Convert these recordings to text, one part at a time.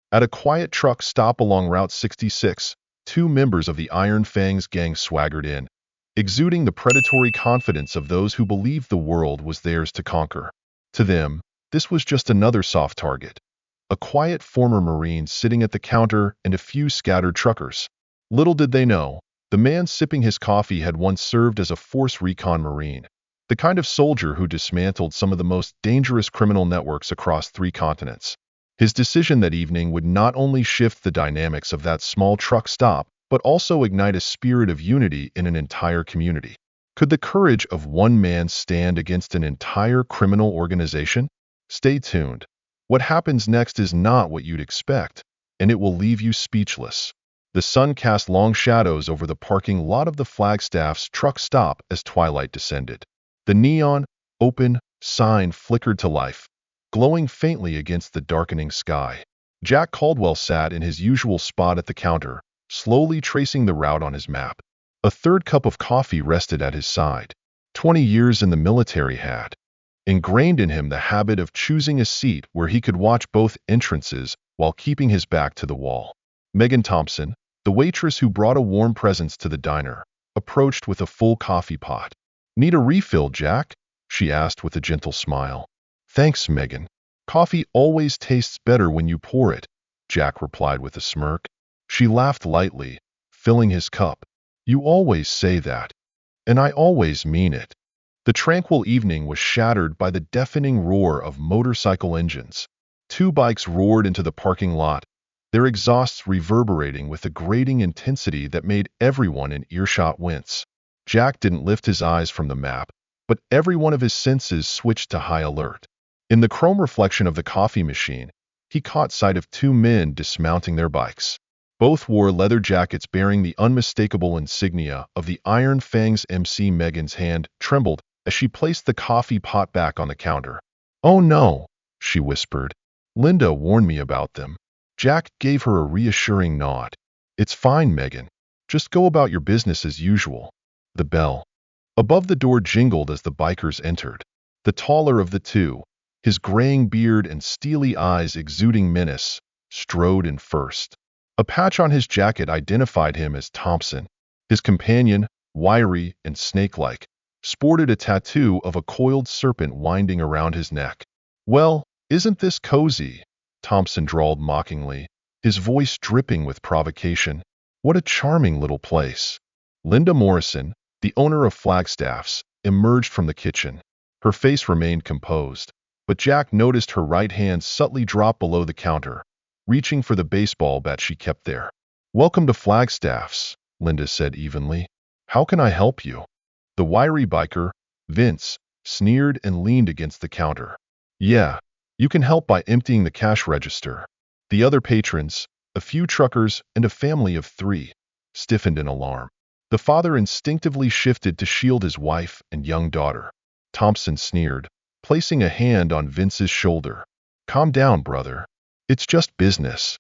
At a quiet truck stop along Route 66, two members of the Iron Fangs gang swaggered in, exuding the predatory confidence of those who believed the world was theirs to conquer. To them, this was just another soft target. A quiet former Marine sitting at the counter and a few scattered truckers. Little did they know, the man sipping his coffee had once served as a Force Recon Marine, the kind of soldier who dismantled some of the most dangerous criminal networks across 3 continents. His decision that evening would not only shift the dynamics of that small truck stop, but also ignite a spirit of unity in an entire community. Could the courage of one man stand against an entire criminal organization? Stay tuned. What happens next is not what you'd expect, and it will leave you speechless. The sun cast long shadows over the parking lot of the Flagstaff's truck stop as twilight descended. The neon, open sign flickered to life, glowing faintly against the darkening sky. Jack Caldwell sat in his usual spot at the counter, slowly tracing the route on his map. A third cup of coffee rested at his side. 20 years in the military had ingrained in him the habit of choosing a seat where he could watch both entrances while keeping his back to the wall. Megan Thompson, the waitress who brought a warm presence to the diner, approached with a full coffee pot. "Need a refill, Jack?" she asked with a gentle smile. "Thanks, Megan. Coffee always tastes better when you pour it," Jack replied with a smirk. She laughed lightly, filling his cup. "You always say that, and I always mean it." The tranquil evening was shattered by the deafening roar of motorcycle engines. 2 bikes roared into the parking lot, their exhausts reverberating with a grating intensity that made everyone in earshot wince. Jack didn't lift his eyes from the map, but every one of his senses switched to high alert. In the chrome reflection of the coffee machine, he caught sight of 2 men dismounting their bikes. Both wore leather jackets bearing the unmistakable insignia of the Iron Fangs MC. Megan's hand trembled as she placed the coffee pot back on the counter. "Oh no," she whispered. "Linda warned me about them." Jack gave her a reassuring nod. "It's fine, Megan. Just go about your business as usual." The bell above the door jingled as the bikers entered. The taller of the two, his graying beard and steely eyes exuding menace, strode in first. A patch on his jacket identified him as Thompson. His companion, wiry and snake-like, sported a tattoo of a coiled serpent winding around his neck. "Well, isn't this cozy?" Thompson drawled mockingly, his voice dripping with provocation. "What a charming little place." Linda Morrison, the owner of Flagstaff's, emerged from the kitchen. Her face remained composed, but Jack noticed her right hand subtly drop below the counter, reaching for the baseball bat she kept there. "Welcome to Flagstaff's," Linda said evenly. "How can I help you?" The wiry biker, Vince, sneered and leaned against the counter. "Yeah, you can help by emptying the cash register." The other patrons, a few truckers and a family of 3, stiffened in alarm. The father instinctively shifted to shield his wife and young daughter. Thompson sneered, placing a hand on Vince's shoulder. "Calm down, brother. It's just business."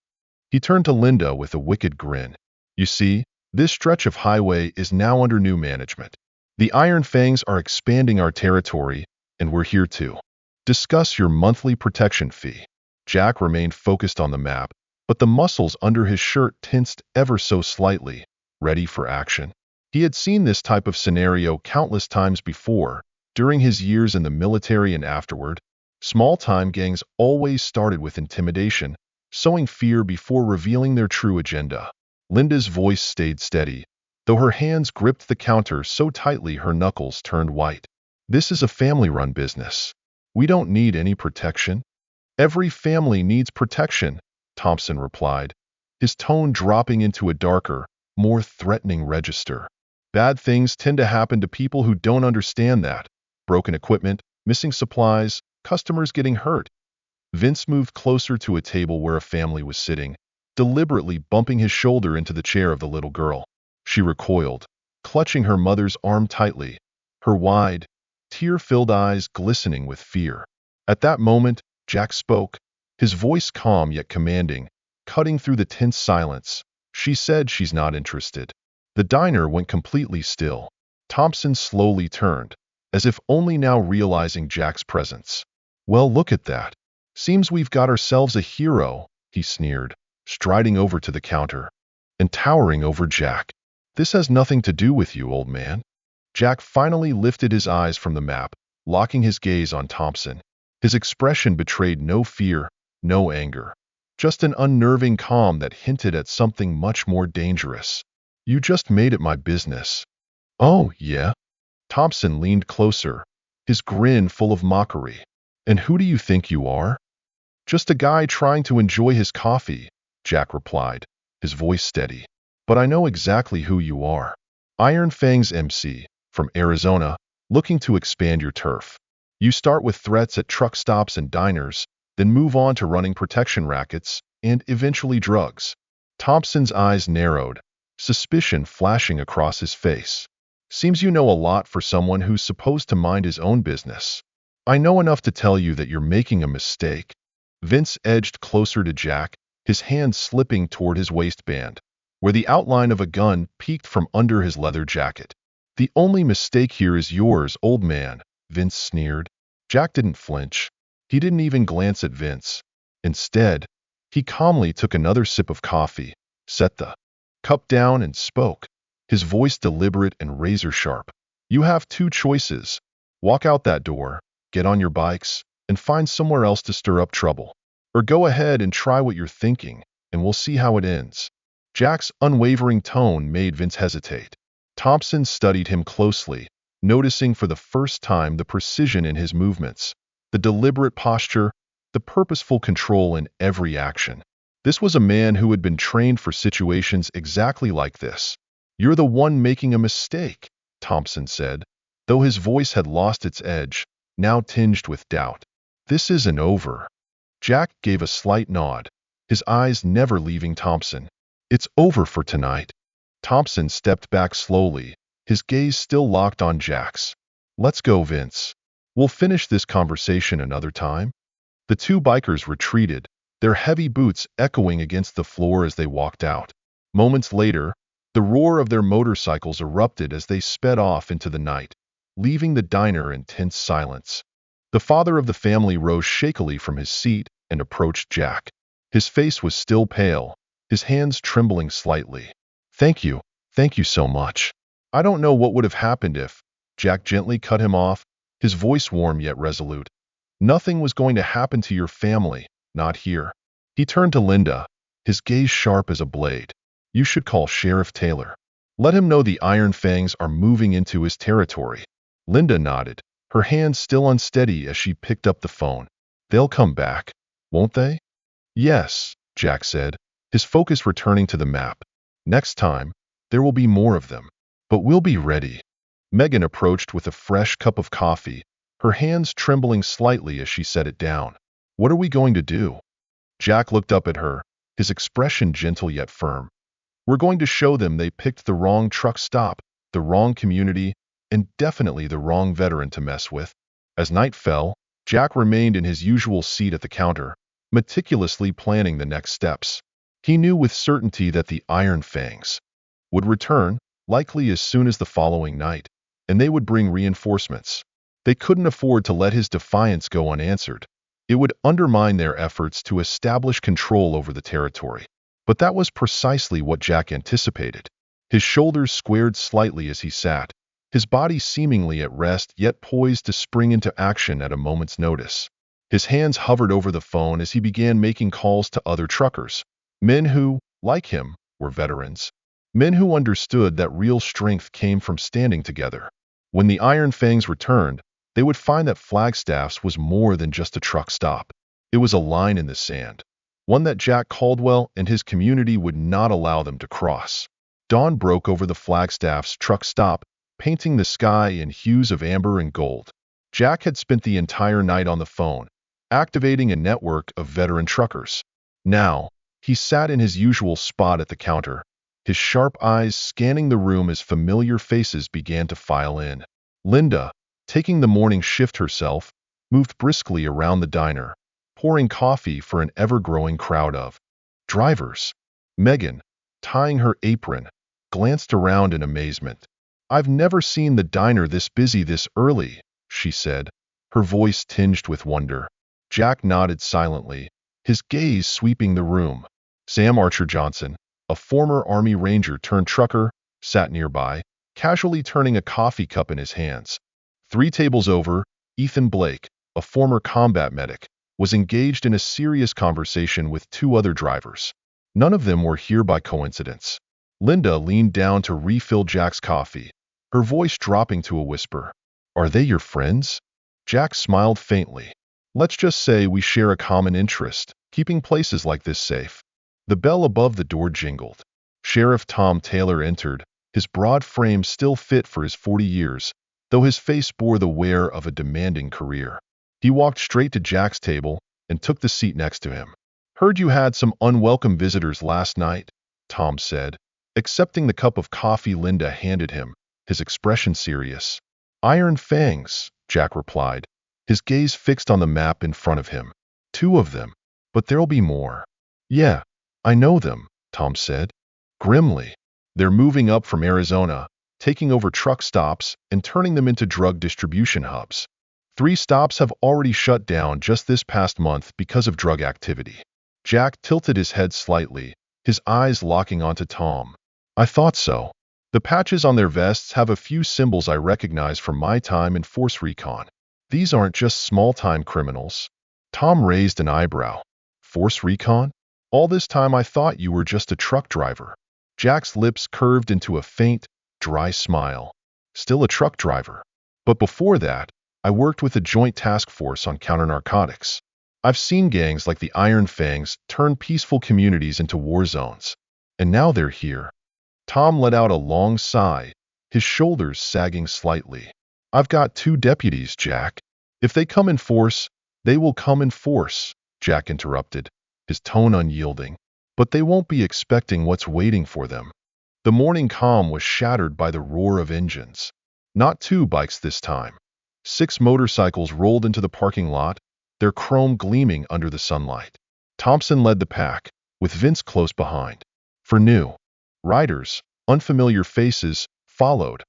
He turned to Linda with a wicked grin. "You see, this stretch of highway is now under new management. The Iron Fangs are expanding our territory, and we're here to discuss your monthly protection fee." Jack remained focused on the map, but the muscles under his shirt tensed ever so slightly, ready for action. He had seen this type of scenario countless times before, during his years in the military and afterward. Small-time gangs always started with intimidation, sowing fear before revealing their true agenda. Linda's voice stayed steady, though her hands gripped the counter so tightly her knuckles turned white. "This is a family-run business. We don't need any protection." "Every family needs protection," Thompson replied, his tone dropping into a darker, more threatening register. "Bad things tend to happen to people who don't understand that. Broken equipment, missing supplies, customers getting hurt." Vince moved closer to a table where a family was sitting, deliberately bumping his shoulder into the chair of the little girl. She recoiled, clutching her mother's arm tightly, her wide, tear-filled eyes glistening with fear. At that moment, Jack spoke, his voice calm yet commanding, cutting through the tense silence. "She said she's not interested." The diner went completely still. Thompson slowly turned, as if only now realizing Jack's presence. "Well, look at that. Seems we've got ourselves a hero," he sneered, striding over to the counter and towering over Jack. "This has nothing to do with you, old man." Jack finally lifted his eyes from the map, locking his gaze on Thompson. His expression betrayed no fear, no anger, just an unnerving calm that hinted at something much more dangerous. "You just made it my business." "Oh, yeah?" Thompson leaned closer, his grin full of mockery. "And who do you think you are?" "Just a guy trying to enjoy his coffee," Jack replied, his voice steady. "But I know exactly who you are. Iron Fang's MC, from Arizona, looking to expand your turf. You start with threats at truck stops and diners, then move on to running protection rackets, and eventually drugs." Thompson's eyes narrowed, suspicion flashing across his face. "Seems you know a lot for someone who's supposed to mind his own business." "I know enough to tell you that you're making a mistake." Vince edged closer to Jack, his hand slipping toward his waistband, where the outline of a gun peeked from under his leather jacket. "The only mistake here is yours, old man," Vince sneered. Jack didn't flinch. He didn't even glance at Vince. Instead, he calmly took another sip of coffee, set the cup down, and spoke, his voice deliberate and razor-sharp. "You have two choices. Walk out that door, get on your bikes, and find somewhere else to stir up trouble. Or go ahead and try what you're thinking, and we'll see how it ends." Jack's unwavering tone made Vince hesitate. Thompson studied him closely, noticing for the first time the precision in his movements, the deliberate posture, the purposeful control in every action. This was a man who had been trained for situations exactly like this. "You're the one making a mistake," Thompson said, though his voice had lost its edge, now tinged with doubt. "This isn't over." Jack gave a slight nod, his eyes never leaving Thompson. "It's over for tonight." Thompson stepped back slowly, his gaze still locked on Jack's. "Let's go, Vince. We'll finish this conversation another time." The two bikers retreated, their heavy boots echoing against the floor as they walked out. Moments later, the roar of their motorcycles erupted as they sped off into the night, leaving the diner in tense silence. The father of the family rose shakily from his seat and approached Jack. His face was still pale, his hands trembling slightly. Thank you so much. I don't know what would have happened if—" Jack gently cut him off, his voice warm yet resolute. "Nothing was going to happen to your family, not here." He turned to Linda, his gaze sharp as a blade. "You should call Sheriff Taylor. Let him know the Iron Fangs are moving into his territory." Linda nodded, her hands still unsteady as she picked up the phone. "They'll come back, won't they?" "Yes," Jack said, his focus returning to the map. "Next time, there will be more of them. But we'll be ready." Megan approached with a fresh cup of coffee, her hands trembling slightly as she set it down. "What are we going to do?" Jack looked up at her, his expression gentle yet firm. "We're going to show them they picked the wrong truck stop, the wrong community, and definitely the wrong veteran to mess with." As night fell, Jack remained in his usual seat at the counter, meticulously planning the next steps. He knew with certainty that the Iron Fangs would return, likely as soon as the following night, and they would bring reinforcements. They couldn't afford to let his defiance go unanswered. It would undermine their efforts to establish control over the territory. But that was precisely what Jack anticipated. His shoulders squared slightly as he sat, his body seemingly at rest yet poised to spring into action at a moment's notice. His hands hovered over the phone as he began making calls to other truckers, men who, like him, were veterans. Men who understood that real strength came from standing together. When the Iron Fangs returned, they would find that Flagstaff's was more than just a truck stop. It was a line in the sand, one that Jack Caldwell and his community would not allow them to cross. Dawn broke over the Flagstaff's truck stop, painting the sky in hues of amber and gold. Jack had spent the entire night on the phone, activating a network of veteran truckers. Now, he sat in his usual spot at the counter, his sharp eyes scanning the room as familiar faces began to file in. Linda, taking the morning shift herself, moved briskly around the diner, pouring coffee for an ever-growing crowd of drivers. Megan, tying her apron, glanced around in amazement. "I've never seen the diner this busy this early," she said, her voice tinged with wonder. Jack nodded silently, his gaze sweeping the room. Sam Archer Johnson, a former Army Ranger turned trucker, sat nearby, casually turning a coffee cup in his hands. 3 tables over, Ethan Blake, a former combat medic, was engaged in a serious conversation with 2 other drivers. None of them were here by coincidence. Linda leaned down to refill Jack's coffee, her voice dropping to a whisper. "Are they your friends?" Jack smiled faintly. "Let's just say we share a common interest, keeping places like this safe." The bell above the door jingled. Sheriff Tom Taylor entered, his broad frame still fit for his 40 years, though his face bore the wear of a demanding career. He walked straight to Jack's table and took the seat next to him. "Heard you had some unwelcome visitors last night," Tom said, accepting the cup of coffee Linda handed him, his expression serious. "Iron Fangs," Jack replied, his gaze fixed on the map in front of him. "2 of them, but there'll be more." "Yeah, I know them," Tom said, grimly. "They're moving up from Arizona, taking over truck stops and turning them into drug distribution hubs. 3 stops have already shut down just this past month because of drug activity." Jack tilted his head slightly, his eyes locking onto Tom. "I thought so. The patches on their vests have a few symbols I recognize from my time in Force Recon. These aren't just small-time criminals." Tom raised an eyebrow. "Force Recon? All this time I thought you were just a truck driver." Jack's lips curved into a faint, dry smile. "Still a truck driver. But before that, I worked with a joint task force on counter-narcotics. I've seen gangs like the Iron Fangs turn peaceful communities into war zones. And now they're here." Tom let out a long sigh, his shoulders sagging slightly. "I've got 2 deputies, Jack. If they come in force, they will come in force," Jack interrupted, his tone unyielding. "But they won't be expecting what's waiting for them." The morning calm was shattered by the roar of engines. Not 2 bikes this time. 6 motorcycles rolled into the parking lot, their chrome gleaming under the sunlight. Thompson led the pack, with Vince close behind. For new riders, unfamiliar faces followed,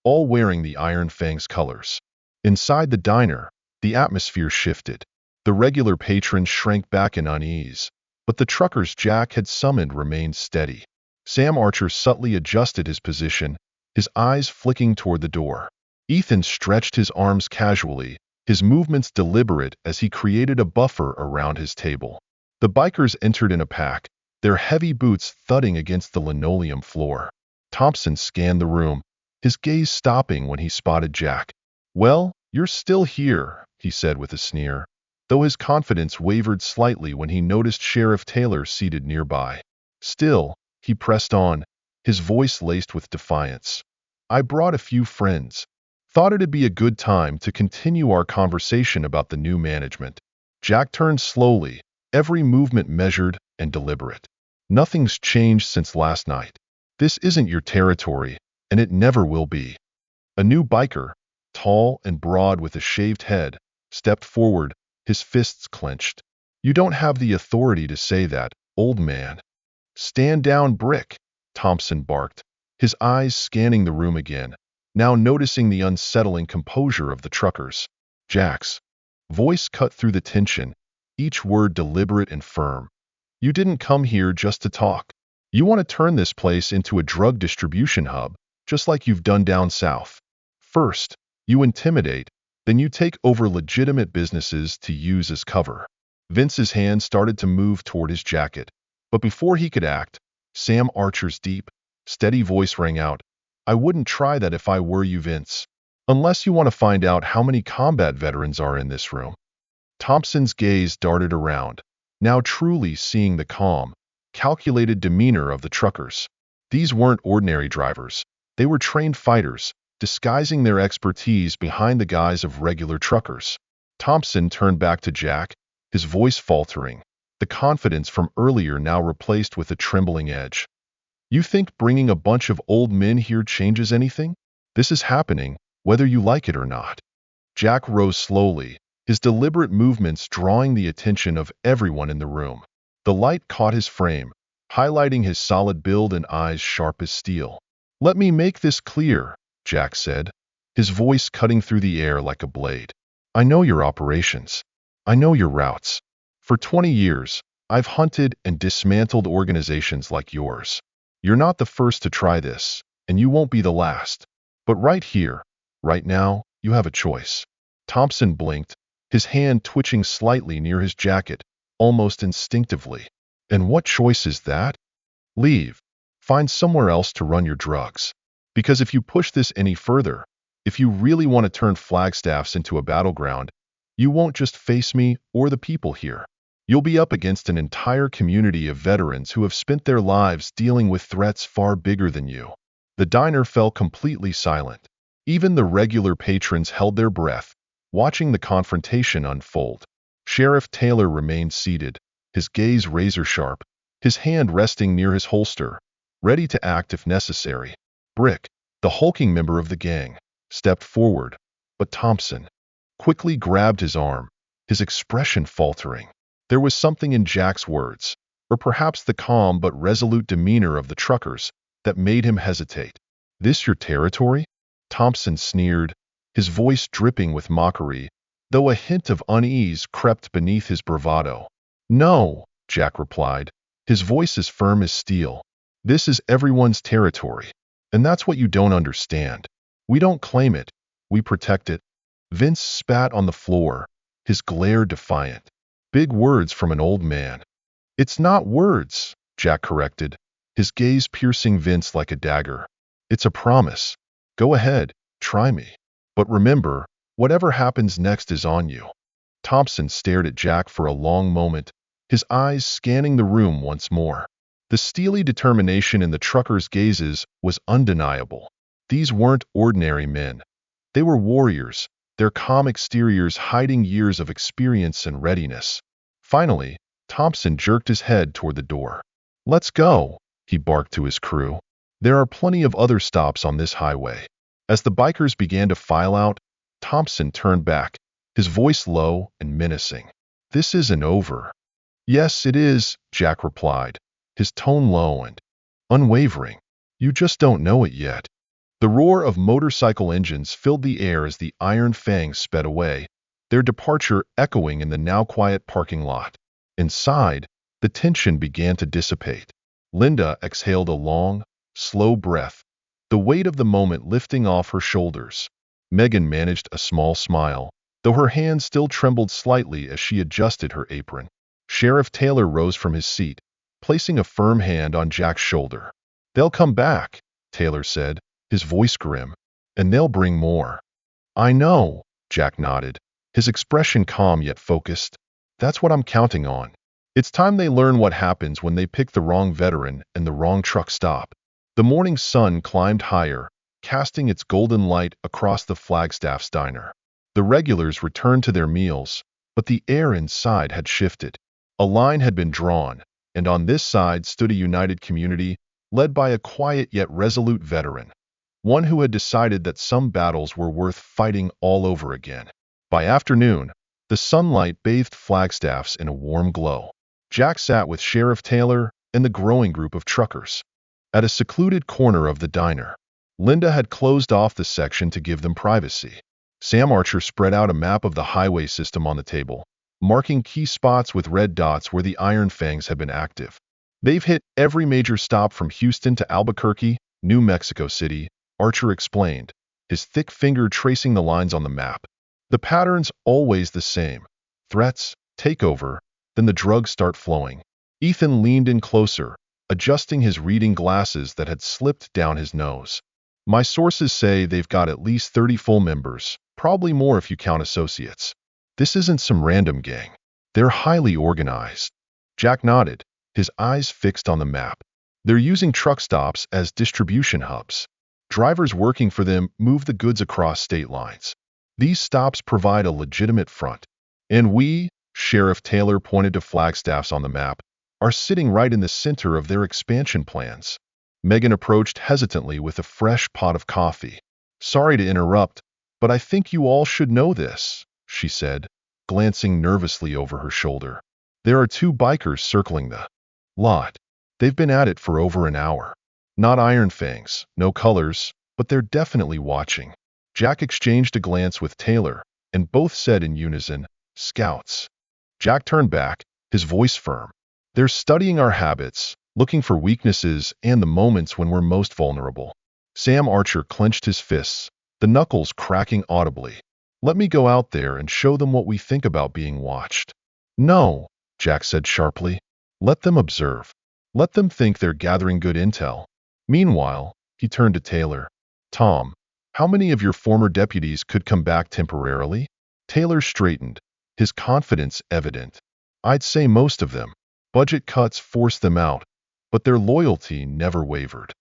all wearing the Iron Fangs colors. Inside the diner, the atmosphere shifted. The regular patrons shrank back in unease, but the truckers Jack had summoned remained steady. Sam Archer subtly adjusted his position, his eyes flicking toward the door. Ethan stretched his arms casually, his movements deliberate as he created a buffer around his table. The bikers entered in a pack, their heavy boots thudding against the linoleum floor. Thompson scanned the room, his gaze stopping when he spotted Jack. "Well, you're still here," he said with a sneer, though his confidence wavered slightly when he noticed Sheriff Taylor seated nearby. "Still," he pressed on, his voice laced with defiance. "I brought a few friends. Thought it'd be a good time to continue our conversation about the new management." Jack turned slowly, every movement measured and deliberate. "Nothing's changed since last night. This isn't your territory, and it never will be." A new biker, tall and broad with a shaved head, stepped forward, his fists clenched. "You don't have the authority to say that, old man." "Stand down, Brick," Thompson barked, his eyes scanning the room again, now noticing the unsettling composure of the truckers. Jack's voice cut through the tension, each word deliberate and firm. "You didn't come here just to talk. You want to turn this place into a drug distribution hub, just like you've done down south. First, you intimidate, then you take over legitimate businesses to use as cover." Vince's hand started to move toward his jacket, but before he could act, Sam Archer's deep, steady voice rang out, "I wouldn't try that if I were you, Vince. Unless you want to find out how many combat veterans are in this room." Thompson's gaze darted around, now truly seeing the calm, calculated demeanor of the truckers. These weren't ordinary drivers. They were trained fighters, disguising their expertise behind the guise of regular truckers. Thompson turned back to Jack, his voice faltering, the confidence from earlier now replaced with a trembling edge. "You think bringing a bunch of old men here changes anything? This is happening, whether you like it or not." Jack rose slowly, his deliberate movements drawing the attention of everyone in the room. The light caught his frame, highlighting his solid build and eyes sharp as steel. "Let me make this clear," Jack said, his voice cutting through the air like a blade. "I know your operations. I know your routes. For 20 years, I've hunted and dismantled organizations like yours. You're not the first to try this, and you won't be the last. But right here, right now, you have a choice. Thompson blinked, his hand twitching slightly near his jacket, almost instinctively. And what choice is that? Leave. Find somewhere else to run your drugs. Because if you push this any further, if you really want to turn Flagstaffs into a battleground, you won't just face me or the people here. You'll be up against an entire community of veterans who have spent their lives dealing with threats far bigger than you. The diner fell completely silent. Even the regular patrons held their breath, watching the confrontation unfold. Sheriff Taylor remained seated, his gaze razor-sharp, his hand resting near his holster, ready to act if necessary. Brick, the hulking member of the gang, stepped forward, but Thompson quickly grabbed his arm, his expression faltering. There was something in Jack's words, or perhaps the calm but resolute demeanor of the truckers, that made him hesitate. This your territory? Thompson sneered, his voice dripping with mockery, though a hint of unease crept beneath his bravado. No, Jack replied, his voice as firm as steel. This is everyone's territory, and that's what you don't understand. We don't claim it, we protect it. Vince spat on the floor, his glare defiant. Big words from an old man. It's not words, Jack corrected, his gaze piercing Vince like a dagger. It's a promise. Go ahead, try me. But remember, whatever happens next is on you. Thompson stared at Jack for a long moment, his eyes scanning the room once more. The steely determination in the trucker's gazes was undeniable. These weren't ordinary men. They were warriors, their calm exteriors hiding years of experience and readiness. Finally, Thompson jerked his head toward the door. Let's go, he barked to his crew. There are plenty of other stops on this highway. As the bikers began to file out, Thompson turned back, his voice low and menacing. This isn't over. Yes, it is, Jack replied, his tone low and unwavering. You just don't know it yet. The roar of motorcycle engines filled the air as the Iron Fangs sped away, their departure echoing in the now quiet parking lot. Inside, the tension began to dissipate. Linda exhaled a long, slow breath, the weight of the moment lifting off her shoulders. Megan managed a small smile, though her hand still trembled slightly as she adjusted her apron. Sheriff Taylor rose from his seat, placing a firm hand on Jack's shoulder. They'll come back, Taylor said, his voice grim, and they'll bring more. I know, Jack nodded, his expression calm yet focused. That's what I'm counting on. It's time they learn what happens when they pick the wrong veteran and the wrong truck stop. The morning sun climbed higher, casting its golden light across the Flagstaff's diner. The regulars returned to their meals, but the air inside had shifted. A line had been drawn, and on this side stood a united community, led by a quiet yet resolute veteran, one who had decided that some battles were worth fighting all over again. By afternoon, the sunlight bathed Flagstaffs in a warm glow. Jack sat with Sheriff Taylor and the growing group of truckers. At a secluded corner of the diner, Linda had closed off the section to give them privacy. Sam Archer spread out a map of the highway system on the table, marking key spots with red dots where the Iron Fangs had been active. They've hit every major stop from Houston to Albuquerque, New Mexico City, Archer explained, his thick finger tracing the lines on the map. The pattern's always the same. Threats, takeover, then the drugs start flowing. Ethan leaned in closer, adjusting his reading glasses that had slipped down his nose. My sources say they've got at least 30 full members, probably more if you count associates. This isn't some random gang. They're highly organized. Jack nodded, his eyes fixed on the map. They're using truck stops as distribution hubs. Drivers working for them move the goods across state lines. These stops provide a legitimate front. And we, Sheriff Taylor pointed to Flagstaffs on the map, are sitting right in the center of their expansion plans. Megan approached hesitantly with a fresh pot of coffee. Sorry to interrupt, but I think you all should know this, she said, glancing nervously over her shoulder. There are 2 bikers circling the lot. They've been at it for over an hour. Not Iron Fangs, no colors, but they're definitely watching. Jack exchanged a glance with Taylor, and both said in unison, Scouts. Jack turned back, his voice firm. "They're studying our habits, looking for weaknesses and the moments when we're most vulnerable." Sam Archer clenched his fists, the knuckles cracking audibly. "Let me go out there and show them what we think about being watched." "No," Jack said sharply. "Let them observe. Let them think they're gathering good intel." Meanwhile, he turned to Taylor. "Tom, how many of your former deputies could come back temporarily?" Taylor straightened, his confidence evident. "I'd say most of them. Budget cuts forced them out, but their loyalty never wavered."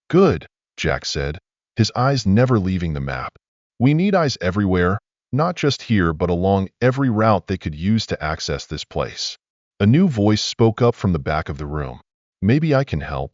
"Good," Jack said, his eyes never leaving the map. "We need eyes everywhere, not just here but along every route they could use to access this place." A new voice spoke up from the back of the room. "Maybe I can help."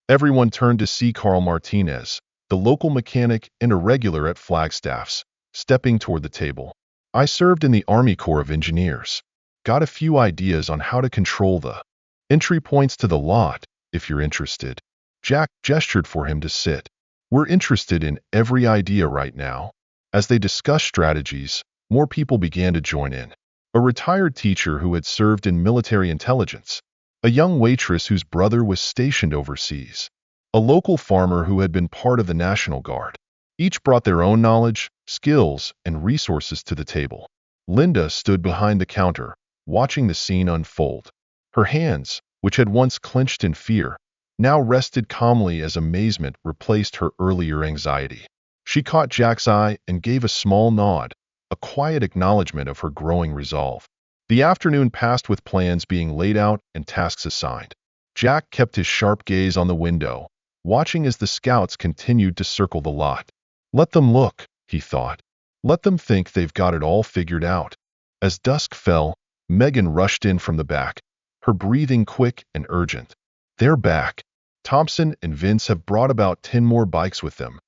Everyone turned to see Carl Martinez, the local mechanic and a regular at Flagstaff's, stepping toward the table. "I served in the Army Corps of Engineers. Got a few ideas on how to control the entry points to the lot, if you're interested." Jack gestured for him to sit. "We're interested in every idea right now." As they discussed strategies, more people began to join in. A retired teacher who had served in military intelligence, a young waitress whose brother was stationed overseas, a local farmer who had been part of the National Guard. Each brought their own knowledge, skills, and resources to the table. Linda stood behind the counter, watching the scene unfold. Her hands, which had once clenched in fear, now rested calmly as amazement replaced her earlier anxiety. She caught Jack's eye and gave a small nod, a quiet acknowledgement of her growing resolve. The afternoon passed with plans being laid out and tasks assigned. Jack kept his sharp gaze on the window, watching as the scouts continued to circle the lot. "Let them look," he thought. "Let them think they've got it all figured out." As dusk fell, Megan rushed in from the back, her breathing quick and urgent. "They're back. Thompson and Vince have brought about 10 more bikes with them."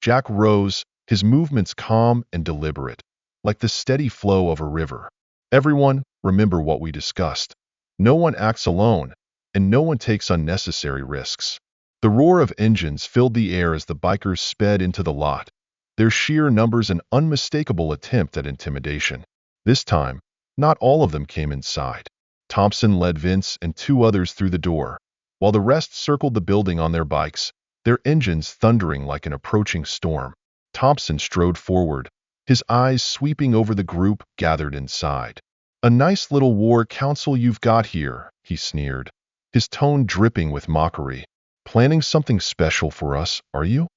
Jack rose, his movements calm and deliberate, like the steady flow of a river. "Everyone, remember what we discussed. No one acts alone, and no one takes unnecessary risks." The roar of engines filled the air as the bikers sped into the lot, their sheer numbers an unmistakable attempt at intimidation. This time, not all of them came inside. Thompson led Vince and 2 others through the door, while the rest circled the building on their bikes, their engines thundering like an approaching storm. Thompson strode forward, his eyes sweeping over the group gathered inside. "A nice little war council you've got here," he sneered, his tone dripping with mockery. "Planning something special for us, are you?"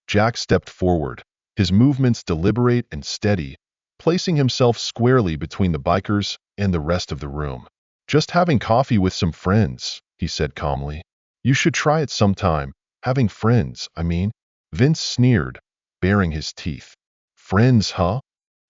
Jack stepped forward, his movements deliberate and steady, placing himself squarely between the bikers and the rest of the room. "Just having coffee with some friends," he said calmly. "You should try it sometime. Having friends, I mean." Vince sneered, baring his teeth. "Friends, huh?"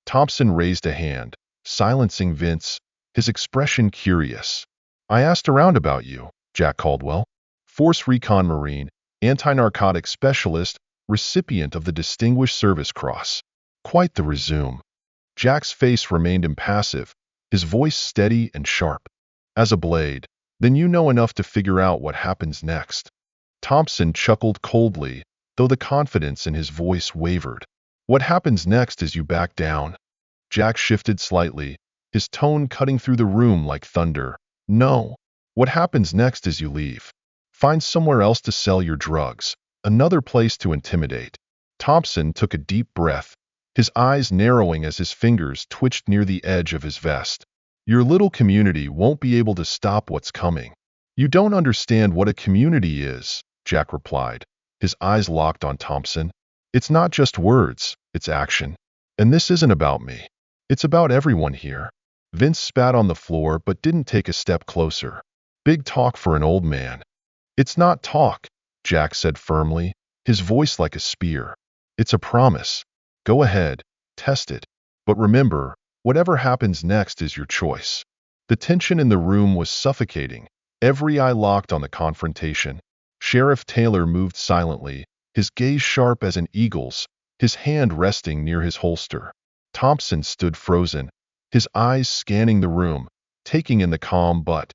Thompson raised a hand, silencing Vince, his expression curious. "I asked around about you, Jack Caldwell. Force Recon Marine, anti-narcotic specialist, recipient of the Distinguished Service Cross." Quite the resume. Jack's face remained impassive, his voice steady and sharp. "As a blade, then you know enough to figure out what happens next." Thompson chuckled coldly, though the confidence in his voice wavered. "What happens next is you back down." Jack shifted slightly, his tone cutting through the room like thunder. "No. What happens next is you leave. Find somewhere else to sell your drugs, another place to intimidate." Thompson took a deep breath, his eyes narrowing as his fingers twitched near the edge of his vest. "Your little community won't be able to stop what's coming." "You don't understand what a community is," Jack replied, his eyes locked on Thompson. "It's not just words, it's action. And this isn't about me. It's about everyone here." Vince spat on the floor but didn't take a step closer. "Big talk for an old man." "It's not talk," Jack said firmly, his voice like a spear. "It's a promise. Go ahead, test it. But remember, whatever happens next is your choice." The tension in the room was suffocating, every eye locked on the confrontation. Sheriff Taylor moved silently, his gaze sharp as an eagle's, his hand resting near his holster. Thompson stood frozen, his eyes scanning the room, taking in the calm but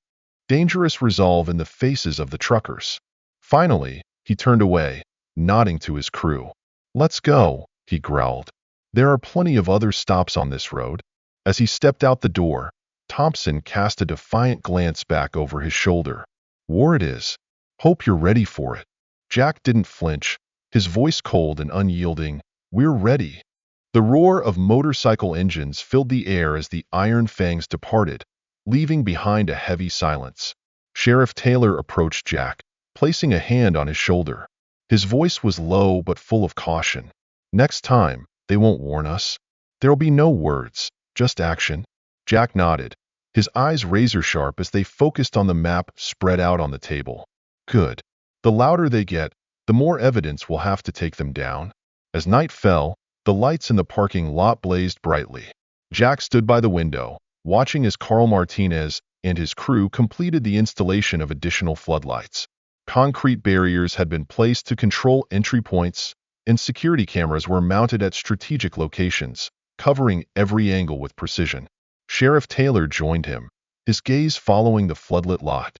dangerous resolve in the faces of the truckers. Finally, he turned away, nodding to his crew. "Let's go," he growled. "There are plenty of other stops on this road." As he stepped out the door, Thompson cast a defiant glance back over his shoulder. War it is. Hope you're ready for it. Jack didn't flinch, his voice cold and unyielding. We're ready. The roar of motorcycle engines filled the air as the Iron Fangs departed, leaving behind a heavy silence. Sheriff Taylor approached Jack, placing a hand on his shoulder. His voice was low but full of caution. Next time, they won't warn us. There'll be no words, just action. Jack nodded, his eyes razor-sharp as they focused on the map spread out on the table. Good. The louder they get, the more evidence we'll have to take them down. As night fell, the lights in the parking lot blazed brightly. Jack stood by the window, watching as Carl Martinez and his crew completed the installation of additional floodlights. Concrete barriers had been placed to control entry points, and security cameras were mounted at strategic locations, covering every angle with precision. Sheriff Taylor joined him, his gaze following the floodlit lot.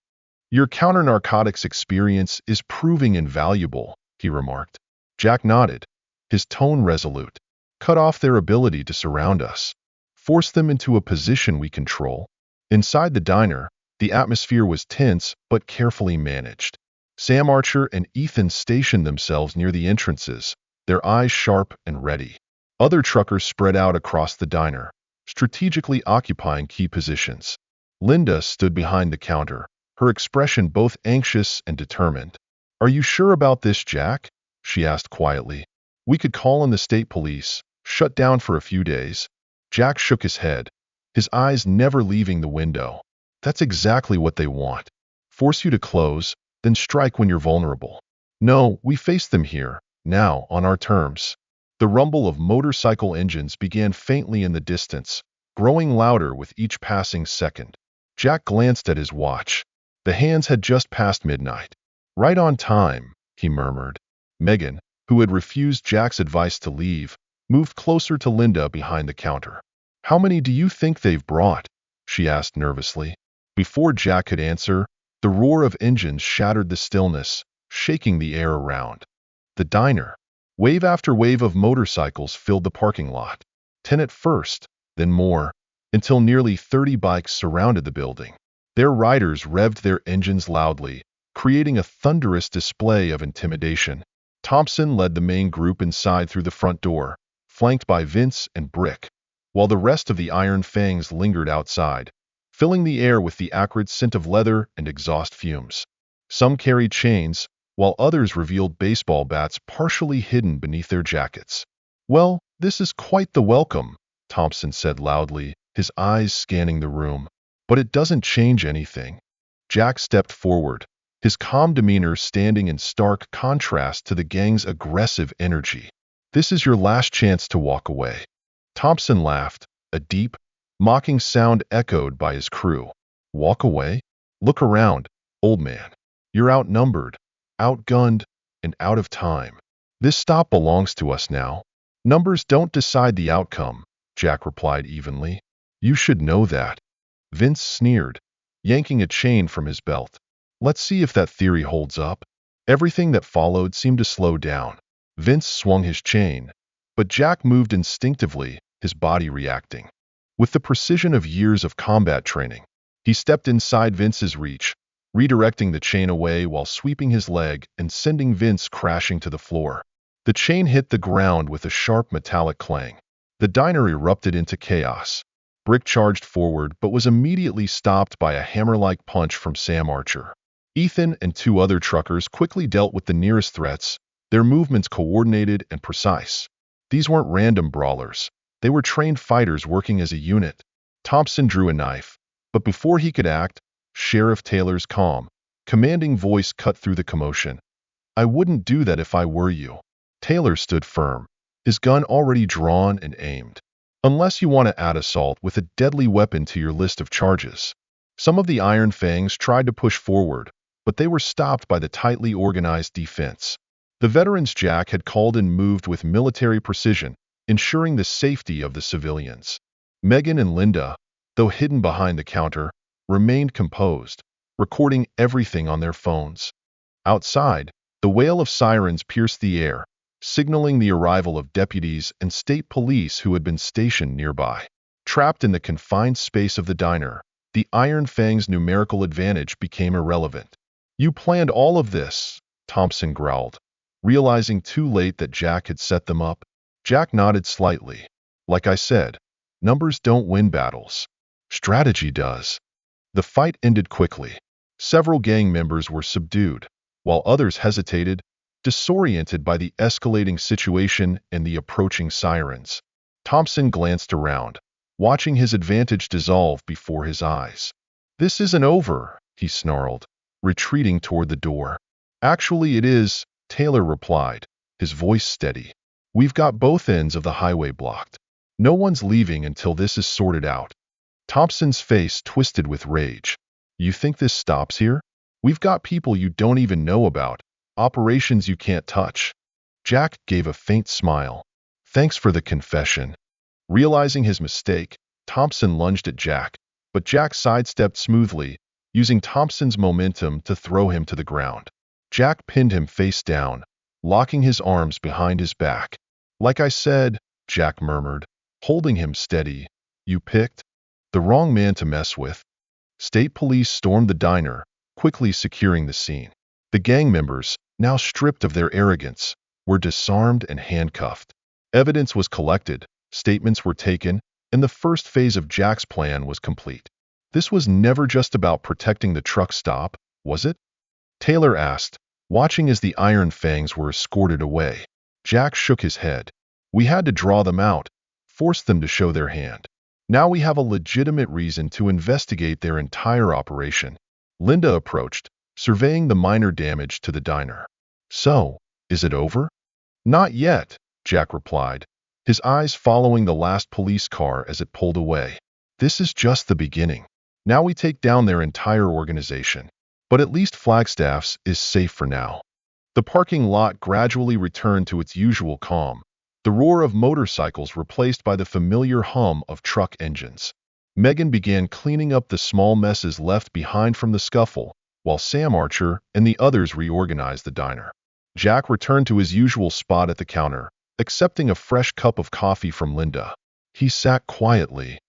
Your counter-narcotics experience is proving invaluable, he remarked. Jack nodded, his tone resolute. Cut off their ability to surround us. Force them into a position we control. Inside the diner, the atmosphere was tense but carefully managed. Sam Archer and Ethan stationed themselves near the entrances, their eyes sharp and ready. Other truckers spread out across the diner, strategically occupying key positions. Linda stood behind the counter, her expression both anxious and determined. Are you sure about this, Jack? She asked quietly. We could call in the state police, shut down for a few days. Jack shook his head, his eyes never leaving the window. That's exactly what they want. Force you to close, then strike when you're vulnerable. No, we face them here, now, on our terms. The rumble of motorcycle engines began faintly in the distance, growing louder with each passing second. Jack glanced at his watch. The hands had just passed midnight. Right on time, he murmured. Megan, who had refused Jack's advice to leave, moved closer to Linda behind the counter. How many do you think they've brought? She asked nervously. Before Jack could answer, the roar of engines shattered the stillness, shaking the air around. The diner. Wave after wave of motorcycles filled the parking lot. 10 at first, then more, until nearly 30 bikes surrounded the building. Their riders revved their engines loudly, creating a thunderous display of intimidation. Thompson led the main group inside through the front door, flanked by Vince and Brick, while the rest of the Iron Fangs lingered outside, filling the air with the acrid scent of leather and exhaust fumes. Some carried chains, while others revealed baseball bats partially hidden beneath their jackets. Well, this is quite the welcome, Thompson said loudly, his eyes scanning the room. But it doesn't change anything. Jack stepped forward, his calm demeanor standing in stark contrast to the gang's aggressive energy. This is your last chance to walk away. Thompson laughed, a deep, mocking sound echoed by his crew. Walk away? Look around, old man. You're outnumbered, outgunned, and out of time. This stop belongs to us now. Numbers don't decide the outcome, Jack replied evenly. You should know that. Vince sneered, yanking a chain from his belt. Let's see if that theory holds up. Everything that followed seemed to slow down. Vince swung his chain, but Jack moved instinctively, his body reacting. With the precision of years of combat training, he stepped inside Vince's reach, redirecting the chain away while sweeping his leg and sending Vince crashing to the floor. The chain hit the ground with a sharp metallic clang. The diner erupted into chaos. Brick charged forward but was immediately stopped by a hammer-like punch from Sam Archer. Ethan and 2 other truckers quickly dealt with the nearest threats, their movements coordinated and precise. These weren't random brawlers. They were trained fighters working as a unit. Thompson drew a knife, but before he could act, Sheriff Taylor's calm, commanding voice cut through the commotion. I wouldn't do that if I were you. Taylor stood firm, his gun already drawn and aimed. Unless you want to add assault with a deadly weapon to your list of charges. Some of the Iron Fangs tried to push forward, but they were stopped by the tightly organized defense. The veterans Jack had called in moved with military precision, ensuring the safety of the civilians. Megan and Linda, though hidden behind the counter, remained composed, recording everything on their phones. Outside, the wail of sirens pierced the air, signaling the arrival of deputies and state police who had been stationed nearby. Trapped in the confined space of the diner, the Iron Fang's numerical advantage became irrelevant. "You planned all of this," Thompson growled, realizing too late that Jack had set them up. Jack nodded slightly. "Like I said, numbers don't win battles. Strategy does." The fight ended quickly. Several gang members were subdued, while others hesitated, disoriented by the escalating situation and the approaching sirens. Thompson glanced around, watching his advantage dissolve before his eyes. "This isn't over," he snarled, retreating toward the door. "Actually, it is," Taylor replied, his voice steady. "We've got both ends of the highway blocked. No one's leaving until this is sorted out." Thompson's face twisted with rage. "You think this stops here? We've got people you don't even know about, operations you can't touch." Jack gave a faint smile. "Thanks for the confession." Realizing his mistake, Thompson lunged at Jack, but Jack sidestepped smoothly, using Thompson's momentum to throw him to the ground. Jack pinned him face down, locking his arms behind his back. "Like I said," Jack murmured, holding him steady, "you picked the wrong man to mess with." State police stormed the diner, quickly securing the scene. The gang members, now stripped of their arrogance, were disarmed and handcuffed. Evidence was collected, statements were taken, and the first phase of Jack's plan was complete. "This was never just about protecting the truck stop, was it?" Taylor asked, watching as the Iron Fangs were escorted away. Jack shook his head. "We had to draw them out, force them to show their hand. Now we have a legitimate reason to investigate their entire operation." Linda approached, surveying the minor damage to the diner. "So, is it over?" "Not yet," Jack replied, his eyes following the last police car as it pulled away. "This is just the beginning. Now we take down their entire organization. But at least Flagstaff's is safe for now." The parking lot gradually returned to its usual calm, the roar of motorcycles replaced by the familiar hum of truck engines. Megan began cleaning up the small messes left behind from the scuffle, while Sam Archer and the others reorganized the diner. Jack returned to his usual spot at the counter, accepting a fresh cup of coffee from Linda. He sat quietly,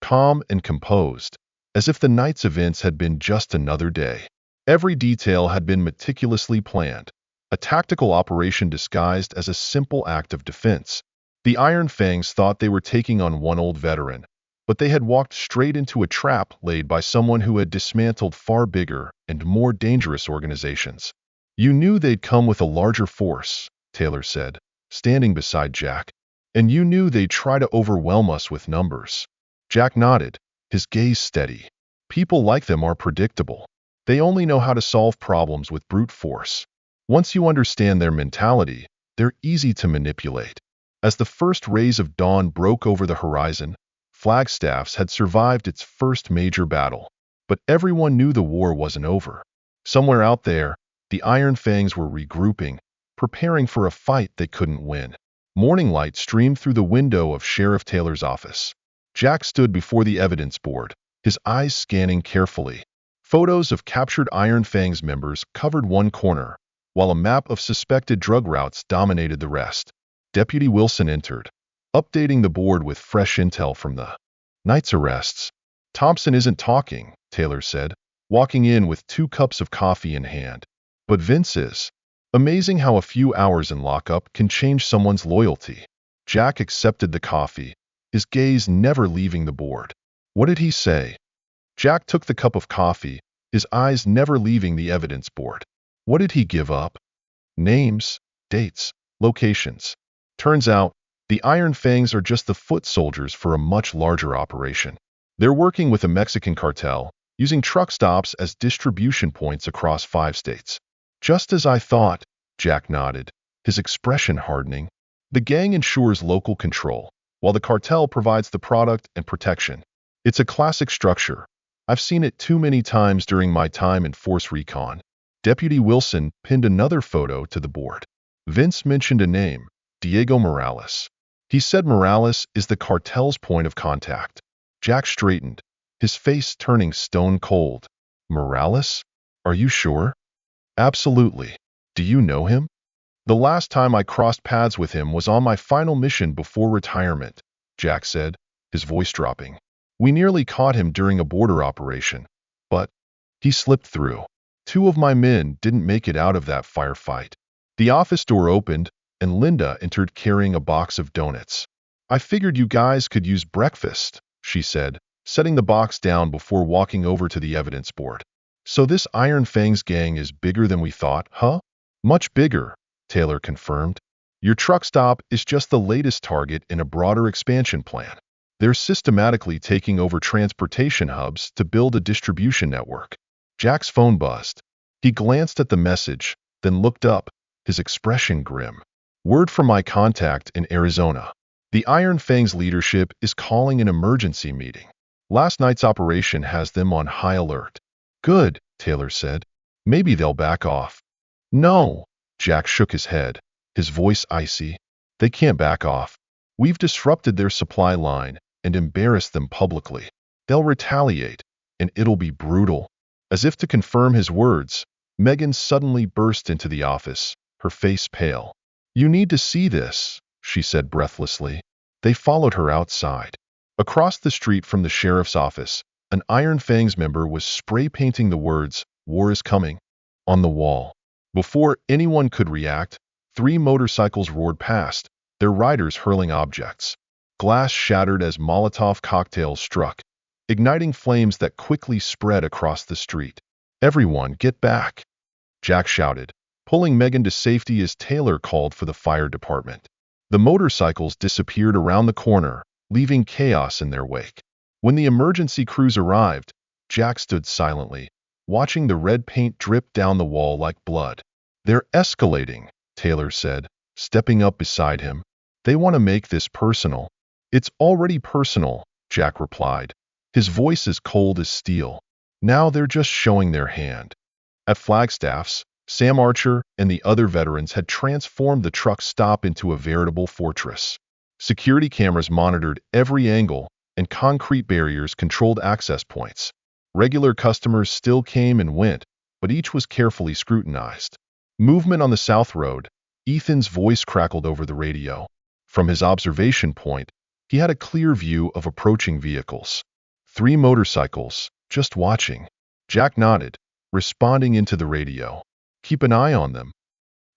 calm and composed, as if the night's events had been just another day. Every detail had been meticulously planned, a tactical operation disguised as a simple act of defense. The Iron Fangs thought they were taking on one old veteran, but they had walked straight into a trap laid by someone who had dismantled far bigger and more dangerous organizations. "You knew they'd come with a larger force," Taylor said, standing beside Jack. "And you knew they'd try to overwhelm us with numbers." Jack nodded, his gaze steady. "People like them are predictable. They only know how to solve problems with brute force. Once you understand their mentality, they're easy to manipulate." As the first rays of dawn broke over the horizon, Flagstaff's had survived its first major battle. But everyone knew the war wasn't over. Somewhere out there, the Iron Fangs were regrouping, preparing for a fight they couldn't win. Morning light streamed through the window of Sheriff Taylor's office. Jack stood before the evidence board, his eyes scanning carefully. Photos of captured Iron Fangs members covered one corner, while a map of suspected drug routes dominated the rest. Deputy Wilson entered, updating the board with fresh intel from the night's arrests. "Thompson isn't talking," Taylor said, walking in with 2 cups of coffee in hand. "But Vince is." Amazing how a few hours in lockup can change someone's loyalty. Jack accepted the coffee, his gaze never leaving the board. "What did he say?" Jack took the cup of coffee, his eyes never leaving the evidence board. "What did he give up?" "Names, dates, locations. Turns out, the Iron Fangs are just the foot soldiers for a much larger operation. They're working with a Mexican cartel, using truck stops as distribution points across 5 states. "Just as I thought," Jack nodded, his expression hardening. "The gang ensures local control, while the cartel provides the product and protection. It's a classic structure. I've seen it too many times during my time in Force Recon." Deputy Wilson pinned another photo to the board. Vince mentioned a name, Diego Morales. "He said Morales is the cartel's point of contact." Jack straightened, his face turning stone cold. "Morales? Are you sure?" "Absolutely. Do you know him?" "The last time I crossed paths with him was on my final mission before retirement," Jack said, his voice dropping. "We nearly caught him during a border operation, but he slipped through. 2 of my men didn't make it out of that firefight." The office door opened, and Linda entered carrying a box of donuts. "I figured you guys could use breakfast," she said, setting the box down before walking over to the evidence board. "So this Iron Fangs gang is bigger than we thought, huh?" "Much bigger," Taylor confirmed. "Your truck stop is just the latest target in a broader expansion plan. They're systematically taking over transportation hubs to build a distribution network." Jack's phone buzzed. He glanced at the message, then looked up, his expression grim. "Word from my contact in Arizona. The Iron Fangs leadership is calling an emergency meeting. Last night's operation has them on high alert." "Good," Taylor said. "Maybe they'll back off." "No," Jack shook his head, his voice icy. "They can't back off. We've disrupted their supply line and embarrassed them publicly. They'll retaliate, and it'll be brutal." As if to confirm his words, Megan suddenly burst into the office, her face pale. "You need to see this," she said breathlessly. They followed her outside. Across the street from the sheriff's office, an Iron Fangs member was spray-painting the words, "War is coming," on the wall. Before anyone could react, 3 motorcycles roared past, their riders hurling objects. Glass shattered as Molotov cocktails struck, igniting flames that quickly spread across the street. "Everyone, get back!" Jack shouted, pulling Megan to safety as Taylor called for the fire department. The motorcycles disappeared around the corner, leaving chaos in their wake. When the emergency crews arrived, Jack stood silently, watching the red paint drip down the wall like blood. "They're escalating," Taylor said, stepping up beside him. "They want to make this personal." "It's already personal," Jack replied, his voice as cold as steel. "Now they're just showing their hand." At Flagstaff's, Sam Archer and the other veterans had transformed the truck stop into a veritable fortress. Security cameras monitored every angle, and concrete barriers controlled access points. Regular customers still came and went, but each was carefully scrutinized. Movement on the South Road, Ethan's voice crackled over the radio. From his observation point, he had a clear view of approaching vehicles. 3 motorcycles, just watching. Jack nodded, responding into the radio. "Keep an eye on them."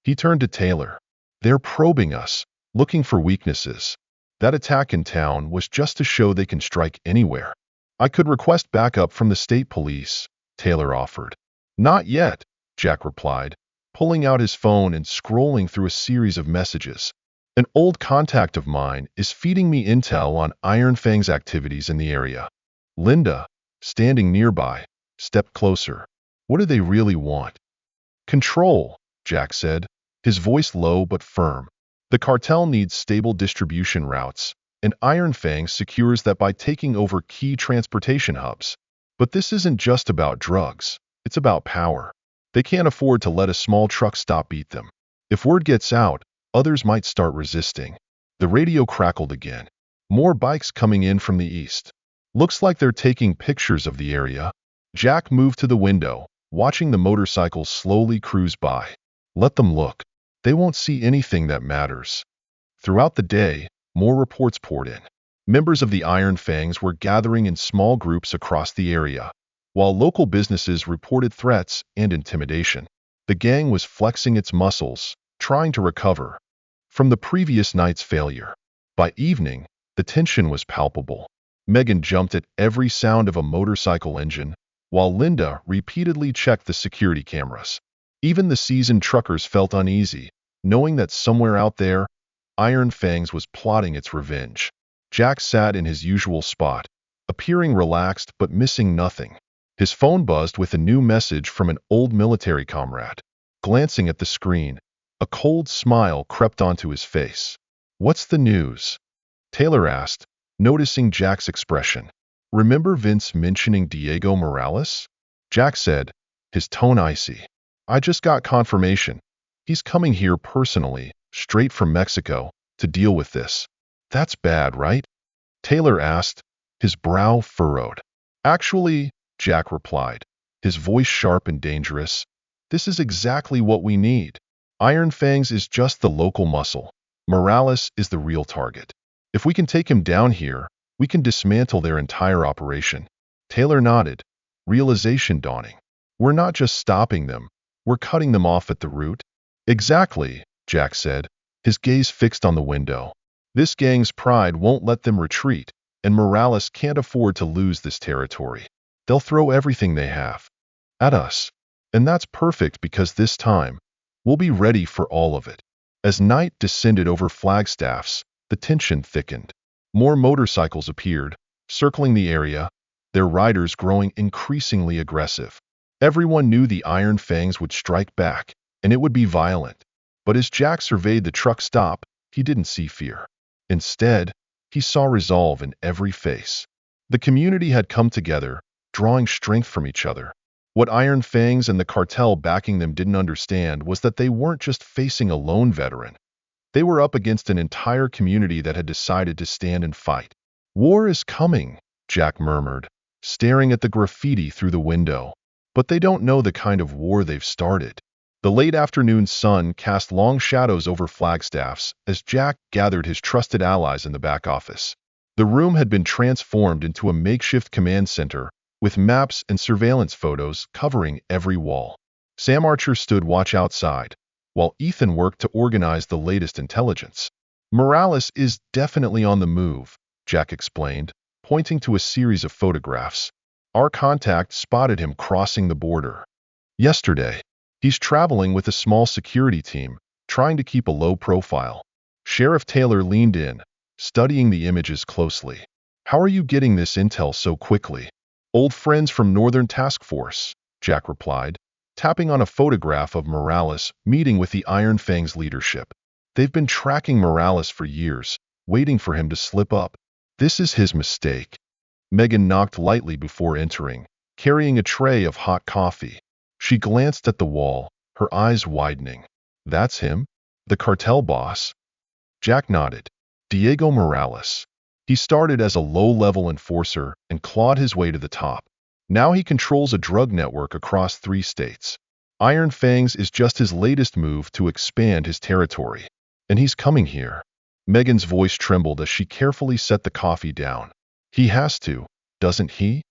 He turned to Taylor. "They're probing us, looking for weaknesses. That attack in town was just to show they can strike anywhere." "I could request backup from the state police," Taylor offered. "Not yet," Jack replied, pulling out his phone and scrolling through a series of messages. "An old contact of mine is feeding me intel on Iron Fang's activities in the area." Linda, standing nearby, stepped closer. "What do they really want?" "Control," Jack said, his voice low but firm. "The cartel needs stable distribution routes, and Iron Fang secures that by taking over key transportation hubs. But this isn't just about drugs, it's about power. They can't afford to let a small truck stop beat them. If word gets out, others might start resisting." The radio crackled again. More bikes coming in from the east. "Looks like they're taking pictures of the area." Jack moved to the window, watching the motorcycles slowly cruise by. "Let them look. They won't see anything that matters." Throughout the day, more reports poured in. Members of the Iron Fangs were gathering in small groups across the area, while local businesses reported threats and intimidation. The gang was flexing its muscles, trying to recover from the previous night's failure. By evening, the tension was palpable. Megan jumped at every sound of a motorcycle engine, while Linda repeatedly checked the security cameras. Even the seasoned truckers felt uneasy, knowing that somewhere out there, Iron Fangs was plotting its revenge. Jack sat in his usual spot, appearing relaxed but missing nothing. His phone buzzed with a new message from an old military comrade. Glancing at the screen, a cold smile crept onto his face. "What's the news?" Taylor asked, noticing Jack's expression. "Remember Vince mentioning Diego Morales?" Jack said, his tone icy. "I just got confirmation. He's coming here personally, straight from Mexico, to deal with this." "That's bad, right?" Taylor asked, his brow furrowed. "Actually," Jack replied, his voice sharp and dangerous, "this is exactly what we need. Iron Fangs is just the local muscle. Morales is the real target. If we can take him down here, We can dismantle their entire operation. Taylor nodded, realization dawning. We're not just stopping them, we're cutting them off at the root. Exactly, Jack said, his gaze fixed on the window. This gang's pride won't let them retreat, and Morales can't afford to lose this territory. They'll throw everything they have at us. And that's perfect because this time, we'll be ready for all of it. As night descended over Flagstaffs, the tension thickened. More motorcycles appeared, circling the area, their riders growing increasingly aggressive. Everyone knew the Iron Fangs would strike back, and it would be violent. But as Jack surveyed the truck stop, he didn't see fear. Instead, he saw resolve in every face. The community had come together, drawing strength from each other. What Iron Fangs and the cartel backing them didn't understand was that they weren't just facing a lone veteran. They were up against an entire community that had decided to stand and fight. War is coming, Jack murmured, staring at the graffiti through the window. But they don't know the kind of war they've started. The late afternoon sun cast long shadows over Flagstaffs as Jack gathered his trusted allies in the back office. The room had been transformed into a makeshift command center, with maps and surveillance photos covering every wall. Sam Archer stood watch outside, while Ethan worked to organize the latest intelligence. Morales is definitely on the move, Jack explained, pointing to a series of photographs. Our contact spotted him crossing the border yesterday. He's traveling with a small security team, trying to keep a low profile. Sheriff Taylor leaned in, studying the images closely. How are you getting this intel so quickly? Old friends from Northern Task Force, Jack replied, tapping on a photograph of Morales meeting with the Iron Fangs leadership. They've been tracking Morales for years, waiting for him to slip up. This is his mistake. Megan knocked lightly before entering, carrying a tray of hot coffee. She glanced at the wall, her eyes widening. That's him? The cartel boss? Jack nodded. Diego Morales. He started as a low-level enforcer and clawed his way to the top. Now he controls a drug network across 3 states. Iron Fangs is just his latest move to expand his territory. And he's coming here. Megan's voice trembled as she carefully set the coffee down. He has to, doesn't he?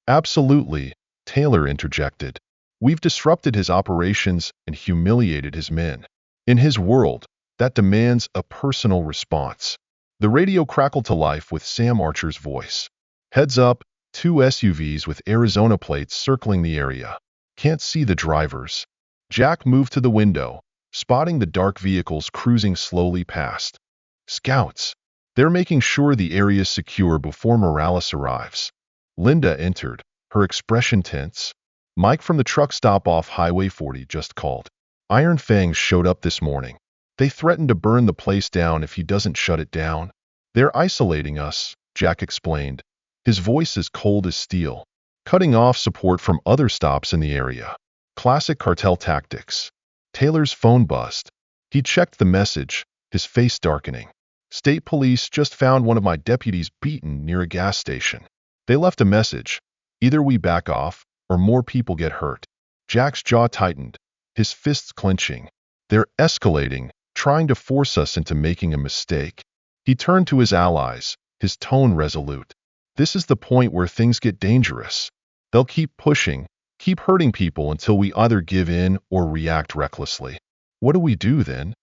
Absolutely, Taylor interjected. We've disrupted his operations and humiliated his men. In his world, that demands a personal response. The radio crackled to life with Sam Archer's voice. Heads up, 2 SUVs with Arizona plates circling the area. Can't see the drivers. Jack moved to the window, spotting the dark vehicles cruising slowly past. Scouts. They're making sure the area is secure before Morales arrives. Linda entered, her expression tense. Mike from the truck stop off Highway 40 just called. Iron Fangs showed up this morning. They threatened to burn the place down if he doesn't shut it down. They're isolating us, Jack explained, his voice as cold as steel, cutting off support from other stops in the area. Classic cartel tactics. Taylor's phone buzzed. He checked the message, his face darkening. State police just found one of my deputies beaten near a gas station. They left a message. Either we back off, or more people get hurt. Jack's jaw tightened, his fists clenching. They're escalating, trying to force us into making a mistake. He turned to his allies, his tone resolute. This is the point where things get dangerous. They'll keep pushing, keep hurting people until we either give in or react recklessly. What do we do then?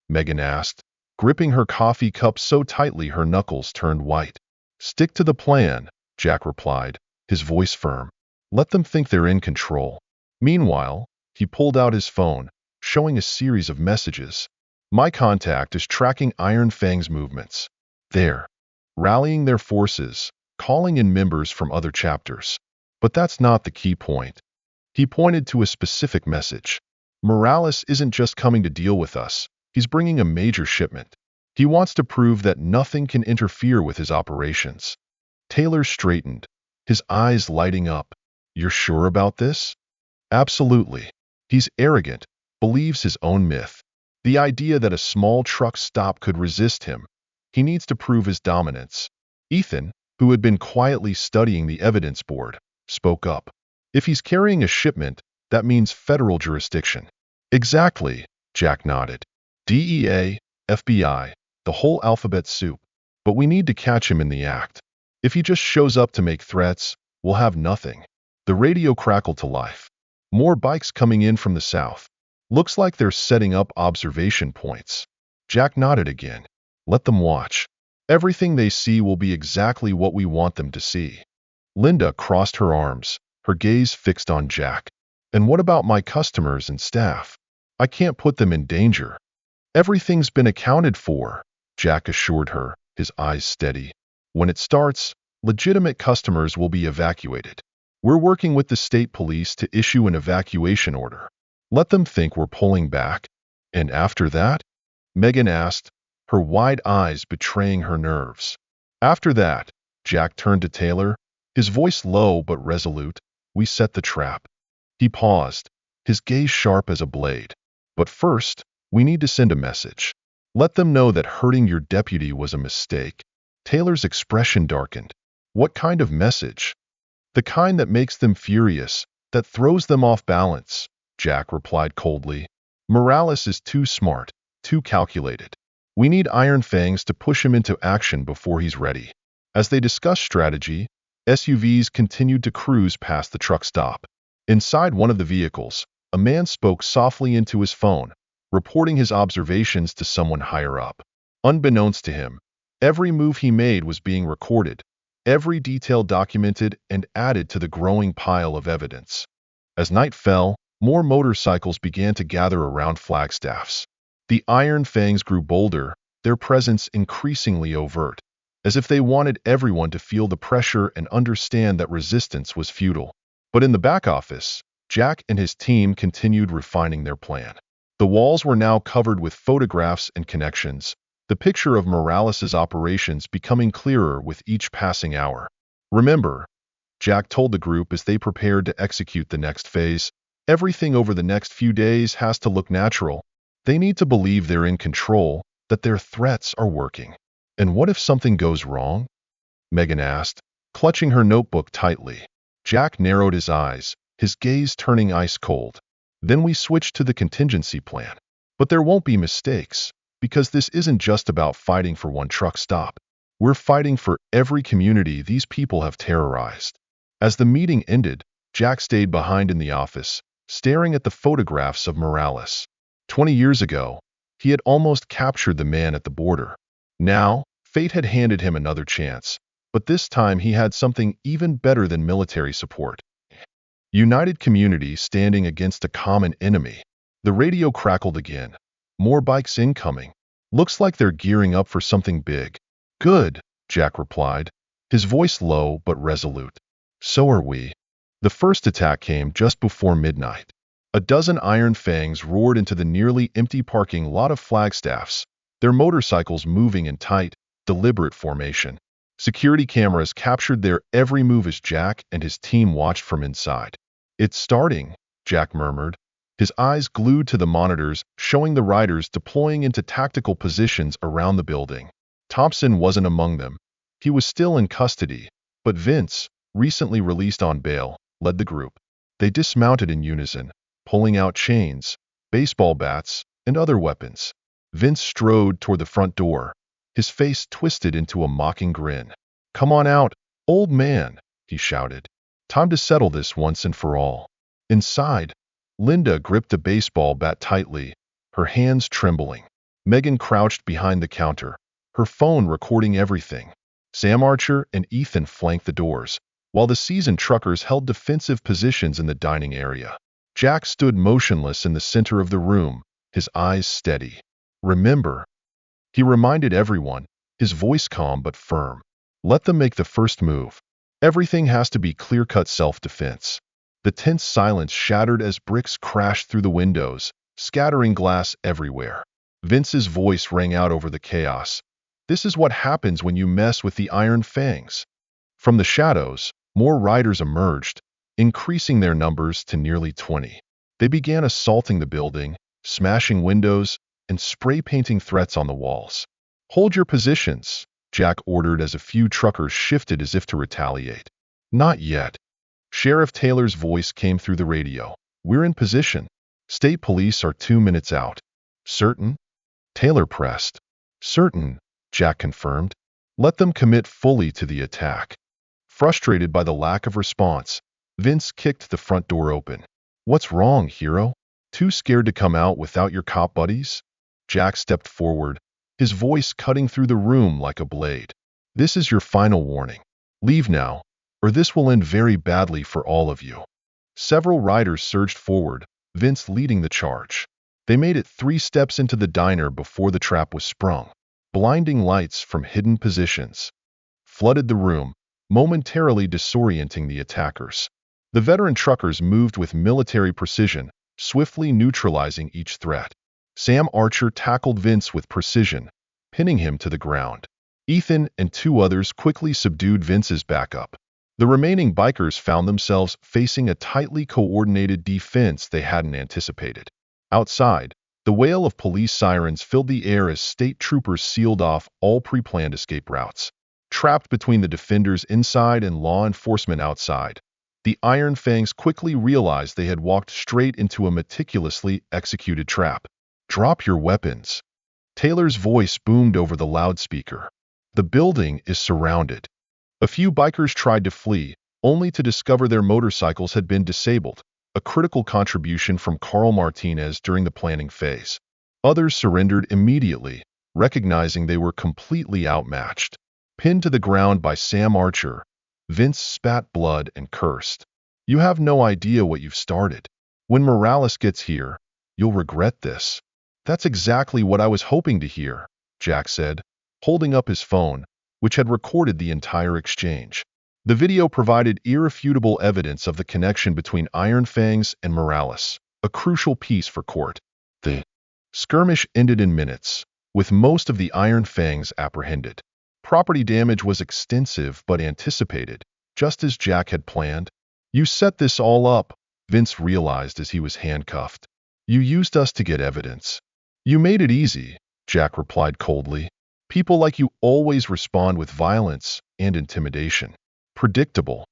Megan asked, gripping her coffee cup so tightly her knuckles turned white. Stick to the plan, Jack replied, his voice firm. Let them think they're in control. Meanwhile, he pulled out his phone, showing a series of messages. My contact is tracking Iron Fang's movements. They're rallying their forces, calling in members from other chapters. But that's not the key point. He pointed to a specific message. Morales isn't just coming to deal with us. He's bringing a major shipment. He wants to prove that nothing can interfere with his operations. Taylor straightened, his eyes lighting up. You're sure about this? Absolutely. He's arrogant, believes his own myth. The idea that a small truck stop could resist him. He needs to prove his dominance. Ethan, who had been quietly studying the evidence board, spoke up. If he's carrying a shipment, that means federal jurisdiction. Exactly, Jack nodded. DEA, FBI, the whole alphabet soup. But we need to catch him in the act. If he just shows up to make threats, we'll have nothing. The radio crackled to life. More bikes coming in from the south. Looks like they're setting up observation points. Jack nodded again. Let them watch. Everything they see will be exactly what we want them to see. Linda crossed her arms, her gaze fixed on Jack. And what about my customers and staff? I can't put them in danger. Everything's been accounted for, Jack assured her, his eyes steady. When it starts, legitimate customers will be evacuated. We're working with the state police to issue an evacuation order. Let them think we're pulling back. And after that? Megan asked, her wide eyes betraying her nerves. After that, Jack turned to Taylor, his voice low but resolute. We set the trap. He paused, his gaze sharp as a blade. But first, we need to send a message. Let them know that hurting your deputy was a mistake. Taylor's expression darkened. What kind of message? The kind that makes them furious, that throws them off balance, Jack replied coldly. Morales is too smart, too calculated. We need Iron Fangs to push him into action before he's ready. As they discussed strategy, SUVs continued to cruise past the truck stop. Inside one of the vehicles, a man spoke softly into his phone, reporting his observations to someone higher up. Unbeknownst to him, every move he made was being recorded, every detail documented and added to the growing pile of evidence. As night fell, more motorcycles began to gather around flagstaffs. The Iron Fangs grew bolder, their presence increasingly overt, as if they wanted everyone to feel the pressure and understand that resistance was futile. But in the back office, Jack and his team continued refining their plan. The walls were now covered with photographs and connections, the picture of Morales' operations becoming clearer with each passing hour. Remember, Jack told the group as they prepared to execute the next phase, everything over the next few days has to look natural. They need to believe they're in control, that their threats are working. And what if something goes wrong? Megan asked, clutching her notebook tightly. Jack narrowed his eyes, his gaze turning ice cold. Then we switched to the contingency plan. But there won't be mistakes, because this isn't just about fighting for one truck stop. We're fighting for every community these people have terrorized. As the meeting ended, Jack stayed behind in the office, staring at the photographs of Morales. 20 years ago, he had almost captured the man at the border. Now, fate had handed him another chance, but this time he had something even better than military support. United community standing against a common enemy. The radio crackled again. More bikes incoming. Looks like they're gearing up for something big. Good, Jack replied, his voice low but resolute. So are we. The first attack came just before midnight. A dozen Iron Fangs roared into the nearly empty parking lot of Flagstaffs, their motorcycles moving in tight, deliberate formation. Security cameras captured their every move as Jack and his team watched from inside. It's starting, Jack murmured, his eyes glued to the monitors showing the riders deploying into tactical positions around the building. Thompson wasn't among them. He was still in custody, but Vince, recently released on bail, led the group. They dismounted in unison, pulling out chains, baseball bats, and other weapons. Vince strode toward the front door, his face twisted into a mocking grin. Come on out, old man, he shouted. Time to settle this once and for all. Inside, Linda gripped a baseball bat tightly, her hands trembling. Megan crouched behind the counter, her phone recording everything. Sam Archer and Ethan flanked the doors, while the seasoned truckers held defensive positions in the dining area. Jack stood motionless in the center of the room, his eyes steady. Remember, he reminded everyone, his voice calm but firm. Let them make the first move. Everything has to be clear-cut self-defense. The tense silence shattered as bricks crashed through the windows, scattering glass everywhere. Vince's voice rang out over the chaos. This is what happens when you mess with the Iron Fangs. From the shadows, more riders emerged, increasing their numbers to nearly 20. They began assaulting the building, smashing windows, and spray-painting threats on the walls. Hold your positions, Jack ordered as a few truckers shifted as if to retaliate. Not yet. Sheriff Taylor's voice came through the radio. We're in position. State police are 2 minutes out. Certain? Taylor pressed. Certain, Jack confirmed. Let them commit fully to the attack. Frustrated by the lack of response, Vince kicked the front door open. What's wrong, hero? Too scared to come out without your cop buddies? Jack stepped forward, his voice cutting through the room like a blade. This is your final warning. Leave now, or this will end very badly for all of you. Several riders surged forward, Vince leading the charge. They made it 3 steps into the diner before the trap was sprung. Blinding lights from hidden positions flooded the room, momentarily disorienting the attackers. The veteran truckers moved with military precision, swiftly neutralizing each threat. Sam Archer tackled Vince with precision, pinning him to the ground. Ethan and 2 others quickly subdued Vince's backup. The remaining bikers found themselves facing a tightly coordinated defense they hadn't anticipated. Outside, the wail of police sirens filled the air as state troopers sealed off all pre-planned escape routes. Trapped between the defenders inside and law enforcement outside, the Iron Fangs quickly realized they had walked straight into a meticulously executed trap. Drop your weapons. Taylor's voice boomed over the loudspeaker. The building is surrounded. A few bikers tried to flee, only to discover their motorcycles had been disabled, a critical contribution from Carl Martinez during the planning phase. Others surrendered immediately, recognizing they were completely outmatched. Pinned to the ground by Sam Archer, Vince spat blood and cursed. You have no idea what you've started. When Morales gets here, you'll regret this. That's exactly what I was hoping to hear, Jack said, holding up his phone, which had recorded the entire exchange. The video provided irrefutable evidence of the connection between Iron Fangs and Morales, a crucial piece for court. The skirmish ended in minutes, with most of the Iron Fangs apprehended. Property damage was extensive but anticipated, just as Jack had planned. You set this all up, Vince realized as he was handcuffed. You used us to get evidence. You made it easy, Jack replied coldly. People like you always respond with violence and intimidation. Predictable.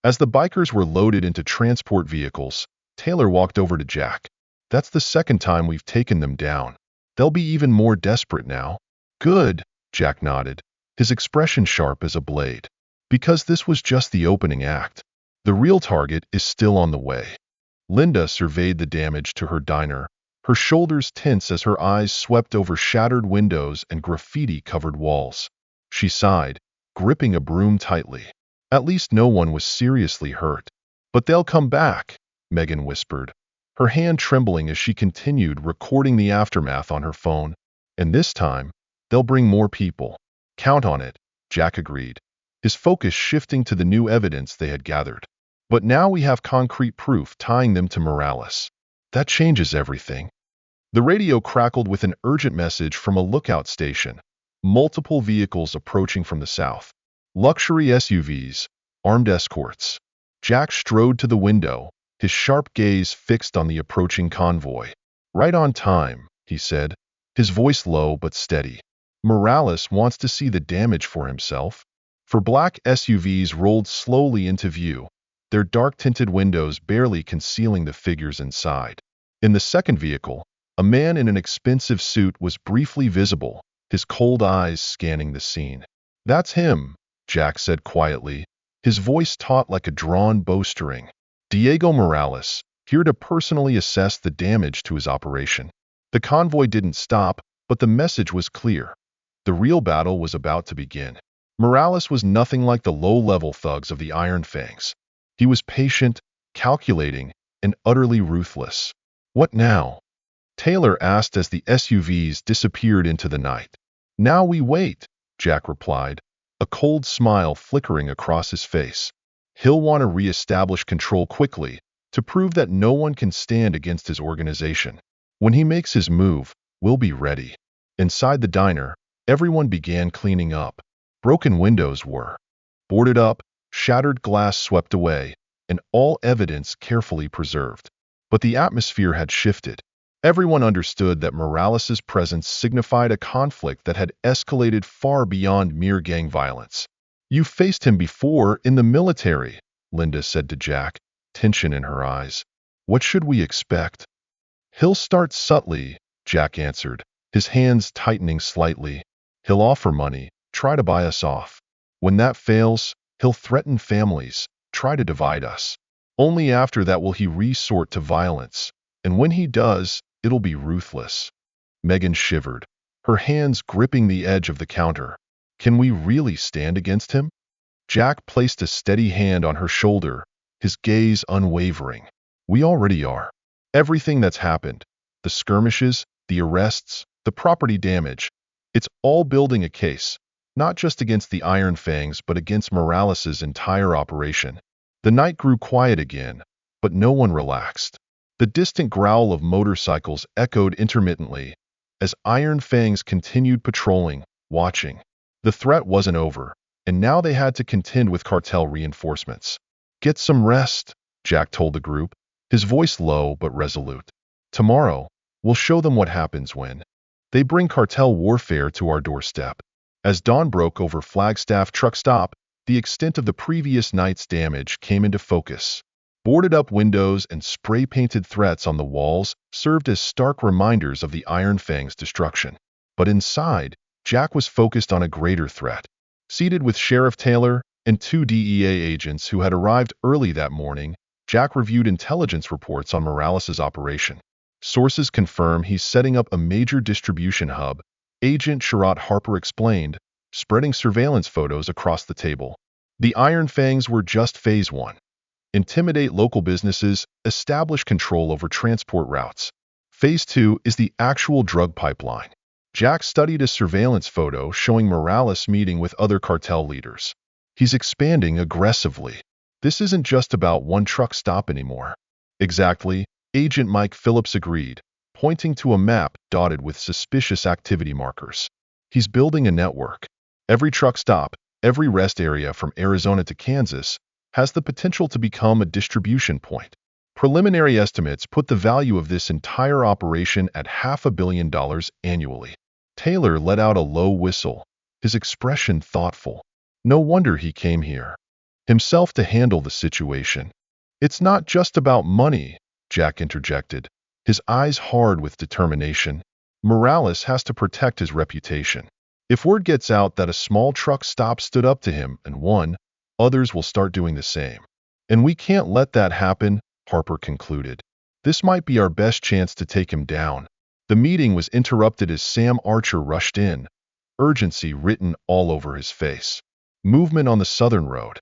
As the bikers were loaded into transport vehicles, Taylor walked over to Jack. That's the second time we've taken them down. They'll be even more desperate now. Good, Jack nodded, his expression sharp as a blade. Because this was just the opening act. The real target is still on the way. Linda surveyed the damage to her diner, her shoulders tense as her eyes swept over shattered windows and graffiti-covered walls. She sighed, gripping a broom tightly. At least no one was seriously hurt. But they'll come back, Megan whispered, her hand trembling as she continued recording the aftermath on her phone. And this time, they'll bring more people. Count on it, Jack agreed, his focus shifting to the new evidence they had gathered. But now we have concrete proof tying them to Morales. That changes everything. The radio crackled with an urgent message from a lookout station. Multiple vehicles approaching from the south. Luxury SUVs, armed escorts. Jack strode to the window, his sharp gaze fixed on the approaching convoy. Right on time, he said, his voice low but steady. Morales wants to see the damage for himself. For black SUVs rolled slowly into view, their dark-tinted windows barely concealing the figures inside. In the second vehicle, a man in an expensive suit was briefly visible, his cold eyes scanning the scene. That's him, Jack said quietly, his voice taut like a drawn bowstring. Diego Morales, here to personally assess the damage to his operation. The convoy didn't stop, but the message was clear. The real battle was about to begin. Morales was nothing like the low-level thugs of the Iron Fangs. He was patient, calculating, and utterly ruthless. What now? Taylor asked as the SUVs disappeared into the night. Now we wait, Jack replied, a cold smile flickering across his face. He'll want to re-establish control quickly, to prove that no one can stand against his organization. When he makes his move, we'll be ready. Inside the diner, everyone began cleaning up. Broken windows were boarded up, shattered glass swept away, and all evidence carefully preserved. But the atmosphere had shifted. Everyone understood that Morales' presence signified a conflict that had escalated far beyond mere gang violence. You faced him before in the military, Linda said to Jack, tension in her eyes. What should we expect? He'll start subtly, Jack answered, his hands tightening slightly. He'll offer money, try to buy us off. When that fails, he'll threaten families, try to divide us. Only after that will he resort to violence, and when he does, it'll be ruthless. Megan shivered, her hands gripping the edge of the counter. Can we really stand against him? Jack placed a steady hand on her shoulder, his gaze unwavering. We already are. Everything that's happened, the skirmishes, the arrests, the property damage, it's all building a case, not just against the Iron Fangs but against Morales' entire operation. The night grew quiet again, but no one relaxed. The distant growl of motorcycles echoed intermittently as Iron Fangs continued patrolling, watching. The threat wasn't over, and now they had to contend with cartel reinforcements. Get some rest, Jack told the group, his voice low but resolute. Tomorrow, we'll show them what happens when they bring cartel warfare to our doorstep. As dawn broke over Flagstaff truck stop, the extent of the previous night's damage came into focus. Boarded-up windows and spray-painted threats on the walls served as stark reminders of the Iron Fang's destruction. But inside, Jack was focused on a greater threat. Seated with Sheriff Taylor and 2 DEA agents who had arrived early that morning, Jack reviewed intelligence reports on Morales' operation. Sources confirm he's setting up a major distribution hub, Agent Sherrod Harper explained, spreading surveillance photos across the table. The Iron Fangs were just phase 1. Intimidate local businesses, establish control over transport routes. Phase 2 is the actual drug pipeline. Jack studied a surveillance photo showing Morales meeting with other cartel leaders. He's expanding aggressively. This isn't just about one truck stop anymore. Exactly, Agent Mike Phillips agreed, pointing to a map dotted with suspicious activity markers. He's building a network. Every truck stop, every rest area from Arizona to Kansas, has the potential to become a distribution point. Preliminary estimates put the value of this entire operation at $500 million annually. Taylor let out a low whistle, his expression thoughtful. No wonder he came here, himself to handle the situation. It's not just about money, Jack interjected, his eyes hard with determination. Morales has to protect his reputation. If word gets out that a small truck stop stood up to him and won, others will start doing the same. And we can't let that happen, Harper concluded. This might be our best chance to take him down. The meeting was interrupted as Sam Archer rushed in, urgency written all over his face. Movement on the southern road.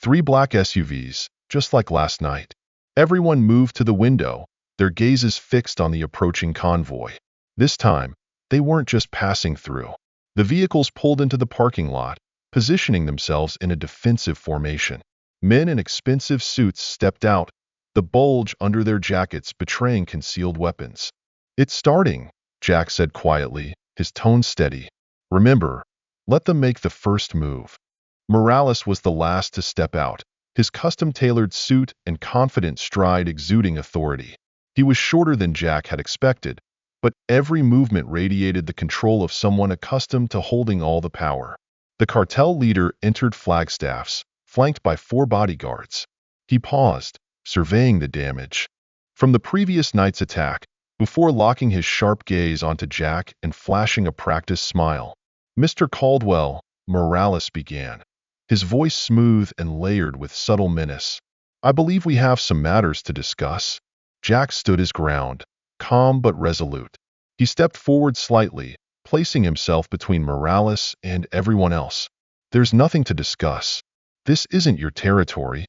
3 black SUVs, just like last night. Everyone moved to the window, their gazes fixed on the approaching convoy. This time, they weren't just passing through. The vehicles pulled into the parking lot, positioning themselves in a defensive formation. Men in expensive suits stepped out, the bulge under their jackets betraying concealed weapons. It's starting, Jack said quietly, his tone steady. Remember, let them make the first move. Morales was the last to step out, his custom-tailored suit and confident stride exuding authority. He was shorter than Jack had expected, but every movement radiated the control of someone accustomed to holding all the power. The cartel leader entered Flagstaff's, flanked by 4 bodyguards. He paused, surveying the damage from the previous night's attack, before locking his sharp gaze onto Jack and flashing a practiced smile. Mr. Caldwell, Morales began, his voice smooth and layered with subtle menace. I believe we have some matters to discuss. Jack stood his ground, calm but resolute. He stepped forward slightly, placing himself between Morales and everyone else. There's nothing to discuss. This isn't your territory.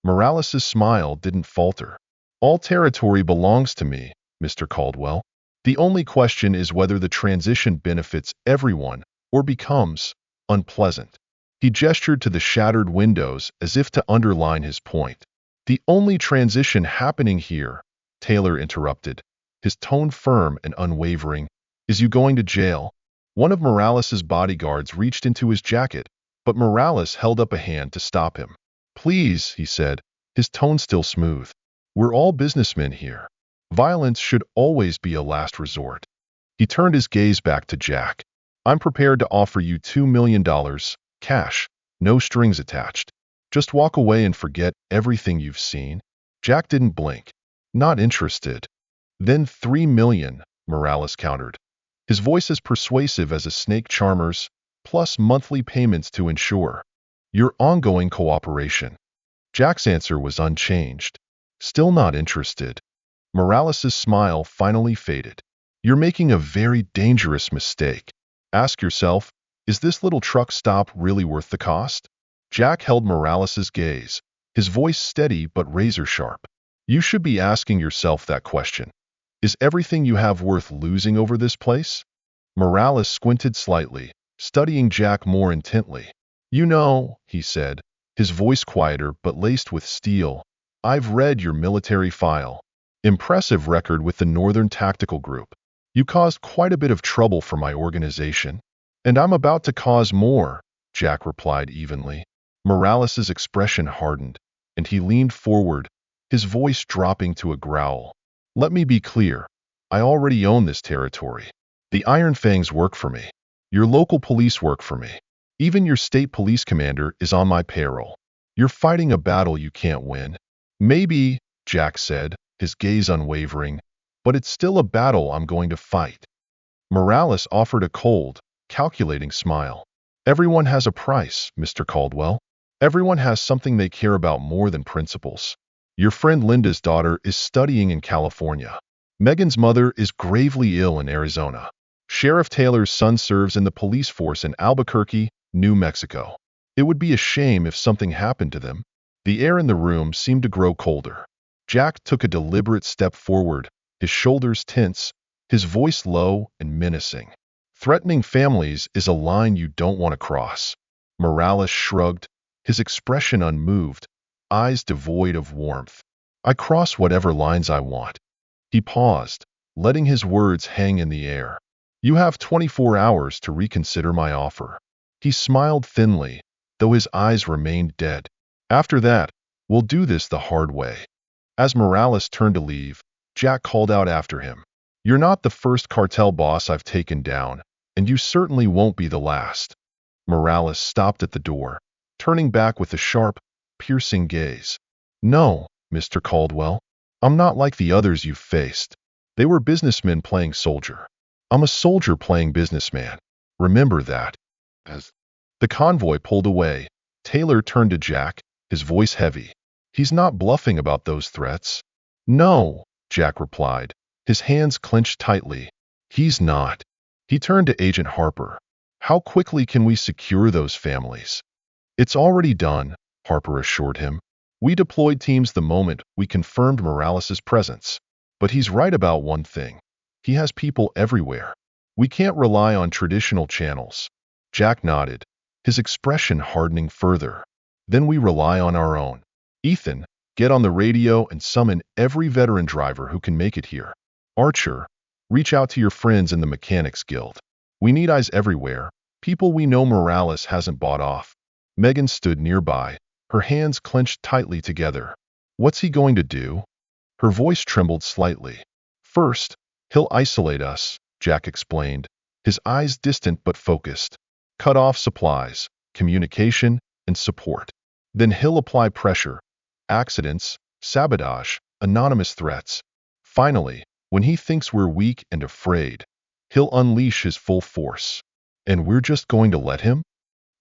Morales' smile didn't falter. All territory belongs to me, Mr. Caldwell. The only question is whether the transition benefits everyone or becomes unpleasant. He gestured to the shattered windows as if to underline his point. The only transition happening here, Taylor interrupted, his tone firm and unwavering, is you going to jail. One of Morales' bodyguards reached into his jacket, but Morales held up a hand to stop him. Please, he said, his tone still smooth. We're all businessmen here. Violence should always be a last resort. He turned his gaze back to Jack. I'm prepared to offer you $2 million, cash, no strings attached. Just walk away and forget everything you've seen. Jack didn't blink. Not interested. Then $3 million, Morales countered, his voice as persuasive as a snake charmer's. plus monthly payments to ensure your ongoing cooperation. Jack's answer was unchanged. Still not interested. Morales' smile finally faded. You're making a very dangerous mistake. Ask yourself, is this little truck stop really worth the cost? Jack held Morales' gaze, his voice steady but razor-sharp. You should be asking yourself that question. Is everything you have worth losing over this place? Morales squinted slightly, studying Jack more intently. You know, he said, his voice quieter but laced with steel, I've read your military file. Impressive record with the Northern Tactical Group. You caused quite a bit of trouble for my organization. And I'm about to cause more, Jack replied evenly. Morales' expression hardened, and he leaned forward, his voice dropping to a growl. Let me be clear. I already own this territory. The Iron Fangs work for me. Your local police work for me. Even your state police commander is on my payroll. You're fighting a battle you can't win. Maybe, Jack said, his gaze unwavering, but it's still a battle I'm going to fight. Morales offered a cold, calculating smile. Everyone has a price, Mr. Caldwell. Everyone has something they care about more than principles. Your friend Linda's daughter is studying in California. Megan's mother is gravely ill in Arizona. Sheriff Taylor's son serves in the police force in Albuquerque, New Mexico. It would be a shame if something happened to them. The air in the room seemed to grow colder. Jack took a deliberate step forward, his shoulders tense, his voice low and menacing. Threatening families is a line you don't want to cross. Morales shrugged, his expression unmoved, eyes devoid of warmth. I cross whatever lines I want. He paused, letting his words hang in the air. You have 24 hours to reconsider my offer. He smiled thinly, though his eyes remained dead. After that, we'll do this the hard way. As Morales turned to leave, Jack called out after him. You're not the first cartel boss I've taken down, and you certainly won't be the last. Morales stopped at the door, turning back with a sharp, piercing gaze. No, Mr. Caldwell. I'm not like the others you've faced. They were businessmen playing soldier. I'm a soldier playing businessman. Remember that. As the convoy pulled away, Taylor turned to Jack, his voice heavy. He's not bluffing about those threats. No, Jack replied, his hands clenched tightly. He's not. He turned to Agent Harper. How quickly can we secure those families? It's already done, Harper assured him. We deployed teams the moment we confirmed Morales' presence. But he's right about one thing. He has people everywhere. We can't rely on traditional channels. Jack nodded, his expression hardening further. Then we rely on our own. Ethan, get on the radio and summon every veteran driver who can make it here. Archer, reach out to your friends in the Mechanics Guild. We need eyes everywhere, people we know Morales hasn't bought off. Megan stood nearby, her hands clenched tightly together. What's he going to do? Her voice trembled slightly. First, he'll isolate us, Jack explained, his eyes distant but focused. Cut off supplies, communication, and support. Then he'll apply pressure. Accidents, sabotage, anonymous threats. Finally, when he thinks we're weak and afraid, he'll unleash his full force. And we're just going to let him?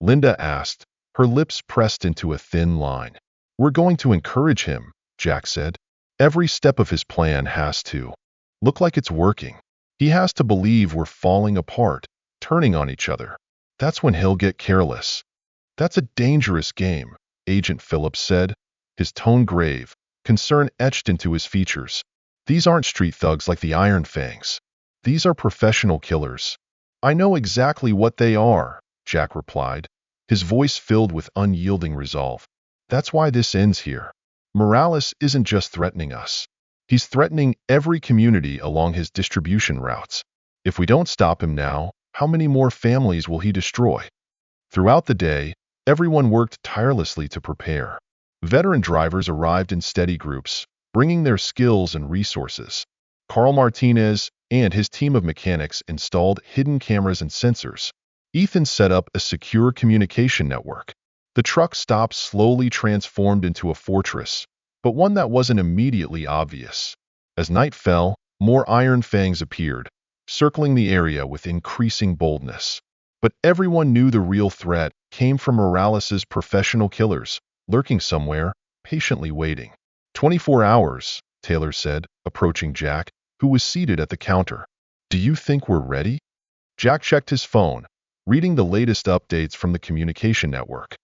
Linda asked, her lips pressed into a thin line. We're going to encourage him, Jack said. Every step of his plan has to look like it's working. He has to believe we're falling apart, turning on each other. That's when he'll get careless. That's a dangerous game, Agent Phillips said, his tone grave, concern etched into his features. These aren't street thugs like the Iron Fangs. These are professional killers. I know exactly what they are, Jack replied, his voice filled with unyielding resolve. That's why this ends here. Morales isn't just threatening us. He's threatening every community along his distribution routes. If we don't stop him now, how many more families will he destroy? Throughout the day, everyone worked tirelessly to prepare. Veteran drivers arrived in steady groups, bringing their skills and resources. Carl Martinez and his team of mechanics installed hidden cameras and sensors. Ethan set up a secure communication network. The truck stop slowly transformed into a fortress, but one that wasn't immediately obvious. As night fell, more Iron Fangs appeared, circling the area with increasing boldness. But everyone knew the real threat came from Morales's professional killers, lurking somewhere, patiently waiting. 24 hours, Taylor said, approaching Jack, who was seated at the counter. Do you think we're ready? Jack checked his phone, reading the latest updates from the communication network.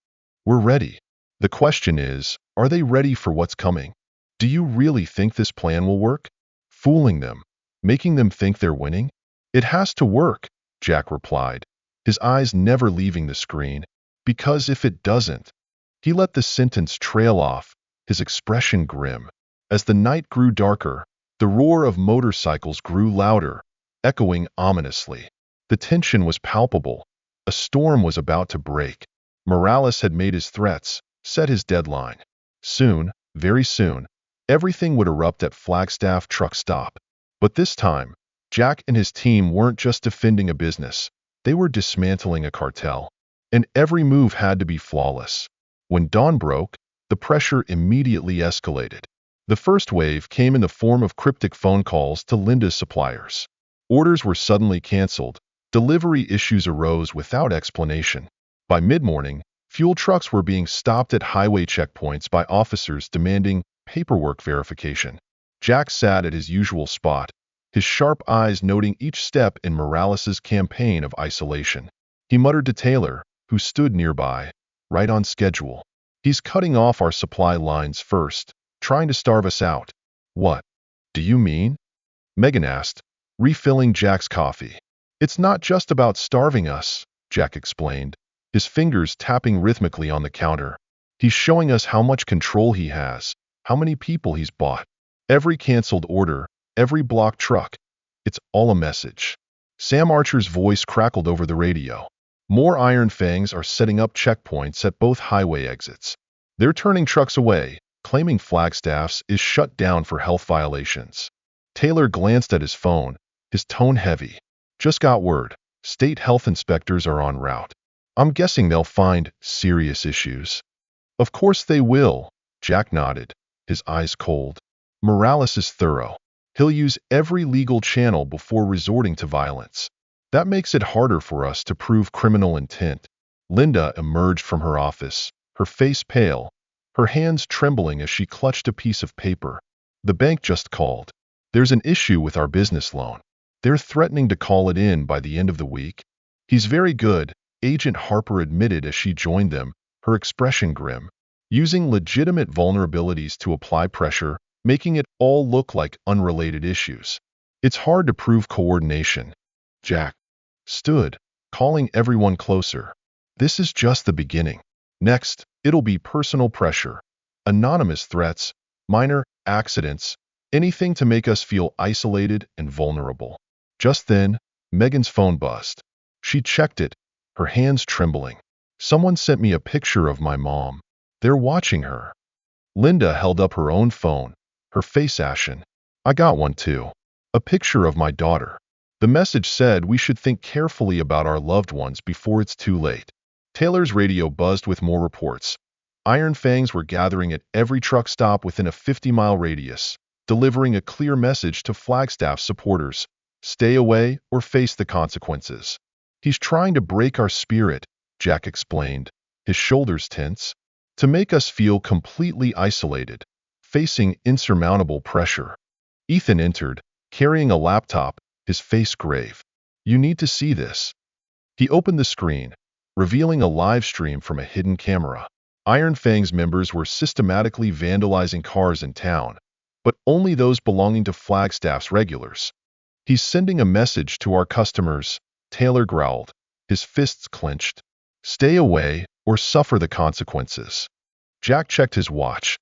We're ready. The question is, are they ready for what's coming? Do you really think this plan will work? Fooling them, making them think they're winning? It has to work, Jack replied, his eyes never leaving the screen. Because if it doesn't, he let the sentence trail off, his expression grim. As the night grew darker, the roar of motorcycles grew louder, echoing ominously. The tension was palpable. A storm was about to break. Morales had made his threats, set his deadline. Soon, very soon, everything would erupt at Flagstaff truck stop. But this time, Jack and his team weren't just defending a business. They were dismantling a cartel. And every move had to be flawless. When dawn broke, the pressure immediately escalated. The first wave came in the form of cryptic phone calls to Linda's suppliers. Orders were suddenly canceled. Delivery issues arose without explanation. By mid-morning, fuel trucks were being stopped at highway checkpoints by officers demanding paperwork verification. Jack sat at his usual spot, his sharp eyes noting each step in Morales's campaign of isolation. He muttered to Taylor, who stood nearby, right on schedule. He's cutting off our supply lines first, trying to starve us out. What do you mean? Megan asked, refilling Jack's coffee. It's not just about starving us, Jack explained, his fingers tapping rhythmically on the counter. He's showing us how much control he has, how many people he's bought. Every canceled order, every blocked truck. It's all a message. Sam Archer's voice crackled over the radio. More Iron Fangs are setting up checkpoints at both highway exits. They're turning trucks away, claiming Flagstaff's is shut down for health violations. Taylor glanced at his phone, his tone heavy. Just got word. State health inspectors are en route. I'm guessing they'll find serious issues. Of course they will, Jack nodded, his eyes cold. Morales is thorough. He'll use every legal channel before resorting to violence. That makes it harder for us to prove criminal intent. Linda emerged from her office, her face pale, her hands trembling as she clutched a piece of paper. The bank just called. There's an issue with our business loan. They're threatening to call it in by the end of the week. He's very good, Agent Harper admitted as she joined them, her expression grim, using legitimate vulnerabilities to apply pressure, making it all look like unrelated issues. It's hard to prove coordination. Jack stood, calling everyone closer. This is just the beginning. Next, it'll be personal pressure, anonymous threats, minor accidents, anything to make us feel isolated and vulnerable. Just then, Megan's phone buzzed. She checked it, her hands trembling. Someone sent me a picture of my mom. They're watching her. Linda held up her own phone, her face ashen. I got one too. A picture of my daughter. The message said we should think carefully about our loved ones before it's too late. Taylor's radio buzzed with more reports. Iron Fangs were gathering at every truck stop within a 50-mile radius, delivering a clear message to Flagstaff supporters. Stay away or face the consequences. He's trying to break our spirit, Jack explained, his shoulders tense, to make us feel completely isolated, facing insurmountable pressure. Ethan entered, carrying a laptop, his face grave. You need to see this. He opened the screen, revealing a live stream from a hidden camera. Iron Fangs members were systematically vandalizing cars in town, but only those belonging to Flagstaff's regulars. He's sending a message to our customers, Taylor growled, his fists clenched. Stay away or suffer the consequences. Jack checked his watch.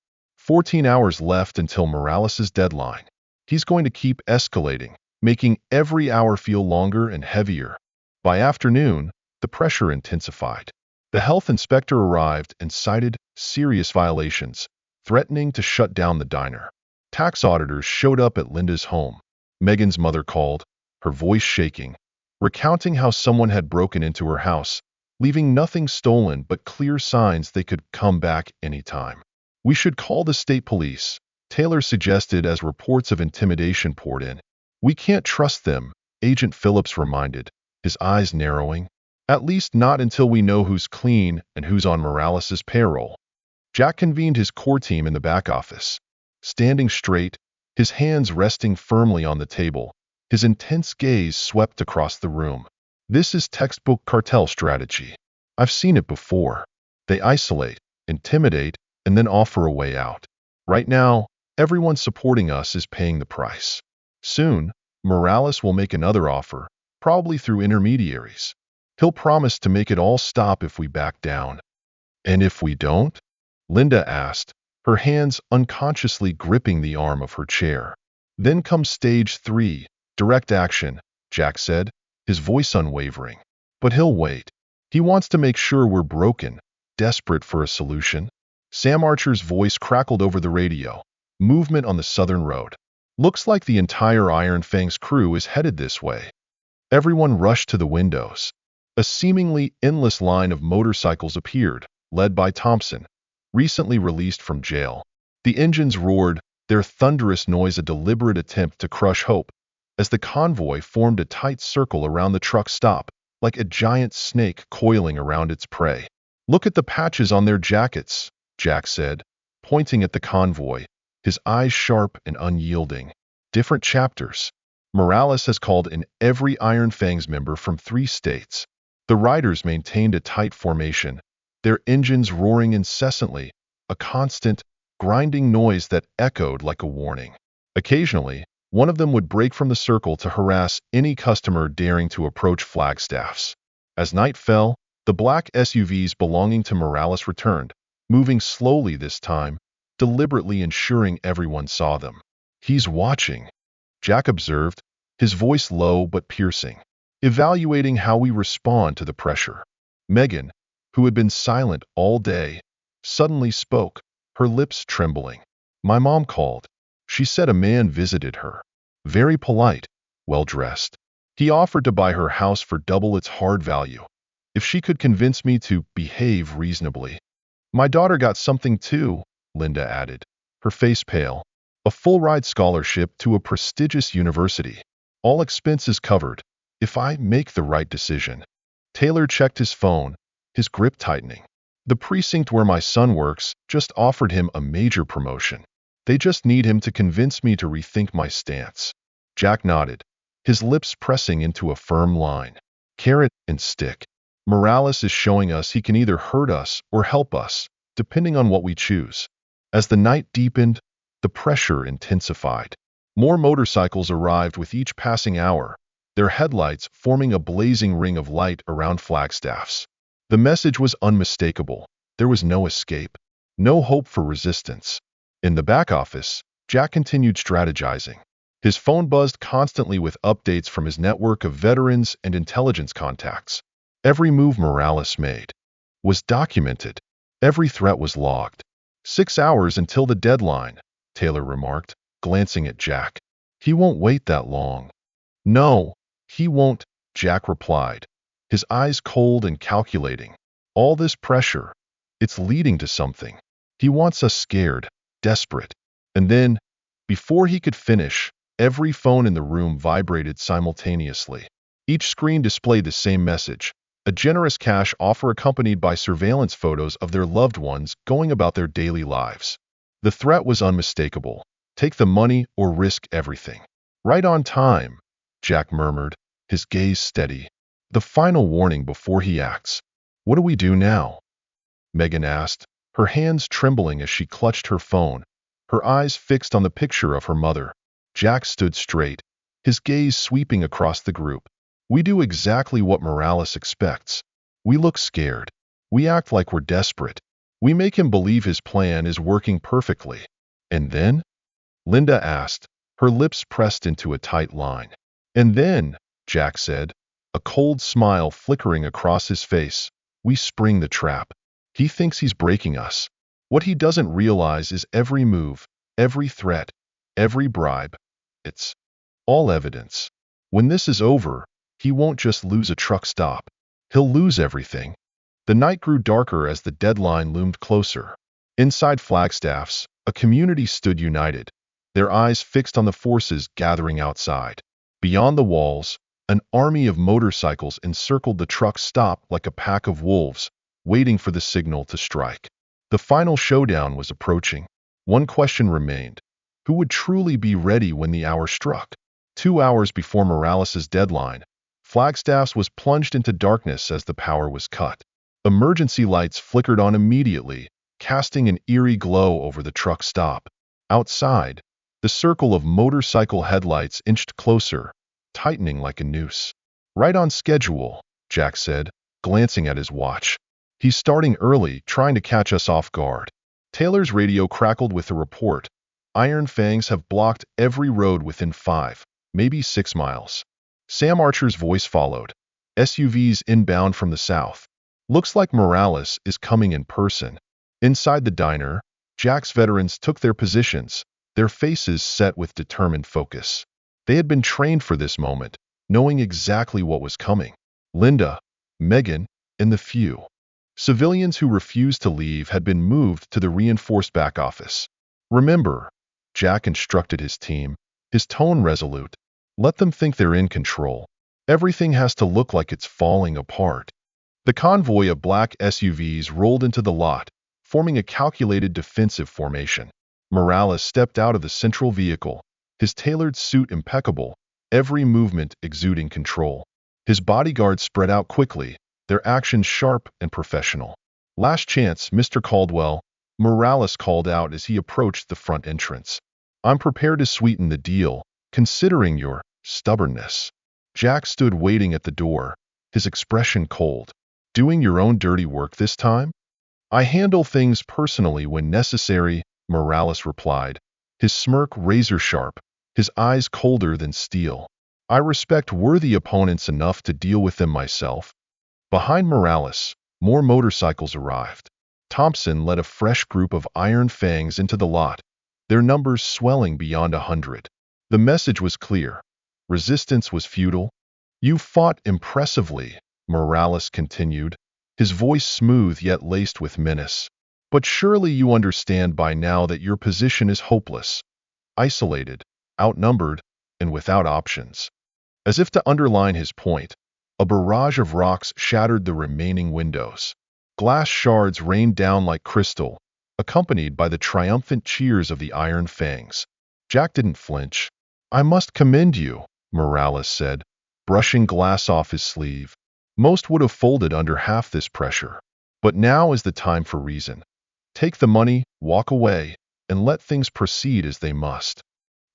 14 hours left until Morales's deadline. He's going to keep escalating, making every hour feel longer and heavier. By afternoon, the pressure intensified. The health inspector arrived and cited serious violations, threatening to shut down the diner. Tax auditors showed up at Linda's home. Megan's mother called, her voice shaking, recounting how someone had broken into her house, leaving nothing stolen but clear signs they could come back anytime. We should call the state police, Taylor suggested as reports of intimidation poured in. We can't trust them, Agent Phillips reminded, his eyes narrowing. At least not until we know who's clean and who's on Morales' payroll. Jack convened his core team in the back office. Standing straight, his hands resting firmly on the table, his intense gaze swept across the room. This is textbook cartel strategy. I've seen it before. They isolate, intimidate, and then offer a way out. Right now, everyone supporting us is paying the price. Soon, Morales will make another offer, probably through intermediaries. He'll promise to make it all stop if we back down. And if we don't? Linda asked, her hands unconsciously gripping the arm of her chair. Then comes stage 3, direct action, Jack said, his voice unwavering. But he'll wait. He wants to make sure we're broken, desperate for a solution. Sam Archer's voice crackled over the radio. Movement on the southern road. Looks like the entire Iron Fang's crew is headed this way. Everyone rushed to the windows. A seemingly endless line of motorcycles appeared, led by Thompson, recently released from jail. The engines roared, their thunderous noise a deliberate attempt to crush hope, as the convoy formed a tight circle around the truck stop, like a giant snake coiling around its prey. Look at the patches on their jackets, Jack said, pointing at the convoy, his eyes sharp and unyielding. Different chapters. Morales has called in every Iron Fangs member from 3 states. The riders maintained a tight formation, their engines roaring incessantly, a constant, grinding noise that echoed like a warning. Occasionally, one of them would break from the circle to harass any customer daring to approach Flagstaff's. As night fell, the black SUVs belonging to Morales returned, moving slowly this time, deliberately ensuring everyone saw them. He's watching, Jack observed, his voice low but piercing, evaluating how we respond to the pressure. Megan, who had been silent all day, suddenly spoke, her lips trembling. My mom called. She said a man visited her. Very polite, well-dressed. He offered to buy her house for double its hard value, if she could convince me to behave reasonably. My daughter got something too, Linda added, her face pale. A full-ride scholarship to a prestigious university. All expenses covered, if I make the right decision. Taylor checked his phone, his grip tightening. The precinct where my son works just offered him a major promotion. They just need him to convince me to rethink my stance. Jack nodded, his lips pressing into a firm line. Carrot and stick. Morales is showing us he can either hurt us or help us, depending on what we choose. As the night deepened, the pressure intensified. More motorcycles arrived with each passing hour, their headlights forming a blazing ring of light around Flagstaff's. The message was unmistakable. There was no escape, no hope for resistance. In the back office, Jack continued strategizing. His phone buzzed constantly with updates from his network of veterans and intelligence contacts. Every move Morales made was documented. Every threat was logged. 6 hours until the deadline, Taylor remarked, glancing at Jack. He won't wait that long. No, he won't, Jack replied, his eyes cold and calculating. All this pressure, it's leading to something. He wants us scared, desperate. And then, before he could finish, every phone in the room vibrated simultaneously. Each screen displayed the same message, a generous cash offer accompanied by surveillance photos of their loved ones going about their daily lives. The threat was unmistakable. Take the money or risk everything. Right on time, Jack murmured, his gaze steady. The final warning before he acts. What do we do now? Megan asked, her hands trembling as she clutched her phone, her eyes fixed on the picture of her mother. Jack stood straight, his gaze sweeping across the group. We do exactly what Morales expects. We look scared. We act like we're desperate. We make him believe his plan is working perfectly. And then? Linda asked, her lips pressed into a tight line. And then, Jack said, a cold smile flickering across his face, we spring the trap. He thinks he's breaking us. What he doesn't realize is every move, every threat, every bribe. It's all evidence. When this is over, he won't just lose a truck stop. He'll lose everything. The night grew darker as the deadline loomed closer. Inside Flagstaff's, a community stood united, their eyes fixed on the forces gathering outside. Beyond the walls, An army of motorcycles encircled the truck's stop like a pack of wolves, waiting for the signal to strike. The final showdown was approaching. One question remained. Who would truly be ready when the hour struck? 2 hours before Morales' deadline, Flagstaff's was plunged into darkness as the power was cut. Emergency lights flickered on immediately, casting an eerie glow over the truck stop. Outside, the circle of motorcycle headlights inched closer, tightening like a noose. "Right on schedule," Jack said, glancing at his watch. "He's starting early, trying to catch us off guard." Taylor's radio crackled with the report. "Iron Fangs have blocked every road within 5, maybe 6 miles. Sam Archer's voice followed. "SUVs inbound from the south. Looks like Morales is coming in person." Inside the diner, Jack's veterans took their positions, their faces set with determined focus. They had been trained for this moment, knowing exactly what was coming. Linda, Megan, and the few civilians who refused to leave had been moved to the reinforced back office. "Remember," Jack instructed his team, his tone resolute, "let them think they're in control. Everything has to look like it's falling apart." The convoy of black SUVs rolled into the lot, forming a calculated defensive formation. Morales stepped out of the central vehicle, his tailored suit impeccable, every movement exuding control. His bodyguards spread out quickly, their actions sharp and professional. "Last chance, Mr. Caldwell," Morales called out as he approached the front entrance. "I'm prepared to sweeten the deal, considering your stubbornness." Jack stood waiting at the door, his expression cold. "Doing your own dirty work this time?" "I handle things personally when necessary," Morales replied, his smirk razor-sharp, his eyes colder than steel. "I respect worthy opponents enough to deal with them myself." Behind Morales, more motorcycles arrived. Thompson led a fresh group of Iron Fangs into the lot, their numbers swelling beyond 100. The message was clear. Resistance was futile. "You fought impressively," Morales continued, his voice smooth yet laced with menace. "But surely you understand by now that your position is hopeless, isolated, outnumbered, and without options." As if to underline his point, a barrage of rocks shattered the remaining windows. Glass shards rained down like crystal, accompanied by the triumphant cheers of the Iron Fangs. Jack didn't flinch. "I must commend you," Morales said, brushing glass off his sleeve. "Most would have folded under half this pressure. But now is the time for reason. Take the money, walk away, and let things proceed as they must."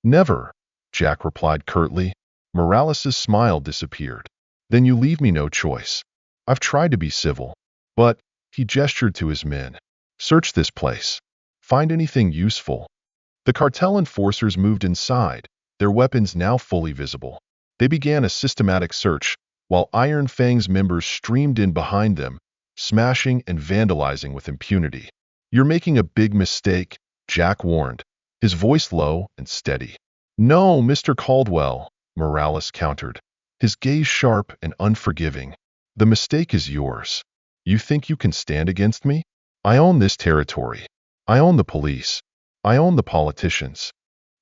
"Never," Jack replied curtly. Morales' smile disappeared. "Then you leave me no choice. I've tried to be civil. But," he gestured to his men, "search this place. Find anything useful." The cartel enforcers moved inside, their weapons now fully visible. They began a systematic search, while Iron Fang's members streamed in behind them, smashing and vandalizing with impunity. "You're making a big mistake," Jack warned, his voice low and steady. "No, Mr. Caldwell," Morales countered, his gaze sharp and unforgiving. "The mistake is yours. You think you can stand against me? I own this territory. I own the police. I own the politicians.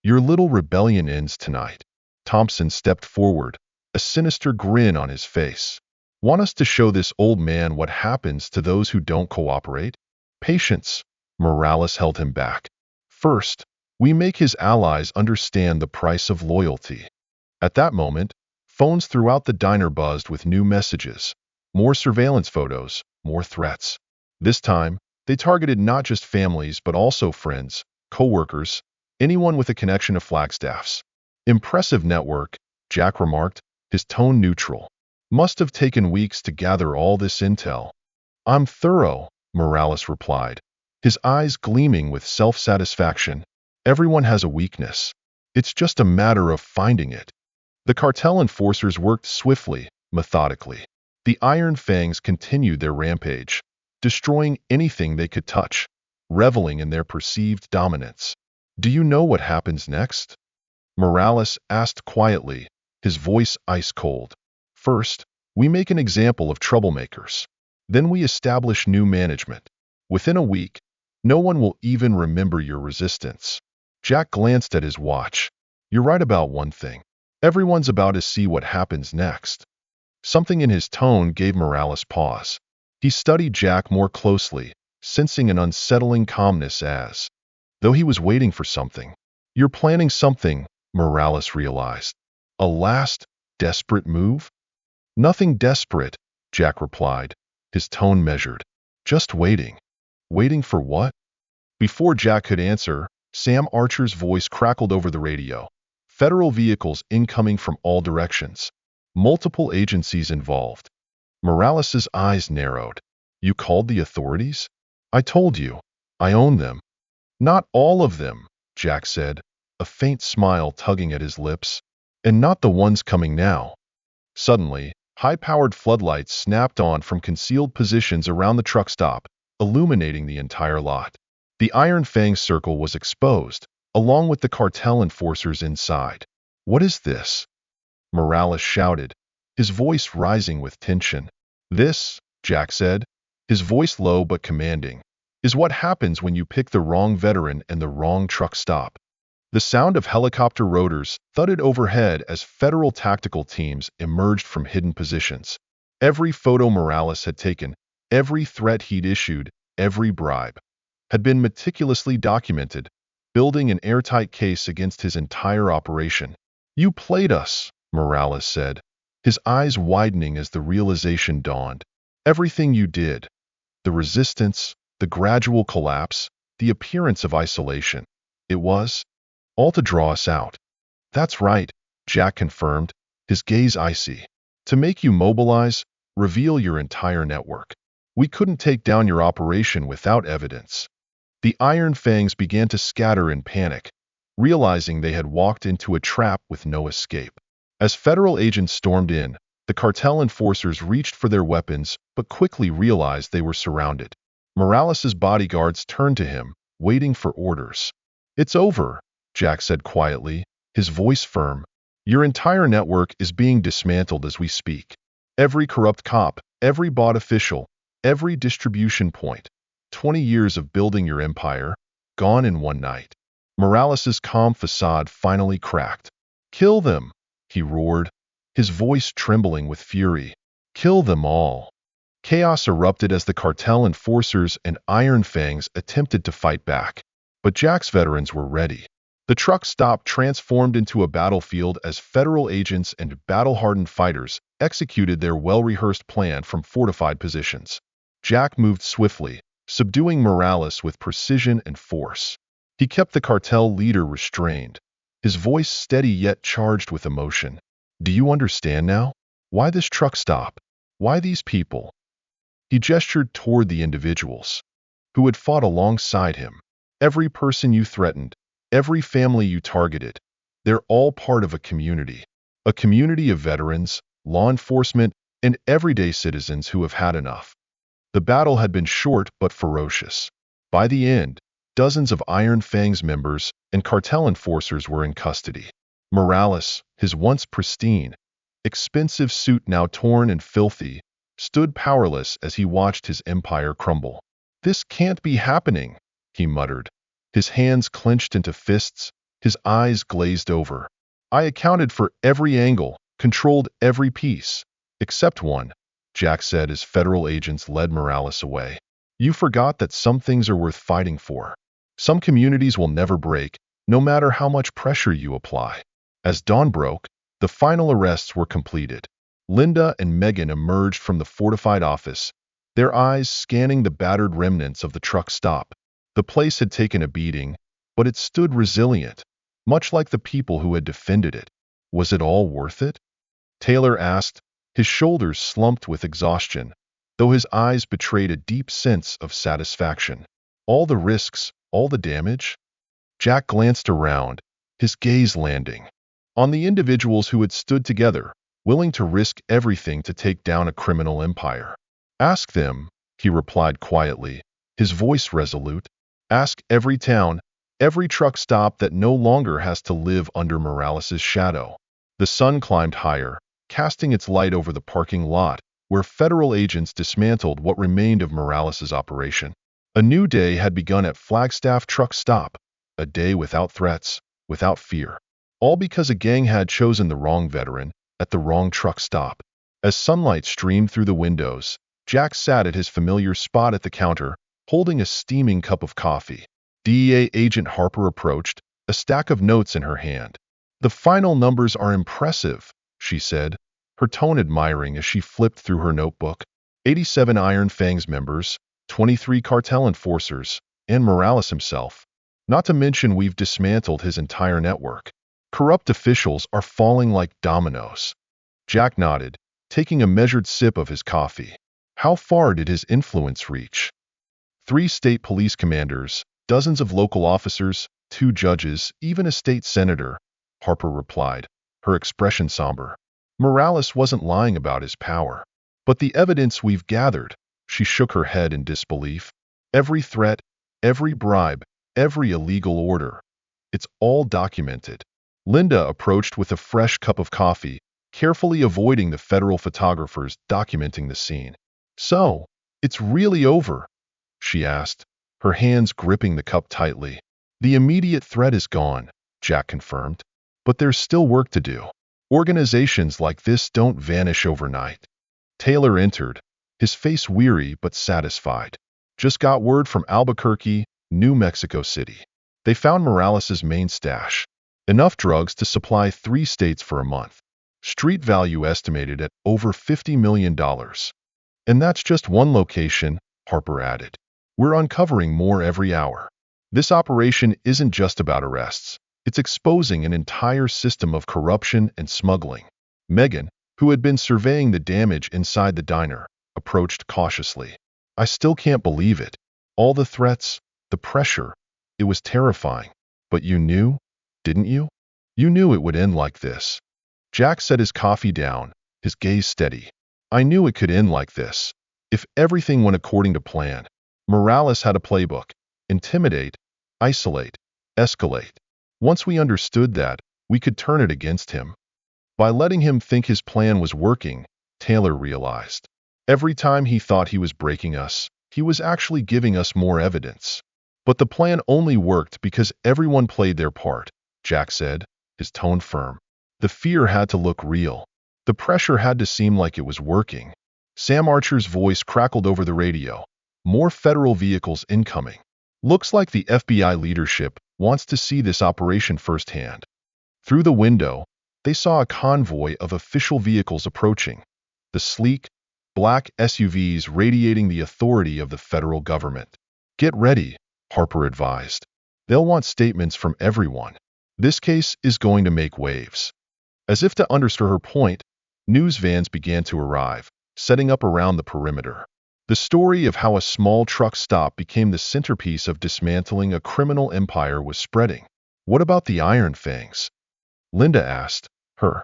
Your little rebellion ends tonight." Thompson stepped forward, a sinister grin on his face. "Want us to show this old man what happens to those who don't cooperate?" "Patience," Morales held him back. "First, we make his allies understand the price of loyalty." At that moment, phones throughout the diner buzzed with new messages. More surveillance photos, more threats. This time, they targeted not just families but also friends, co-workers, anyone with a connection to Flagstaff's. "Impressive network," Jack remarked, his tone neutral. "Must have taken weeks to gather all this intel." "I'm thorough," Morales replied, his eyes gleaming with self-satisfaction. "Everyone has a weakness. It's just a matter of finding it." The cartel enforcers worked swiftly, methodically. The Iron Fangs continued their rampage, destroying anything they could touch, reveling in their perceived dominance. "Do you know what happens next?" Morales asked quietly, his voice ice-cold. "First, we make an example of troublemakers. Then we establish new management. Within a week, no one will even remember your resistance." Jack glanced at his watch. "You're right about one thing. Everyone's about to see what happens next. Something in his tone gave Morales pause. He studied Jack more closely, sensing an unsettling calmness as though he was waiting for something. You're planning something, Morales realized. A last, desperate move? Nothing desperate, Jack replied, his tone measured. Just waiting. Waiting for what? Before Jack could answer, Sam Archer's voice crackled over the radio. Federal vehicles incoming from all directions. Multiple agencies involved. Morales's eyes narrowed. You called the authorities? I told you. I own them. Not all of them, Jack said, a faint smile tugging at his lips. And not the ones coming now. Suddenly, high-powered floodlights snapped on from concealed positions around the truck stop, illuminating the entire lot. The Iron Fang circle was exposed, along with the cartel enforcers inside. What is this? Morales shouted, his voice rising with tension. This, Jack said, his voice low but commanding, is what happens when you pick the wrong veteran and the wrong truck stop. The sound of helicopter rotors thudded overhead as federal tactical teams emerged from hidden positions. Every photo Morales had taken, every threat he'd issued, every bribe, had been meticulously documented, building an airtight case against his entire operation. You played us, Morales said, his eyes widening as the realization dawned. Everything you did, the resistance, the gradual collapse, the appearance of isolation, it was all to draw us out. That's right, Jack confirmed, his gaze icy. To make you mobilize, reveal your entire network. We couldn't take down your operation without evidence. The Iron Fangs began to scatter in panic, realizing they had walked into a trap with no escape. As federal agents stormed in, the cartel enforcers reached for their weapons but quickly realized they were surrounded. Morales's bodyguards turned to him, waiting for orders. It's over, Jack said quietly, his voice firm. Your entire network is being dismantled as we speak. Every corrupt cop, every bought official, every distribution point. 20 years of building your empire, gone in one night. Morales's calm facade finally cracked. Kill them, he roared, his voice trembling with fury. Kill them all. Chaos erupted as the cartel enforcers and Iron Fangs attempted to fight back. But Jack's veterans were ready. The truck stop transformed into a battlefield as federal agents and battle-hardened fighters executed their well-rehearsed plan from fortified positions. Jack moved swiftly, subduing Morales with precision and force. He kept the cartel leader restrained, his voice steady yet charged with emotion. Do you understand now? Why this truck stop? Why these people? He gestured toward the individuals who had fought alongside him. Every person you threatened, every family you targeted, they're all part of a community of veterans, law enforcement, and everyday citizens who have had enough. The battle had been short but ferocious. By the end, dozens of Iron Fang's members and cartel enforcers were in custody. Morales, his once pristine, expensive suit now torn and filthy, stood powerless as he watched his empire crumble. This can't be happening, he muttered, his hands clenched into fists, his eyes glazed over. I accounted for every angle, controlled every piece, except one, Jack said as federal agents led Morales away. You forgot that some things are worth fighting for. Some communities will never break, no matter how much pressure you apply. As dawn broke, the final arrests were completed. Linda and Megan emerged from the fortified office, their eyes scanning the battered remnants of the truck stop. The place had taken a beating, but it stood resilient, much like the people who had defended it. Was it all worth it? Taylor asked, his shoulders slumped with exhaustion, though his eyes betrayed a deep sense of satisfaction. All the risks, all the damage? Jack glanced around, his gaze landing on the individuals who had stood together, willing to risk everything to take down a criminal empire. Ask them, he replied quietly, his voice resolute. Ask every town, every truck stop that no longer has to live under Morales's shadow. The sun climbed higher, casting its light over the parking lot, where federal agents dismantled what remained of Morales's operation. A new day had begun at Flagstaff Truck Stop, a day without threats, without fear. All because a gang had chosen the wrong veteran at the wrong truck stop. As sunlight streamed through the windows, Jack sat at his familiar spot at the counter, holding a steaming cup of coffee. DEA agent Harper approached, a stack of notes in her hand. "The final numbers are impressive," she said, her tone admiring as she flipped through her notebook. 87 Iron Fangs members, 23 cartel enforcers, and Morales himself. Not to mention we've dismantled his entire network. Corrupt officials are falling like dominoes. Jack nodded, taking a measured sip of his coffee. How far did his influence reach? 3 state police commanders, dozens of local officers, 2 judges, even a state senator, Harper replied, her expression somber. Morales wasn't lying about his power. But the evidence we've gathered, she shook her head in disbelief. Every threat, every bribe, every illegal order. It's all documented. Linda approached with a fresh cup of coffee, carefully avoiding the federal photographers documenting the scene. "So, it's really over?" she asked, her hands gripping the cup tightly. "The immediate threat is gone," Jack confirmed. "But there's still work to do. Organizations like this don't vanish overnight." Taylor entered, his face weary but satisfied. "Just got word from Albuquerque, New Mexico City. They found Morales' main stash. Enough drugs to supply 3 states for a month. Street value estimated at over $50 million. And that's just one location," Harper added. "We're uncovering more every hour. This operation isn't just about arrests. It's exposing an entire system of corruption and smuggling." Megan, who had been surveying the damage inside the diner, approached cautiously. "I still can't believe it. All the threats, the pressure. It was terrifying. But you knew, didn't you? You knew it would end like this." Jack set his coffee down, his gaze steady. "I knew it could end like this. If everything went according to plan. Morales had a playbook. Intimidate, isolate, escalate. Once we understood that, we could turn it against him. By letting him think his plan was working, Taylor realized. Every time he thought he was breaking us, he was actually giving us more evidence. But the plan only worked because everyone played their part," Jack said, his tone firm. "The fear had to look real. The pressure had to seem like it was working." Sam Archer's voice crackled over the radio. "More federal vehicles incoming. Looks like the FBI leadership wants to see this operation firsthand." Through the window, they saw a convoy of official vehicles approaching, the sleek, black SUVs radiating the authority of the federal government. "Get ready," Harper advised. "They'll want statements from everyone. This case is going to make waves." As if to underscore her point, news vans began to arrive, setting up around the perimeter. The story of how a small truck stop became the centerpiece of dismantling a criminal empire was spreading. "What about the Iron Fangs?" Linda asked, her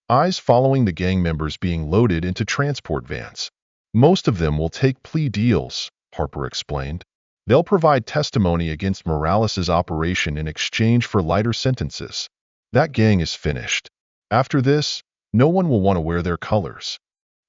eyes following the gang members being loaded into transport vans. "Most of them will take plea deals," Harper explained. "They'll provide testimony against Morales' operation in exchange for lighter sentences. That gang is finished. After this, no one will want to wear their colors."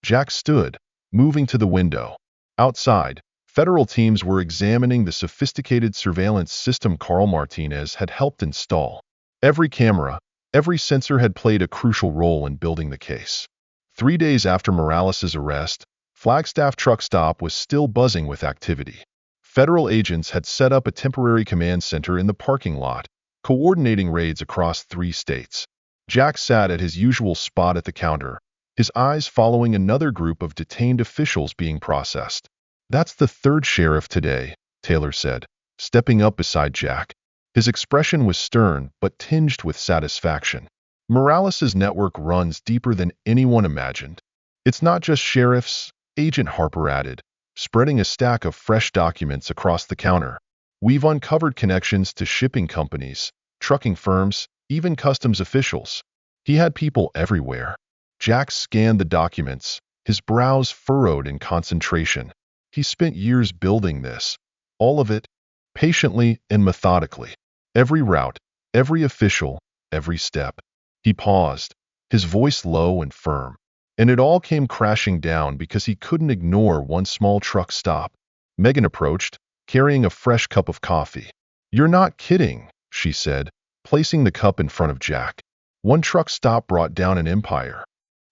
Jack stood, moving to the window. Outside, federal teams were examining the sophisticated surveillance system Carl Martinez had helped install. Every camera, every sensor had played a crucial role in building the case. 3 days after Morales' arrest, Flagstaff truck stop was still buzzing with activity. Federal agents had set up a temporary command center in the parking lot, coordinating raids across 3 states. Jack sat at his usual spot at the counter, his eyes following another group of detained officials being processed. "That's the 3rd sheriff today," Taylor said, stepping up beside Jack. His expression was stern but tinged with satisfaction. "Morales' network runs deeper than anyone imagined. It's not just sheriffs," Agent Harper added, spreading a stack of fresh documents across the counter. "We've uncovered connections to shipping companies, trucking firms, even customs officials. He had people everywhere." Jack scanned the documents, his brows furrowed in concentration. He spent years building this, all of it, patiently and methodically. Every route, every official, every step. He paused, his voice low and firm. And it all came crashing down because he couldn't ignore one small truck stop. Megan approached, carrying a fresh cup of coffee. "You're not kidding," she said, placing the cup in front of Jack. One truck stop brought down an empire.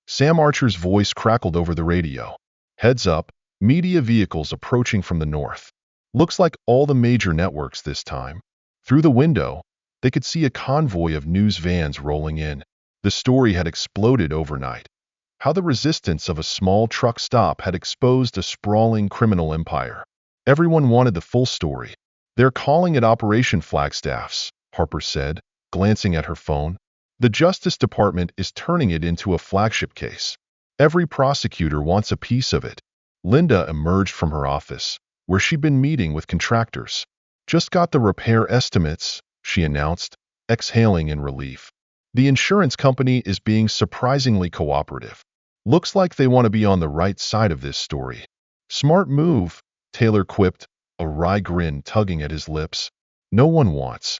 Sam Archer's voice crackled over the radio. Heads up, media vehicles approaching from the north. Looks like all the major networks this time. Through the window, they could see a convoy of news vans rolling in. The story had exploded overnight. How the resistance of a small truck stop had exposed a sprawling criminal empire. Everyone wanted the full story. They're calling it Operation Flagstaffs, Harper said, glancing at her phone. The Justice Department is turning it into a flagship case. Every prosecutor wants a piece of it. Linda emerged from her office, where she'd been meeting with contractors. Just got the repair estimates, she announced, exhaling in relief. The insurance company is being surprisingly cooperative. Looks like they want to be on the right side of this story. Smart move, Taylor quipped, a wry grin tugging at his lips. No one wants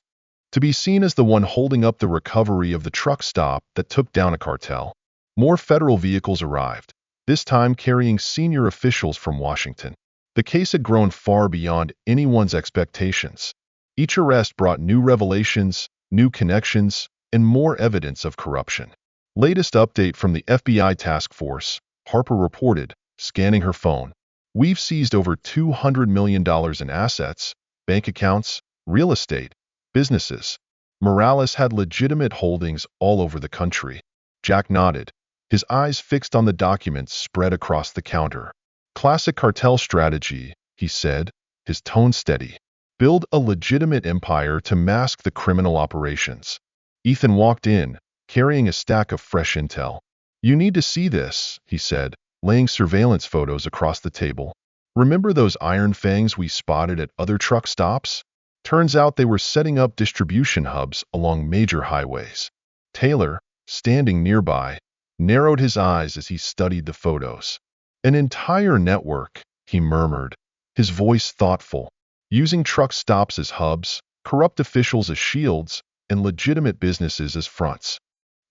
to be seen as the one holding up the recovery of the truck stop that took down a cartel. More federal vehicles arrived, this time carrying senior officials from Washington. The case had grown far beyond anyone's expectations. Each arrest brought new revelations, new connections, and more evidence of corruption. Latest update from the FBI task force, Harper reported, scanning her phone. We've seized over $200 million in assets, bank accounts, real estate, businesses. Morales had legitimate holdings all over the country. Jack nodded, his eyes fixed on the documents spread across the counter. Classic cartel strategy, he said, his tone steady. Build a legitimate empire to mask the criminal operations. Ethan walked in, carrying a stack of fresh intel. You need to see this, he said, laying surveillance photos across the table. Remember those iron fangs we spotted at other truck stops? Turns out they were setting up distribution hubs along major highways. Taylor, standing nearby, narrowed his eyes as he studied the photos. An entire network, he murmured, his voice thoughtful, using truck stops as hubs, corrupt officials as shields, and legitimate businesses as fronts.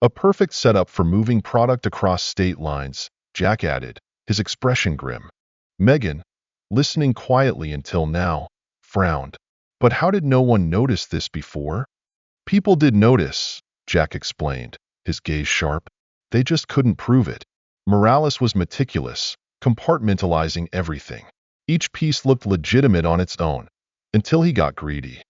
A perfect setup for moving product across state lines, Jack added, his expression grim. Megan, listening quietly until now, frowned. But how did no one notice this before? People did notice, Jack explained, his gaze sharp. They just couldn't prove it. Morales was meticulous, compartmentalizing everything. Each piece looked legitimate on its own, until he got greedy.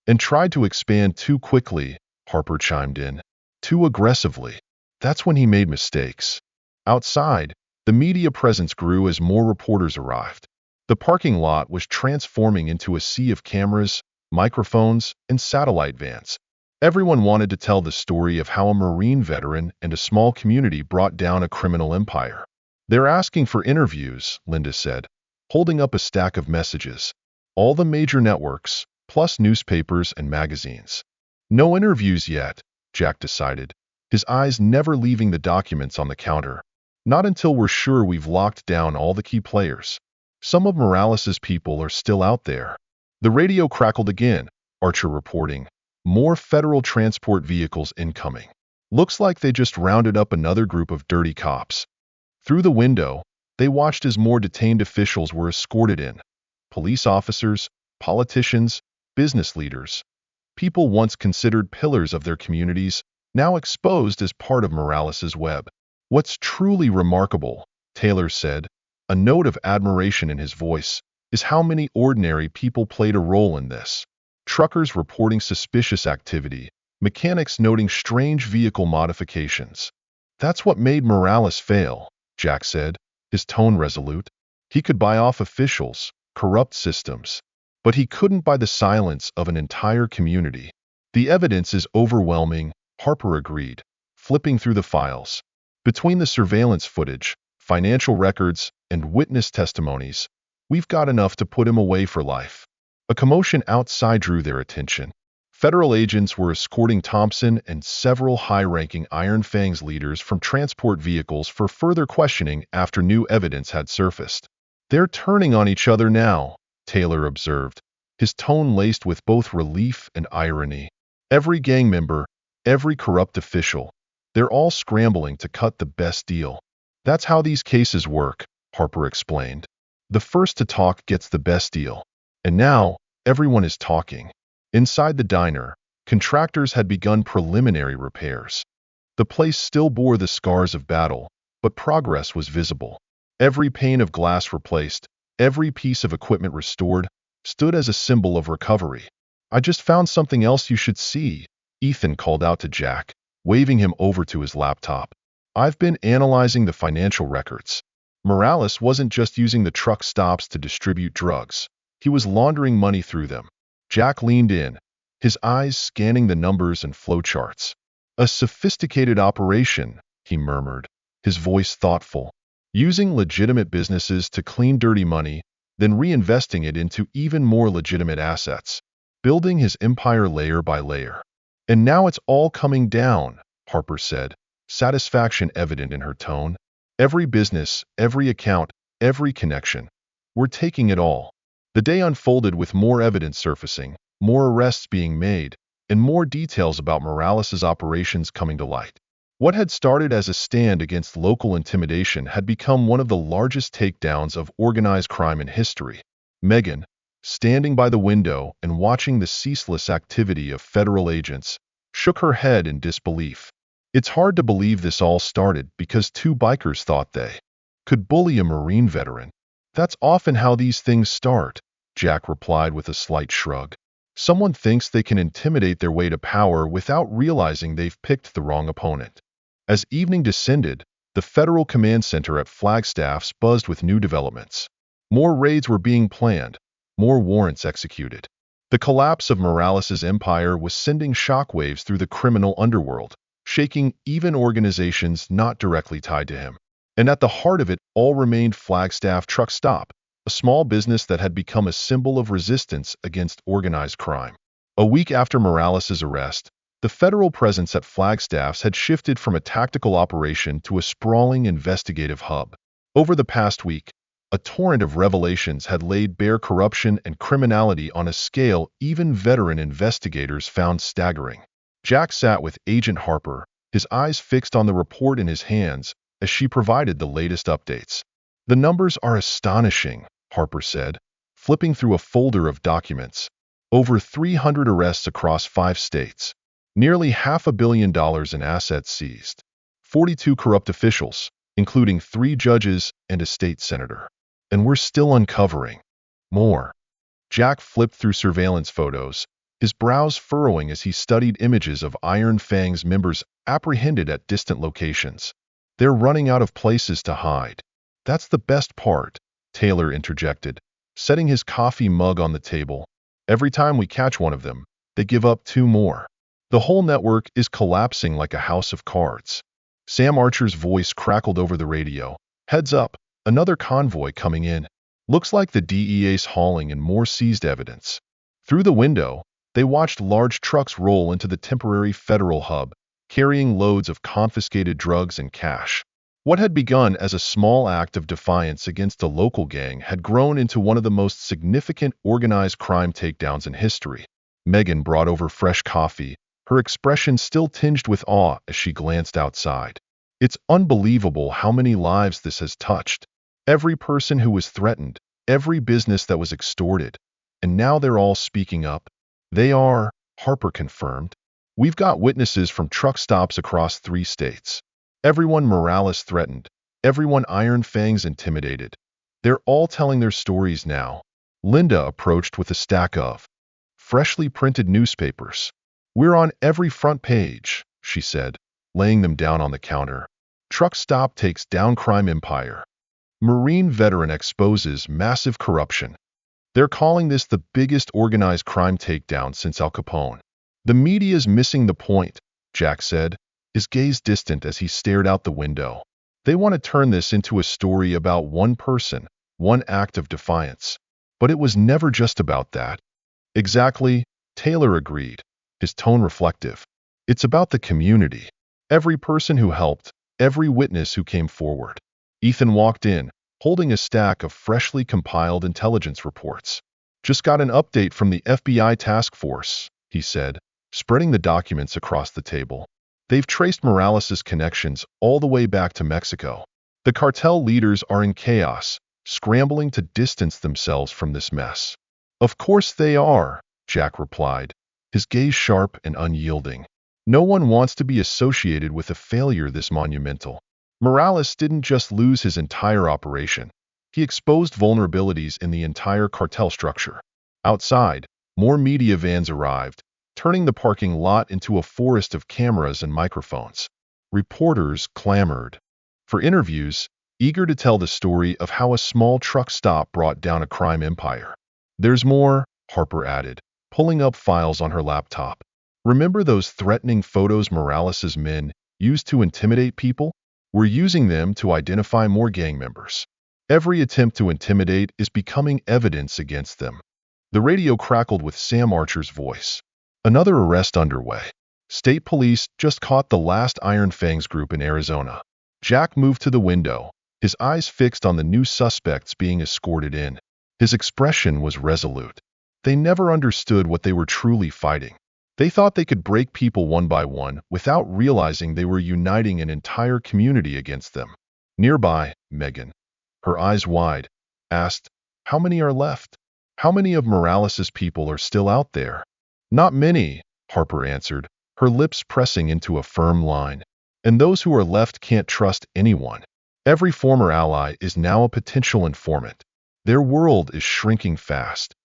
And tried to expand too quickly, Harper chimed in. Too aggressively. That's when he made mistakes. Outside, the media presence grew as more reporters arrived. The parking lot was transforming into a sea of cameras, microphones, and satellite vans. Everyone wanted to tell the story of how a Marine veteran and a small community brought down a criminal empire. They're asking for interviews, Linda said, holding up a stack of messages. All the major networks, plus newspapers and magazines. No interviews yet, Jack decided, his eyes never leaving the documents on the counter. Not until we're sure we've locked down all the key players. Some of Morales's people are still out there. The radio crackled again, Archer reporting. More federal transport vehicles incoming. Looks like they just rounded up another group of dirty cops. Through the window, they watched as more detained officials were escorted in. Police officers, politicians, business leaders. People once considered pillars of their communities, now exposed as part of Morales's web. What's truly remarkable, Taylor said, a note of admiration in his voice, is how many ordinary people played a role in this. Truckers reporting suspicious activity, mechanics noting strange vehicle modifications. That's what made Morales fail, Jack said, his tone resolute. He could buy off officials, corrupt systems, but he couldn't buy the silence of an entire community. The evidence is overwhelming, Harper agreed, flipping through the files. Between the surveillance footage, financial records, and witness testimonies, we've got enough to put him away for life. A commotion outside drew their attention. Federal agents were escorting Thompson and several high-ranking Iron Fangs leaders from transport vehicles for further questioning after new evidence had surfaced. They're turning on each other now, Taylor observed, his tone laced with both relief and irony. Every gang member, every corrupt official, they're all scrambling to cut the best deal. That's how these cases work, Harper explained. The first to talk gets the best deal. And now, everyone is talking. Inside the diner, contractors had begun preliminary repairs. The place still bore the scars of battle, but progress was visible. Every pane of glass replaced, every piece of equipment restored, stood as a symbol of recovery. "I just found something else you should see," Ethan called out to Jack, waving him over to his laptop. "I've been analyzing the financial records. Morales wasn't just using the truck stops to distribute drugs. He was laundering money through them." Jack leaned in, his eyes scanning the numbers and flowcharts. "A sophisticated operation," he murmured, his voice thoughtful. "Using legitimate businesses to clean dirty money, then reinvesting it into even more legitimate assets. Building his empire layer by layer. And now it's all coming down," Harper said, satisfaction evident in her tone. "Every business, every account, every connection. We're taking it all." The day unfolded with more evidence surfacing, more arrests being made, and more details about Morales' operations coming to light. What had started as a stand against local intimidation had become one of the largest takedowns of organized crime in history. Megan, standing by the window and watching the ceaseless activity of federal agents, shook her head in disbelief. It's hard to believe this all started because two bikers thought they could bully a Marine veteran. "That's often how these things start," Jack replied with a slight shrug. "Someone thinks they can intimidate their way to power without realizing they've picked the wrong opponent." As evening descended, the Federal Command Center at Flagstaff's buzzed with new developments. More raids were being planned, more warrants executed. The collapse of Morales' empire was sending shockwaves through the criminal underworld, shaking even organizations not directly tied to him. And at the heart of it all remained Flagstaff Truck Stop, a small business that had become a symbol of resistance against organized crime. A week after Morales' arrest, the federal presence at Flagstaff's had shifted from a tactical operation to a sprawling investigative hub. Over the past week, a torrent of revelations had laid bare corruption and criminality on a scale even veteran investigators found staggering. Jack sat with Agent Harper, his eyes fixed on the report in his hands as she provided the latest updates. "The numbers are astonishing," Harper said, flipping through a folder of documents. "Over 300 arrests across 5 states. Nearly $500 million in assets seized. 42 corrupt officials, including 3 judges and a state senator. And we're still uncovering more." Jack flipped through surveillance photos, his brows furrowing as he studied images of Iron Fang's members apprehended at distant locations. "They're running out of places to hide." "That's the best part," Taylor interjected, setting his coffee mug on the table. "Every time we catch one of them, they give up 2 more. The whole network is collapsing like a house of cards." Sam Archer's voice crackled over the radio. "Heads up, another convoy coming in. Looks like the DEA's hauling in more seized evidence." Through the window, they watched large trucks roll into the temporary federal hub, carrying loads of confiscated drugs and cash. What had begun as a small act of defiance against a local gang had grown into one of the most significant organized crime takedowns in history. Megan brought over fresh coffee, her expression still tinged with awe as she glanced outside. "It's unbelievable how many lives this has touched. Every person who was threatened, every business that was extorted. And now they're all speaking up." "They are," Harper confirmed. "We've got witnesses from truck stops across 3 states. Everyone Morales threatened, everyone Iron Fangs intimidated. They're all telling their stories now." Linda approached with a stack of freshly printed newspapers. "We're on every front page," she said, laying them down on the counter. "Truck stop takes down crime empire. Marine veteran exposes massive corruption." "They're calling this the biggest organized crime takedown since Al Capone." "The media's missing the point," Jack said, his gaze distant as he stared out the window. "They want to turn this into a story about one person, one act of defiance. But it was never just about that." "Exactly," Taylor agreed, his tone reflective. "It's about the community. Every person who helped, every witness who came forward." Ethan walked in, holding a stack of freshly compiled intelligence reports. "Just got an update from the FBI task force," he said, spreading the documents across the table. "They've traced Morales' connections all the way back to Mexico. The cartel leaders are in chaos, scrambling to distance themselves from this mess." "Of course they are," Jack replied, his gaze sharp and unyielding. No one wants to be associated with a failure this monumental. Morales didn't just lose his entire operation. He exposed vulnerabilities in the entire cartel structure. Outside, more media vans arrived, turning the parking lot into a forest of cameras and microphones. Reporters clamored for interviews, eager to tell the story of how a small truck stop brought down a crime empire. There's more, Harper added, pulling up files on her laptop. Remember those threatening photos Morales' men used to intimidate people? We're using them to identify more gang members. Every attempt to intimidate is becoming evidence against them. The radio crackled with Sam Archer's voice. Another arrest underway. State police just caught the last Iron Fangs group in Arizona. Jack moved to the window, his eyes fixed on the new suspects being escorted in. His expression was resolute. They never understood what they were truly fighting. They thought they could break people one by one without realizing they were uniting an entire community against them. Nearby, Megan, her eyes wide, asked, "How many are left? How many of Morales' people are still out there?" "Not many," Harper answered, her lips pressing into a firm line. "And those who are left can't trust anyone. Every former ally is now a potential informant. Their world is shrinking fast."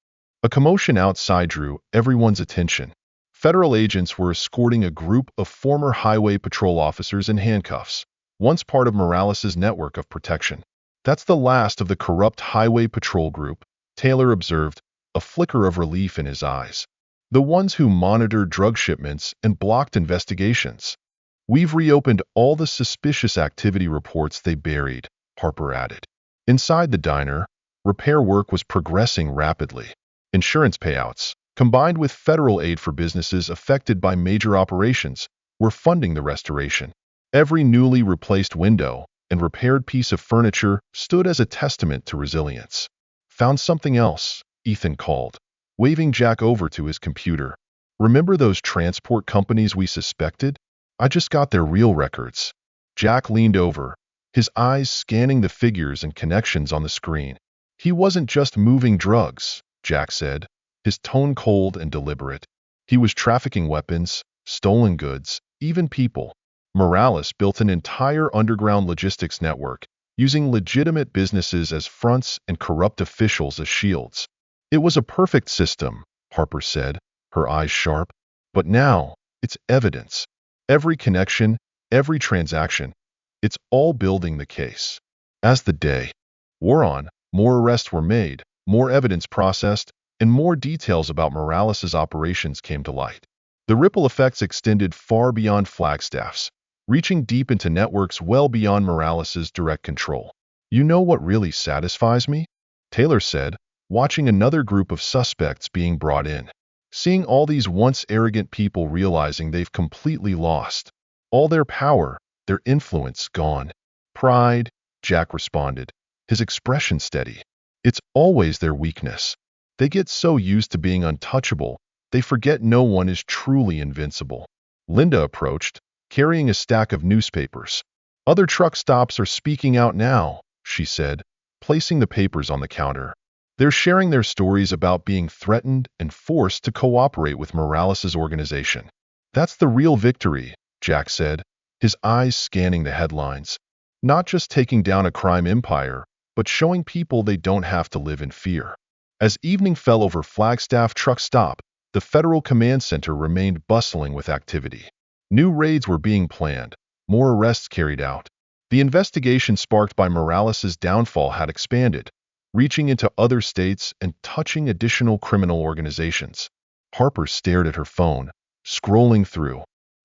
A commotion outside drew everyone's attention. Federal agents were escorting a group of former highway patrol officers in handcuffs, once part of Morales' network of protection. "That's the last of the corrupt highway patrol group," Taylor observed, a flicker of relief in his eyes. "The ones who monitored drug shipments and blocked investigations. We've reopened all the suspicious activity reports they buried," Harper added. Inside the diner, repair work was progressing rapidly. Insurance payouts, combined with federal aid for businesses affected by major operations, were funding the restoration. Every newly replaced window and repaired piece of furniture stood as a testament to resilience. "Found something else," Ethan called, waving Jack over to his computer. "Remember those transport companies we suspected? I just got their real records." Jack leaned over, his eyes scanning the figures and connections on the screen. "He wasn't just moving drugs," Jack said, his tone cold and deliberate. "He was trafficking weapons, stolen goods, even people." Morales built an entire underground logistics network, using legitimate businesses as fronts and corrupt officials as shields. "It was a perfect system," Harper said, her eyes sharp. "But now, it's evidence. Every connection, every transaction, it's all building the case." As the day wore on, more arrests were made, more evidence processed, and more details about Morales' operations came to light. The ripple effects extended far beyond Flagstaff's, reaching deep into networks well beyond Morales' direct control. "You know what really satisfies me?" Taylor said, watching another group of suspects being brought in. "Seeing all these once arrogant people realizing they've completely lost. All their power, their influence gone." "Pride," Jack responded, his expression steady. "It's always their weakness. They get so used to being untouchable, they forget no one is truly invincible." Linda approached, carrying a stack of newspapers. "Other truck stops are speaking out now," she said, placing the papers on the counter. "They're sharing their stories about being threatened and forced to cooperate with Morales' organization." "That's the real victory," Jack said, his eyes scanning the headlines. "Not just taking down a crime empire, but showing people they don't have to live in fear." As evening fell over Flagstaff Truck Stop, the Federal Command Center remained bustling with activity. New raids were being planned, more arrests carried out. The investigation sparked by Morales' downfall had expanded, reaching into other states and touching additional criminal organizations. Harper stared at her phone, scrolling through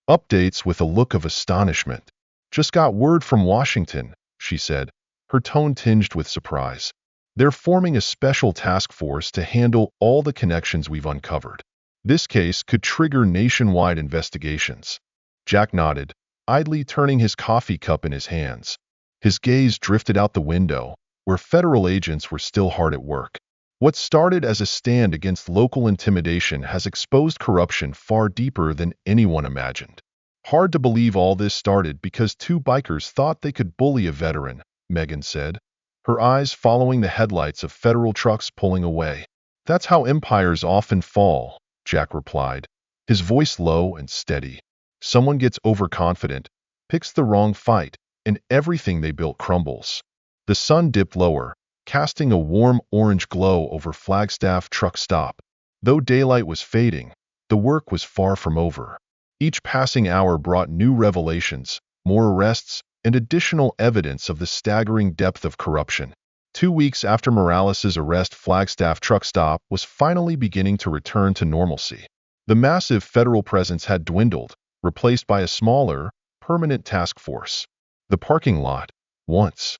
updates with a look of astonishment. "Just got word from Washington," she said, her tone tinged with surprise. "They're forming a special task force to handle all the connections we've uncovered. This case could trigger nationwide investigations." Jack nodded, idly turning his coffee cup in his hands. His gaze drifted out the window, where federal agents were still hard at work. What started as a stand against local intimidation has exposed corruption far deeper than anyone imagined. "Hard to believe all this started because two bikers thought they could bully a veteran," Megan said, her eyes following the headlights of federal trucks pulling away. "That's how empires often fall," Jack replied, his voice low and steady. Someone gets overconfident, picks the wrong fight, and everything they built crumbles. The sun dipped lower, casting a warm orange glow over Flagstaff truck stop. Though daylight was fading, the work was far from over. Each passing hour brought new revelations, more arrests, and additional evidence of the staggering depth of corruption. 2 weeks after Morales's arrest, Flagstaff truck stop was finally beginning to return to normalcy. The massive federal presence had dwindled, replaced by a smaller, permanent task force. The parking lot, once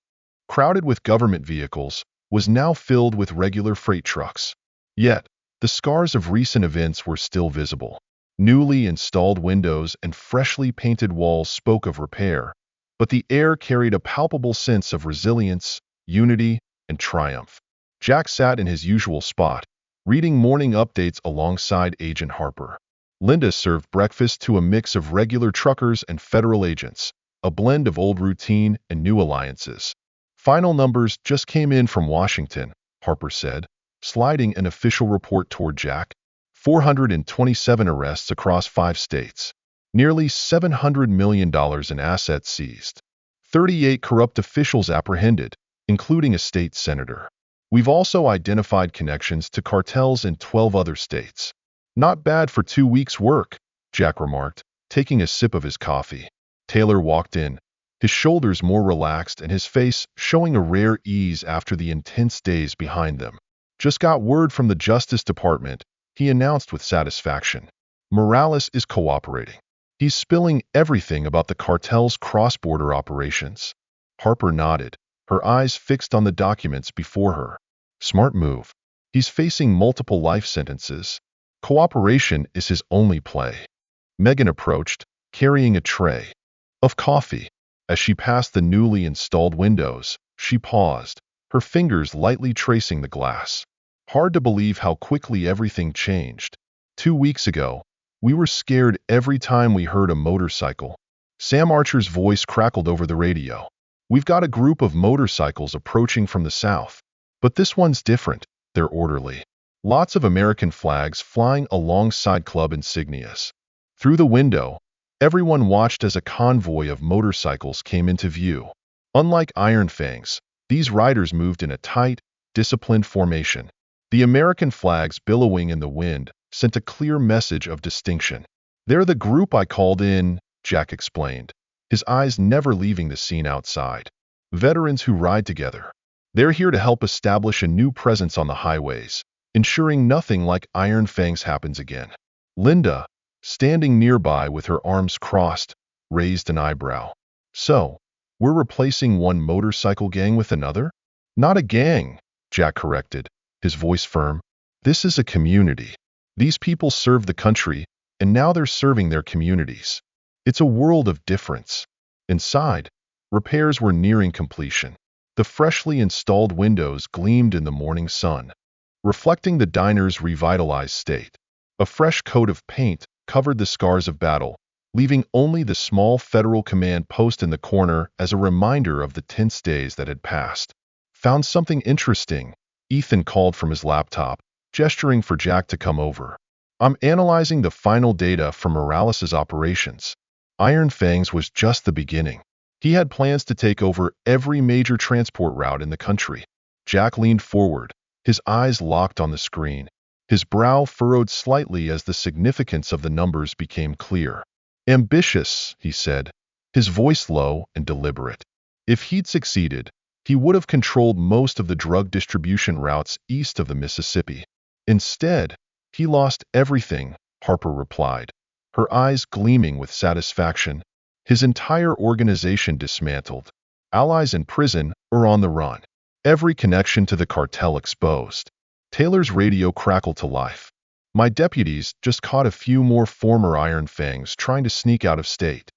crowded with government vehicles, was now filled with regular freight trucks. Yet, the scars of recent events were still visible. Newly installed windows and freshly painted walls spoke of repair, but the air carried a palpable sense of resilience, unity, and triumph. Jack sat in his usual spot, reading morning updates alongside Agent Harper. Linda served breakfast to a mix of regular truckers and federal agents, a blend of old routine and new alliances. Final numbers just came in from Washington, Harper said, sliding an official report toward Jack. 427 arrests across 5 states. Nearly $700 million in assets seized. 38 corrupt officials apprehended, including a state senator. We've also identified connections to cartels in 12 other states. Not bad for 2 weeks' work, Jack remarked, taking a sip of his coffee. Taylor walked in, his shoulders more relaxed and his face showing a rare ease after the intense days behind them. Just got word from the Justice Department, he announced with satisfaction. Morales is cooperating. He's spilling everything about the cartel's cross-border operations. Harper nodded, her eyes fixed on the documents before her. Smart move. He's facing multiple life sentences. Cooperation is his only play. Megan approached, carrying a tray of coffee. As she passed the newly installed windows, she paused, her fingers lightly tracing the glass. Hard to believe how quickly everything changed. 2 weeks ago, we were scared every time we heard a motorcycle. Sam Archer's voice crackled over the radio. We've got a group of motorcycles approaching from the south. But this one's different, they're orderly. Lots of American flags flying alongside club insignias. Through the window, everyone watched as a convoy of motorcycles came into view. Unlike Iron Fangs, these riders moved in a tight, disciplined formation. The American flags billowing in the wind sent a clear message of distinction. They're the group I called in, Jack explained, his eyes never leaving the scene outside. Veterans who ride together. They're here to help establish a new presence on the highways, ensuring nothing like Iron Fangs happens again. Linda, standing nearby with her arms crossed, raised an eyebrow. So, we're replacing one motorcycle gang with another? Not a gang, Jack corrected, his voice firm. This is a community. These people serve the country, and now they're serving their communities. It's a world of difference. Inside, repairs were nearing completion. The freshly installed windows gleamed in the morning sun, reflecting the diner's revitalized state. A fresh coat of paint covered the scars of battle, leaving only the small federal command post in the corner as a reminder of the tense days that had passed. Found something interesting, Ethan called from his laptop, gesturing for Jack to come over. I'm analyzing the final data from Morales's operations. Iron Fangs was just the beginning. He had plans to take over every major transport route in the country. Jack leaned forward, his eyes locked on the screen. His brow furrowed slightly as the significance of the numbers became clear. Ambitious, he said, his voice low and deliberate. If he'd succeeded, he would have controlled most of the drug distribution routes east of the Mississippi. Instead, he lost everything, Harper replied, her eyes gleaming with satisfaction. His entire organization dismantled. Allies in prison or on the run. Every connection to the cartel exposed. Taylor's radio crackled to life. My deputies just caught a few more former Iron Fangs trying to sneak out of state.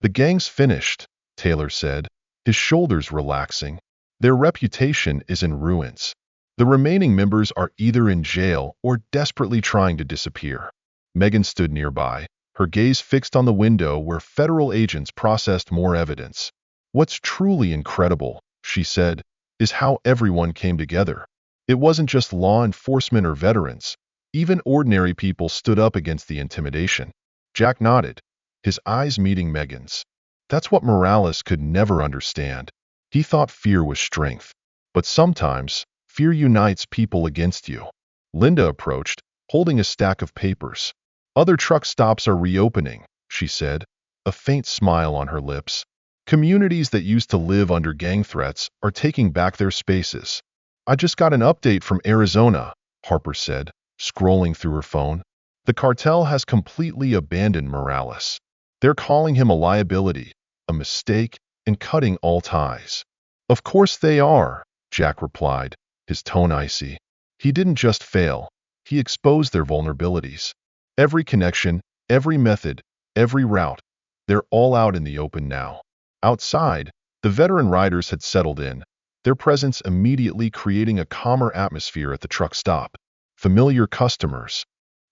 The gang's finished, Taylor said, his shoulders relaxing. Their reputation is in ruins. The remaining members are either in jail or desperately trying to disappear. Megan stood nearby, her gaze fixed on the window where federal agents processed more evidence. What's truly incredible, she said, is how everyone came together. It wasn't just law enforcement or veterans. Even ordinary people stood up against the intimidation. Jack nodded. his eyes meeting Megan's. That's what Morales could never understand. He thought fear was strength. But sometimes, fear unites people against you. Linda approached, holding a stack of papers. Other truck stops are reopening, she said, a faint smile on her lips. Communities that used to live under gang threats are taking back their spaces. I just got an update from Arizona, Harper said, scrolling through her phone. The cartel has completely abandoned Morales. They're calling him a liability, a mistake, and cutting all ties. Of course they are, Jack replied, his tone icy. He didn't just fail, he exposed their vulnerabilities. Every connection, every method, every route, they're all out in the open now. Outside, the veteran riders had settled in, their presence immediately creating a calmer atmosphere at the truck stop. Familiar customers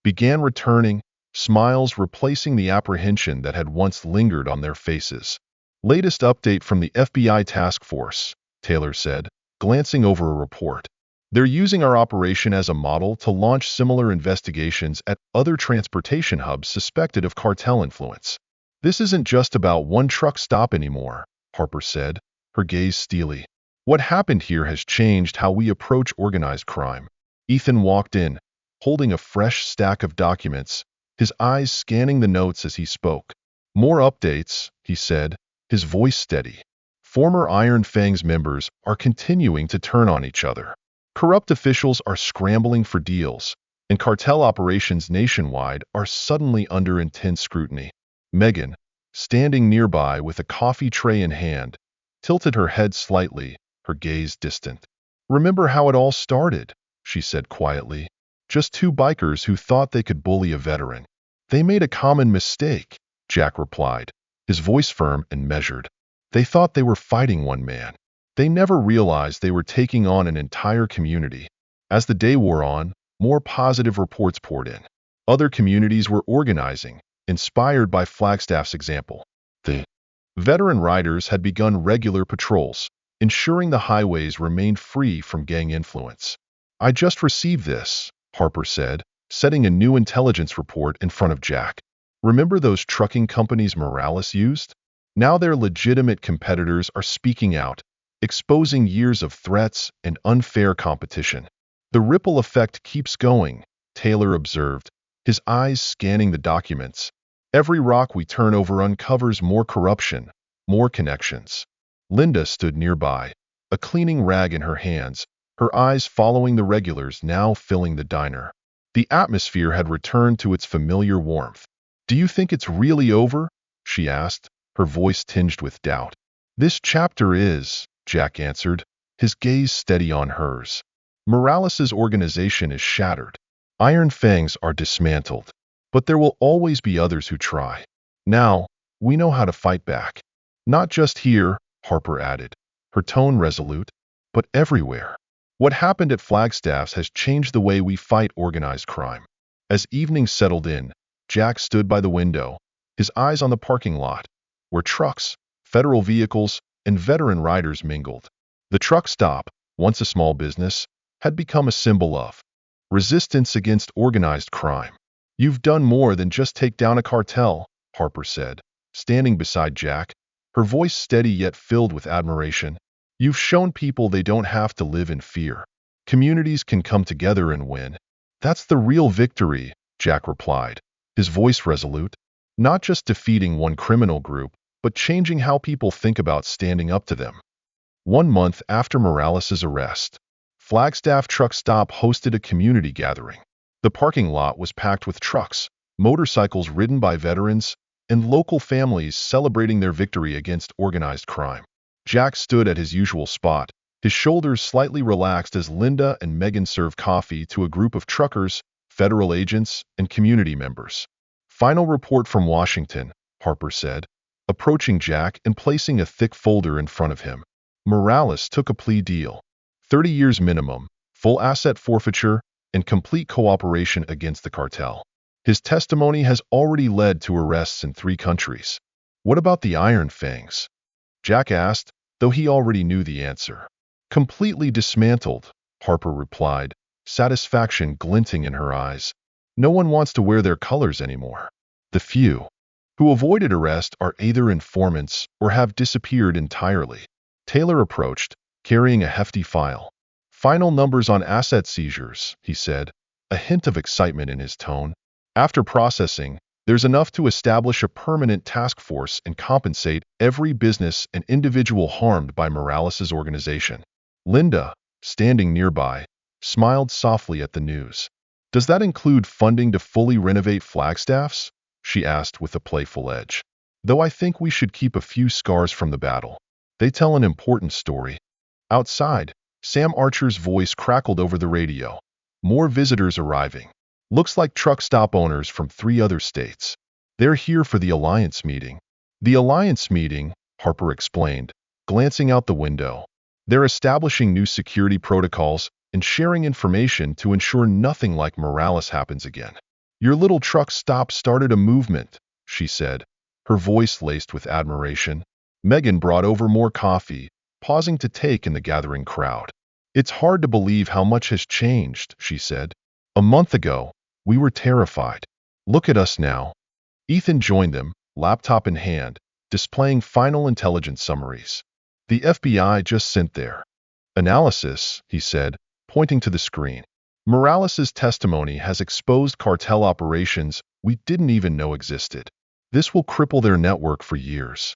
began returning, smiles replacing the apprehension that had once lingered on their faces. Latest update from the FBI task force, Taylor said, glancing over a report. They're using our operation as a model to launch similar investigations at other transportation hubs suspected of cartel influence. This isn't just about one truck stop anymore, Harper said, her gaze steely. What happened here has changed how we approach organized crime. Ethan walked in, holding a fresh stack of documents, his eyes scanning the notes as he spoke. More updates, he said, his voice steady. Former Iron Fangs members are continuing to turn on each other. Corrupt officials are scrambling for deals, and cartel operations nationwide are suddenly under intense scrutiny. Megan, standing nearby with a coffee tray in hand, tilted her head slightly, her gaze distant. Remember how it all started, she said quietly. Just two bikers who thought they could bully a veteran. They made a common mistake, Jack replied, his voice firm and measured. They thought they were fighting one man. They never realized they were taking on an entire community. As the day wore on, more positive reports poured in. Other communities were organizing, inspired by Flagstaff's example. The veteran riders had begun regular patrols, ensuring the highways remained free from gang influence. I just received this, Harper said, setting a new intelligence report in front of Jack. Remember those trucking companies Morales used? Now their legitimate competitors are speaking out, exposing years of threats and unfair competition. The ripple effect keeps going, Taylor observed, his eyes scanning the documents. Every rock we turn over uncovers more corruption, more connections. Linda stood nearby, a cleaning rag in her hands, her eyes following the regulars now filling the diner. The atmosphere had returned to its familiar warmth. Do you think it's really over? She asked, her voice tinged with doubt. This chapter is, Jack answered, his gaze steady on hers. Morales' organization is shattered. Iron Fangs are dismantled. But there will always be others who try. Now, we know how to fight back. Not just here, Harper added, her tone resolute, but everywhere. What happened at Flagstaff's has changed the way we fight organized crime. As evening settled in, Jack stood by the window, his eyes on the parking lot, where trucks, federal vehicles, and veteran riders mingled. The truck stop, once a small business, had become a symbol of resistance against organized crime. You've done more than just take down a cartel, Harper said, standing beside Jack, her voice steady yet filled with admiration. You've shown people they don't have to live in fear. Communities can come together and win. That's the real victory, Jack replied, his voice resolute. Not just defeating one criminal group, but changing how people think about standing up to them. 1 month after Morales' arrest, Flagstaff Truck Stop hosted a community gathering. The parking lot was packed with trucks, motorcycles ridden by veterans, and local families celebrating their victory against organized crime. Jack stood at his usual spot, his shoulders slightly relaxed as Linda and Megan served coffee to a group of truckers, federal agents, and community members. Final report from Washington, Harper said, approaching Jack and placing a thick folder in front of him. Morales took a plea deal. 30 years minimum, full asset forfeiture, and complete cooperation against the cartel. His testimony has already led to arrests in 3 countries. What about the Iron Fangs? Jack asked, though he already knew the answer. Completely dismantled, Harper replied, satisfaction glinting in her eyes. No one wants to wear their colors anymore. The few who avoided arrest are either informants or have disappeared entirely. Taylor approached, carrying a hefty file. Final numbers on asset seizures, he said, a hint of excitement in his tone. After processing, there's enough to establish a permanent task force and compensate every business and individual harmed by Morales' organization. Linda, standing nearby, smiled softly at the news. Does that include funding to fully renovate Flagstaffs? She asked with a playful edge. Though I think we should keep a few scars from the battle. They tell an important story. Outside, Sam Archer's voice crackled over the radio. More visitors arriving. Looks like truck stop owners from 3 other states. They're here for the Alliance meeting. The Alliance meeting, Harper explained, glancing out the window. They're establishing new security protocols and sharing information to ensure nothing like Morales happens again. Your little truck stop started a movement, she said, her voice laced with admiration. Megan brought over more coffee, pausing to take in the gathering crowd. It's hard to believe how much has changed, she said. A month ago, we were terrified. Look at us now. Ethan joined them, laptop in hand, displaying final intelligence summaries. The FBI just sent their analysis, he said, pointing to the screen. Morales' testimony has exposed cartel operations we didn't even know existed. This will cripple their network for years.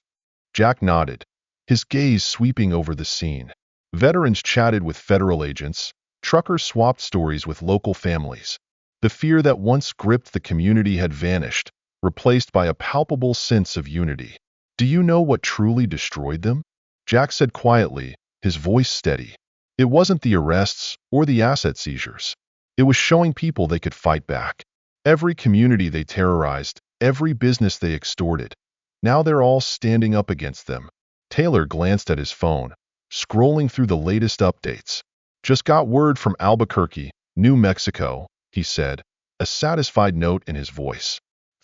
Jack nodded, his gaze sweeping over the scene. Veterans chatted with federal agents, truckers swapped stories with local families. The fear that once gripped the community had vanished, replaced by a palpable sense of unity. Do you know what truly destroyed them? Jack said quietly, his voice steady. It wasn't the arrests or the asset seizures. It was showing people they could fight back. Every community they terrorized, every business they extorted. Now they're all standing up against them. Taylor glanced at his phone, scrolling through the latest updates. Just got word from Albuquerque, New Mexico, he said, a satisfied note in his voice.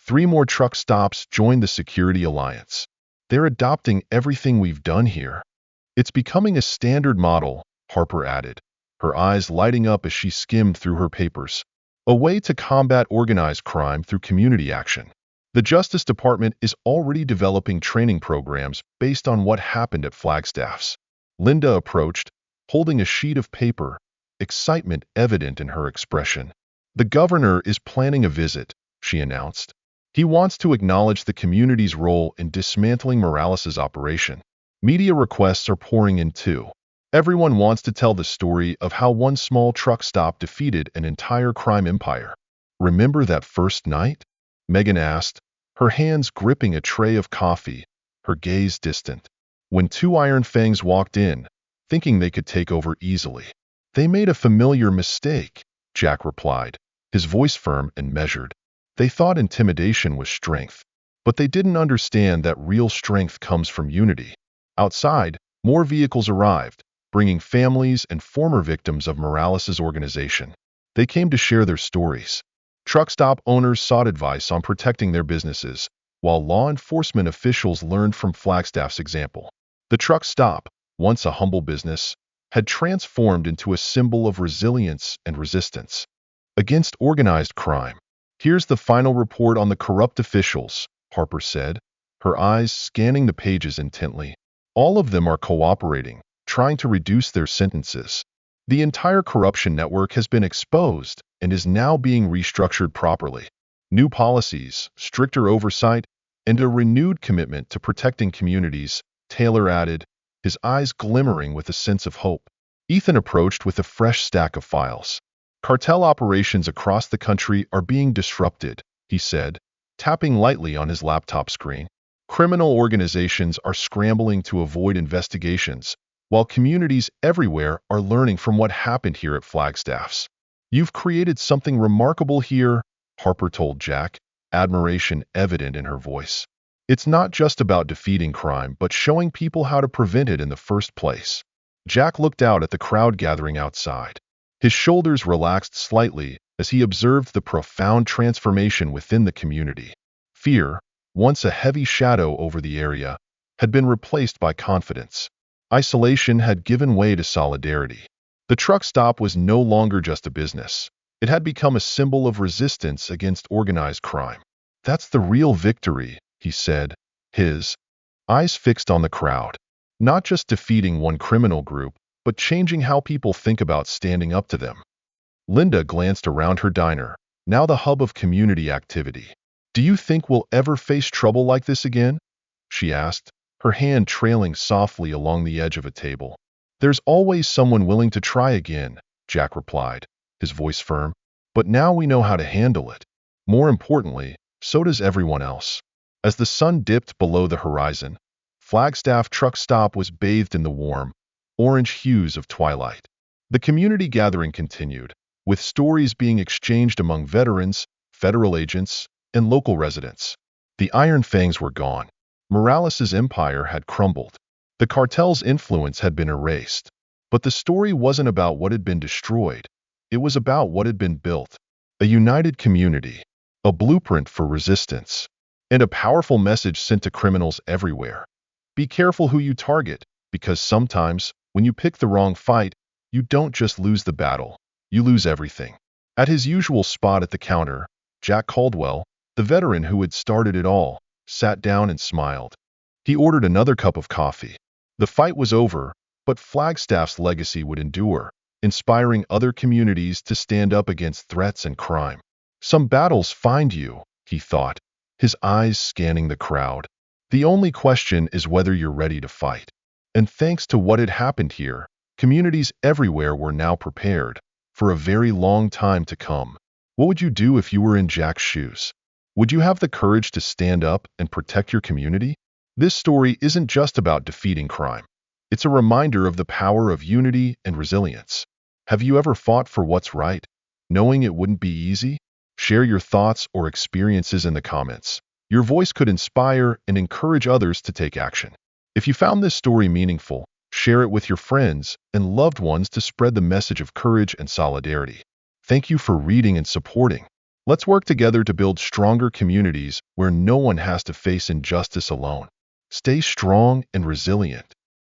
3 more truck stops joined the Security Alliance. They're adopting everything we've done here. It's becoming a standard model, Harper added, her eyes lighting up as she skimmed through her papers. A way to combat organized crime through community action. The Justice Department is already developing training programs based on what happened at Flagstaffs. Linda approached, holding a sheet of paper, excitement evident in her expression. The governor is planning a visit, she announced. He wants to acknowledge the community's role in dismantling Morales' operation. Media requests are pouring in too. Everyone wants to tell the story of how one small truck stop defeated an entire crime empire. Remember that first night? Megan asked, her hands gripping a tray of coffee, her gaze distant. When 2 Iron Fangs walked in, thinking they could take over easily. They made a familiar mistake, Jack replied, his voice firm and measured. They thought intimidation was strength, but they didn't understand that real strength comes from unity. Outside, more vehicles arrived, bringing families and former victims of Morales' organization. They came to share their stories. Truck stop owners sought advice on protecting their businesses, while law enforcement officials learned from Flagstaff's example. The truck stop, once a humble business, had transformed into a symbol of resilience and resistance against organized crime. Here's the final report on the corrupt officials, Harper said, her eyes scanning the pages intently. All of them are cooperating, trying to reduce their sentences. The entire corruption network has been exposed and is now being restructured properly. New policies, stricter oversight, and a renewed commitment to protecting communities, Taylor added, his eyes glimmering with a sense of hope. Ethan approached with a fresh stack of files. Cartel operations across the country are being disrupted, he said, tapping lightly on his laptop screen. Criminal organizations are scrambling to avoid investigations, while communities everywhere are learning from what happened here at Flagstaff's. You've created something remarkable here, Harper told Jack, admiration evident in her voice. It's not just about defeating crime, but showing people how to prevent it in the first place. Jack looked out at the crowd gathering outside. His shoulders relaxed slightly as he observed the profound transformation within the community. Fear, once a heavy shadow over the area, had been replaced by confidence. Isolation had given way to solidarity. The truck stop was no longer just a business. It had become a symbol of resistance against organized crime. That's the real victory, he said, his eyes fixed on the crowd. Not just defeating one criminal group, but changing how people think about standing up to them. Linda glanced around her diner, now the hub of community activity. Do you think we'll ever face trouble like this again? She asked, her hand trailing softly along the edge of a table. There's always someone willing to try again, Jack replied, his voice firm. But now we know how to handle it. More importantly, so does everyone else. As the sun dipped below the horizon, Flagstaff Truck Stop was bathed in the warm, orange hues of twilight. The community gathering continued, with stories being exchanged among veterans, federal agents, and local residents. The Iron Fangs were gone. Morales' empire had crumbled. The cartel's influence had been erased. But the story wasn't about what had been destroyed. It was about what had been built. A united community, a blueprint for resistance, and a powerful message sent to criminals everywhere. Be careful who you target, because sometimes, when you pick the wrong fight, you don't just lose the battle, you lose everything. At his usual spot at the counter, Jack Caldwell, the veteran who had started it all, sat down and smiled. He ordered another cup of coffee. The fight was over, but Flagstaff's legacy would endure, inspiring other communities to stand up against threats and crime. Some battles find you, he thought, his eyes scanning the crowd. The only question is whether you're ready to fight. And thanks to what had happened here, communities everywhere were now prepared for a very long time to come. What would you do if you were in Jack's shoes? Would you have the courage to stand up and protect your community? This story isn't just about defeating crime. It's a reminder of the power of unity and resilience. Have you ever fought for what's right, knowing it wouldn't be easy? Share your thoughts or experiences in the comments. Your voice could inspire and encourage others to take action. If you found this story meaningful, share it with your friends and loved ones to spread the message of courage and solidarity. Thank you for reading and supporting. Let's work together to build stronger communities where no one has to face injustice alone. Stay strong and resilient.